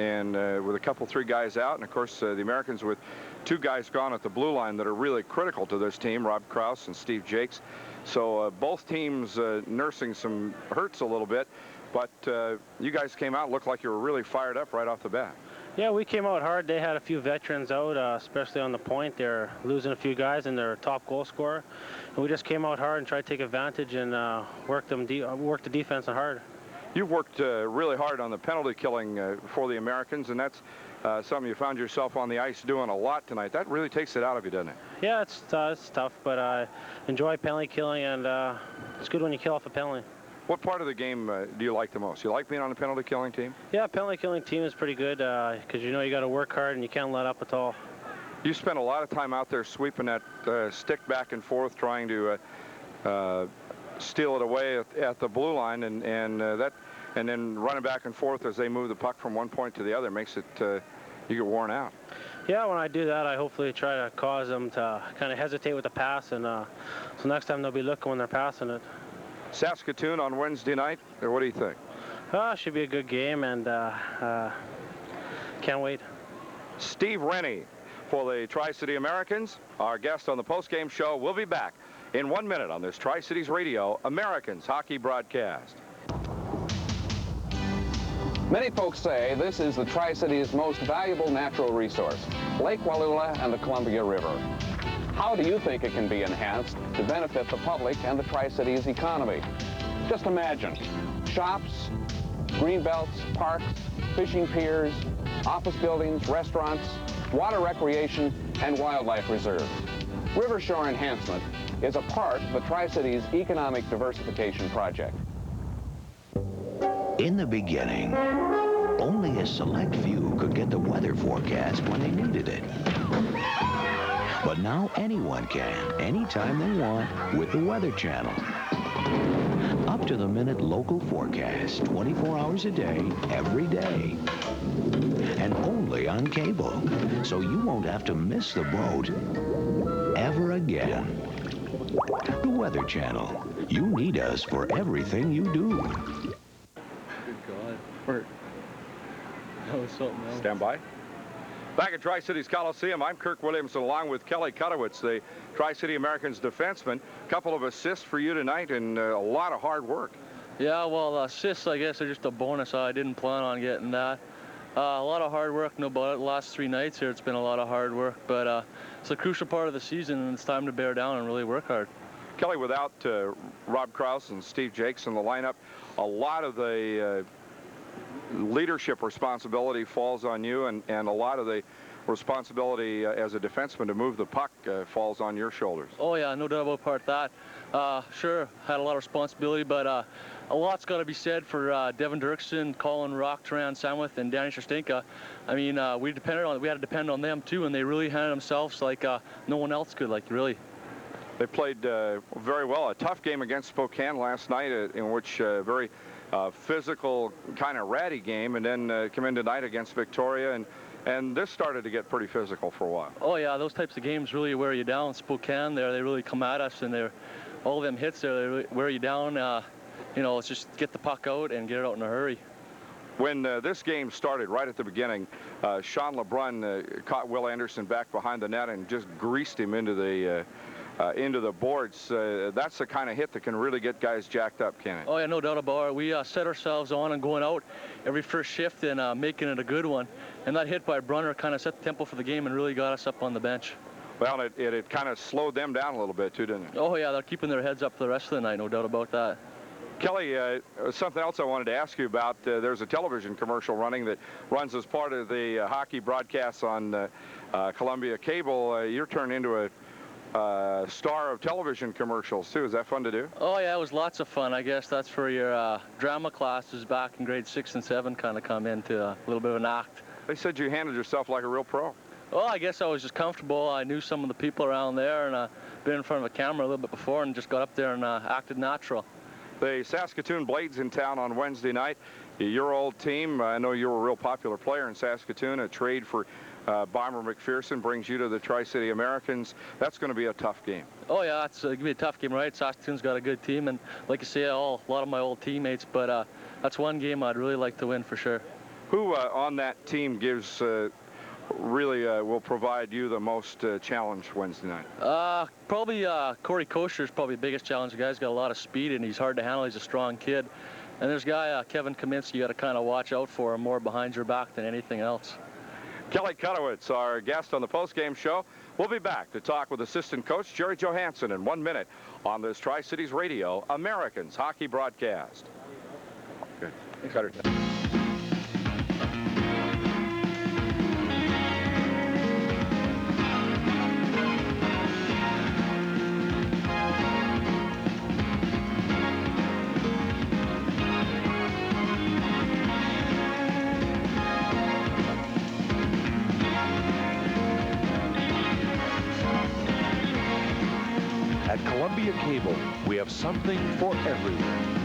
with a 3 guys out, and of course the Americans with 2 guys gone at the blue line that are really critical to this team, Rob Krause and Steve Jakes. So both teams nursing some hurts a little bit, but you guys came out, looked like you were really fired up right off the bat. Yeah, we came out hard. They had a few veterans out, especially on the point. They're losing a few guys and their top goal scorer. And we just came out hard and tried to take advantage and work the defense hard. You've worked really hard on the penalty killing for the Americans, and that's something you found yourself on the ice doing a lot tonight. That really takes it out of you, doesn't it? Yeah, it's tough, but I enjoy penalty killing, and it's good when you kill off a penalty. What part of the game do you like the most? You like being on the penalty killing team? Yeah, penalty killing team is pretty good because you know you got to work hard and you can't let up at all. You spent a lot of time out there sweeping that stick back and forth, trying to steal it away at the blue line, and then running back and forth as they move the puck from one point to the other makes it you get worn out. Yeah, when I do that, I hopefully try to cause them to kind of hesitate with the pass, and so next time they'll be looking when they're passing it. Saskatoon on Wednesday night, or what do you think? Should be a good game, and can't wait. Steve Rennie for the Tri-City Americans, our guest on the post-game show. We'll be back in 1 minute on this Tri-Cities Radio Americans hockey broadcast. Many folks say this is the Tri-Cities' most valuable natural resource, Lake Wallula and the Columbia River. How do you think it can be enhanced to benefit the public and the Tri-Cities economy? Just imagine shops, greenbelts, parks, fishing piers, office buildings, restaurants, water recreation, and wildlife reserves. River shore enhancement is a part of the Tri-Cities Economic Diversification Project. In the beginning, only a select few could get the weather forecast when they needed it. But now anyone can, anytime they want, with the Weather Channel. Up-to-the-minute local forecast, 24 hours a day, every day. And only on cable, so you won't have to miss the boat ever again. The Weather Channel. You need us for everything you do. Good God. Bert. That was something else. Stand by. Back at Tri-Cities Coliseum, I'm Kirk Williamson along with Kelly Kutowitz, the Tri-City Americans defenseman. A couple of assists for you tonight and a lot of hard work. Yeah, well, assists, I guess, are just a bonus. I didn't plan on getting that. A lot of hard work. No, but the last 3 nights here, it's been a lot of hard work. But it's a crucial part of the season, and it's time to bear down and really work hard. Kelly, without Rob Krause and Steve Jakes in the lineup, a lot of the leadership responsibility falls on you, and a lot of the responsibility as a defenseman to move the puck falls on your shoulders. Oh yeah, no doubt about that. Sure, had a lot of responsibility, but a lot's got to be said for Devin Dirksen, Colin Rock, Terran, Sandwith, and Danny Sherstinka. I mean, we had to depend on them too, and they really handled themselves like no one else could, like really. They played very well. A tough game against Spokane last night, in which very physical, kind of ratty game, and then come in tonight against Victoria, and this started to get pretty physical for a while. Oh yeah, those types of games really wear you down. Spokane, they really come at us, and all of them hits there, they really wear you down. You know, it's just get the puck out and get it out in a hurry. When this game started, right at the beginning, Sean LeBrun caught Will Anderson back behind the net and just greased him into the boards. That's the kind of hit that can really get guys jacked up, can it? Oh yeah, no doubt about it. We set ourselves on and going out every first shift and making it a good one. And that hit by Brunner kind of set the tempo for the game and really got us up on the bench. Well, it kind of slowed them down a little bit too, didn't it? Oh yeah, they're keeping their heads up for the rest of the night, no doubt about that. Kelly, something else I wanted to ask you about. There's a television commercial running that runs as part of the hockey broadcasts on Columbia Cable. You're turned into star of television commercials, too. Is that fun to do? Oh, yeah, it was lots of fun. I guess that's where your drama classes back in grade 6 and 7 kind of come into a little bit of an act. They said you handled yourself like a real pro. Well, I guess I was just comfortable. I knew some of the people around there, and been in front of a camera a little bit before and just got up there and acted natural. The Saskatoon Blades in town on Wednesday night. Your old team, I know you were a real popular player in Saskatoon. A trade for Bomber McPherson brings you to the Tri-City Americans. That's going to be a tough game. Oh, yeah, it's going to be a tough game, right? Saskatoon's got a good team, and like I say, a lot of my old teammates, but that's one game I'd really like to win for sure. Who on that team gives really will provide you the most challenge Wednesday night? Probably Corey Kosher is probably the biggest challenge. The guy's got a lot of speed, and he's hard to handle. He's a strong kid. And there's a guy, Kevin Kaminsky, you got to kind of watch out for him more behind your back than anything else. Kelly Kutowitz, our guest on the postgame show. We'll be back to talk with assistant coach Jerry Johansson in 1 minute on this Tri-Cities Radio Americans hockey broadcast. Good. Cutter. At Columbia Cable, we have something for everyone.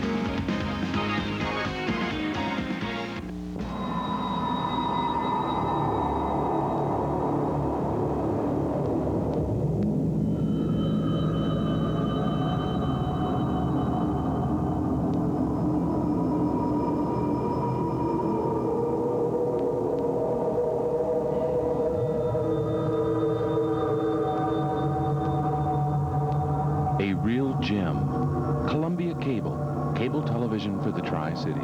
A real gem. Columbia Cable. Cable television for the Tri-Cities.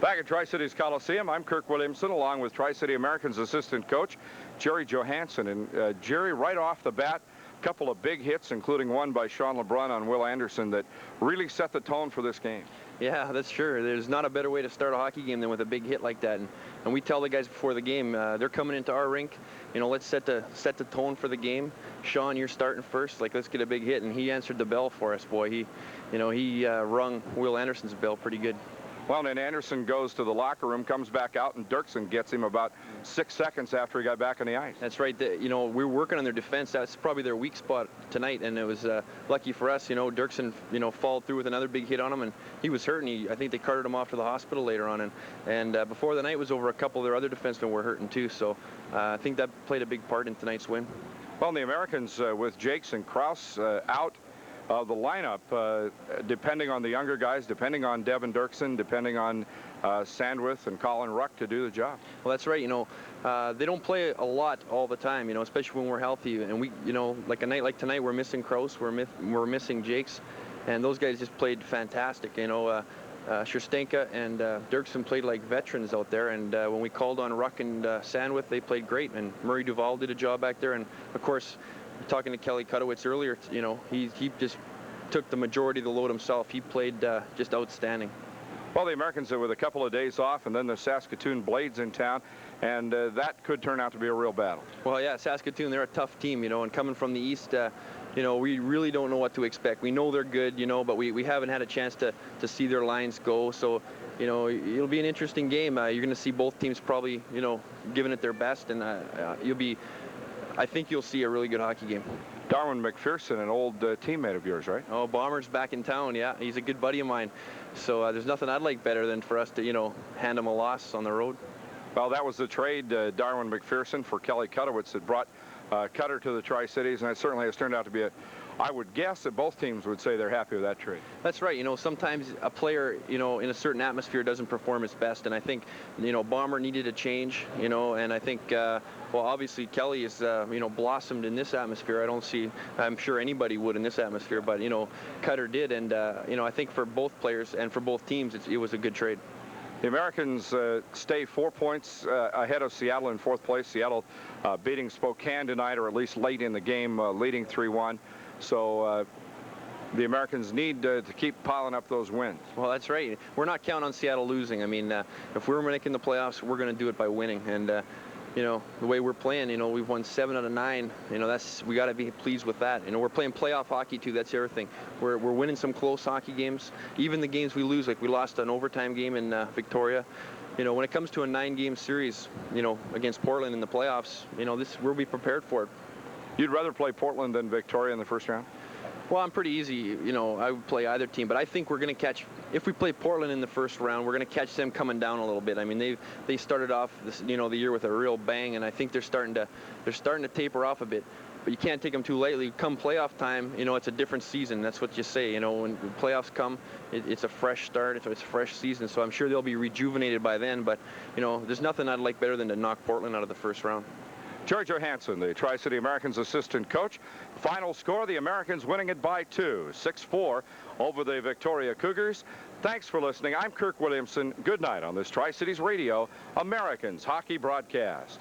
Back at Tri-Cities Coliseum, I'm Kirk Williamson, along with Tri-City Americans assistant coach Jerry Johansson. And Jerry, right off the bat, a couple of big hits, including one by Sean LeBrun on Will Anderson, that really set the tone for this game. Yeah, that's sure. There's not a better way to start a hockey game than with a big hit like that. And we tell the guys before the game, they're coming into our rink, you know, let's set the tone for the game. Sean, you're starting first. Like, let's get a big hit. And he answered the bell for us, boy. He rung Will Anderson's bell pretty good. Well, then Anderson goes to the locker room, comes back out, and Dirksen gets him about 6 seconds after he got back on the ice. That's right. We're working on their defense. That's probably their weak spot tonight, and it was lucky for us. Dirksen, followed through with another big hit on him, and he was hurt, and I think they carted him off to the hospital later on. And before the night was over, a couple of their other defensemen were hurting too. So I think that played a big part in tonight's win. Well, the Americans with Jakes and Krause out of the lineup, depending on the younger guys, depending on Devin Dirksen, depending on Sandwith and Colin Ruck to do the job. Well, that's right. They don't play a lot all the time, especially when we're healthy. And we, like a night like tonight, we're missing Krause, we're missing Jakes, and those guys just played fantastic. Sherstenka and Dirksen played like veterans out there, and when we called on Ruck and Sandwith, they played great, and Murray Duval did a job back there, and of course, talking to Kelly Kutowitz earlier, he just took the majority of the load himself. He played just outstanding. Well, the Americans are with a couple of days off, and then the Saskatoon Blades in town, and that could turn out to be a real battle. Well, yeah, Saskatoon, they're a tough team, and coming from the East, we really don't know what to expect. We know they're good, but we haven't had a chance to see their lines go. So, it'll be an interesting game. You're going to see both teams probably, giving it their best, and I think you'll see a really good hockey game. Darren McPherson, an old teammate of yours, right? Oh, Bomber's back in town, yeah. He's a good buddy of mine. So there's nothing I'd like better than for us to, hand him a loss on the road. Well, that was the trade, Darren McPherson for Kelly Kutowitz, that brought Cutter to the Tri-Cities, and it certainly has turned out to be I would guess that both teams would say they're happy with that trade. That's right. Sometimes a player, in a certain atmosphere doesn't perform its best, and I think, Bomber needed a change, and I think, well, obviously Kelly is, blossomed in this atmosphere. I'm sure anybody would in this atmosphere, but, Cutter did, and, I think for both players and for both teams, it was a good trade. The Americans stay 4 points ahead of Seattle in fourth place. Seattle beating Spokane tonight, or at least late in the game, leading 3-1. So the Americans need to keep piling up those wins. Well, that's right. We're not counting on Seattle losing. I mean, if we're making the playoffs, we're going to do it by winning. And, you know, the way we're playing, you know, we've won 7 out of 9. You know, we got to be pleased with that. You know, we're playing playoff hockey too. That's the other thing. We're winning some close hockey games. Even the games we lose, like we lost an overtime game in Victoria. You know, when it comes to a 9-game series, you know, against Portland in the playoffs, you know, we'll be prepared for it. You'd rather play Portland than Victoria in the first round? Well, I'm pretty easy. You know, I would play either team, but I think we're going to catch. If we play Portland in the first round, we're going to catch them coming down a little bit. I mean, they started off this, you know, the year with a real bang, and I think they're starting to taper off a bit. But you can't take them too lightly. Come playoff time, you know, it's a different season. That's what you say. You know, when playoffs come, it's a fresh start. It's a fresh season. So I'm sure they'll be rejuvenated by then. But, you know, there's nothing I'd like better than to knock Portland out of the first round. George Johansson, the Tri-City Americans assistant coach. Final score, the Americans winning it by 2, 6-4 over the Victoria Cougars. Thanks for listening. I'm Kirk Williamson. Good night on this Tri-Cities Radio Americans hockey broadcast.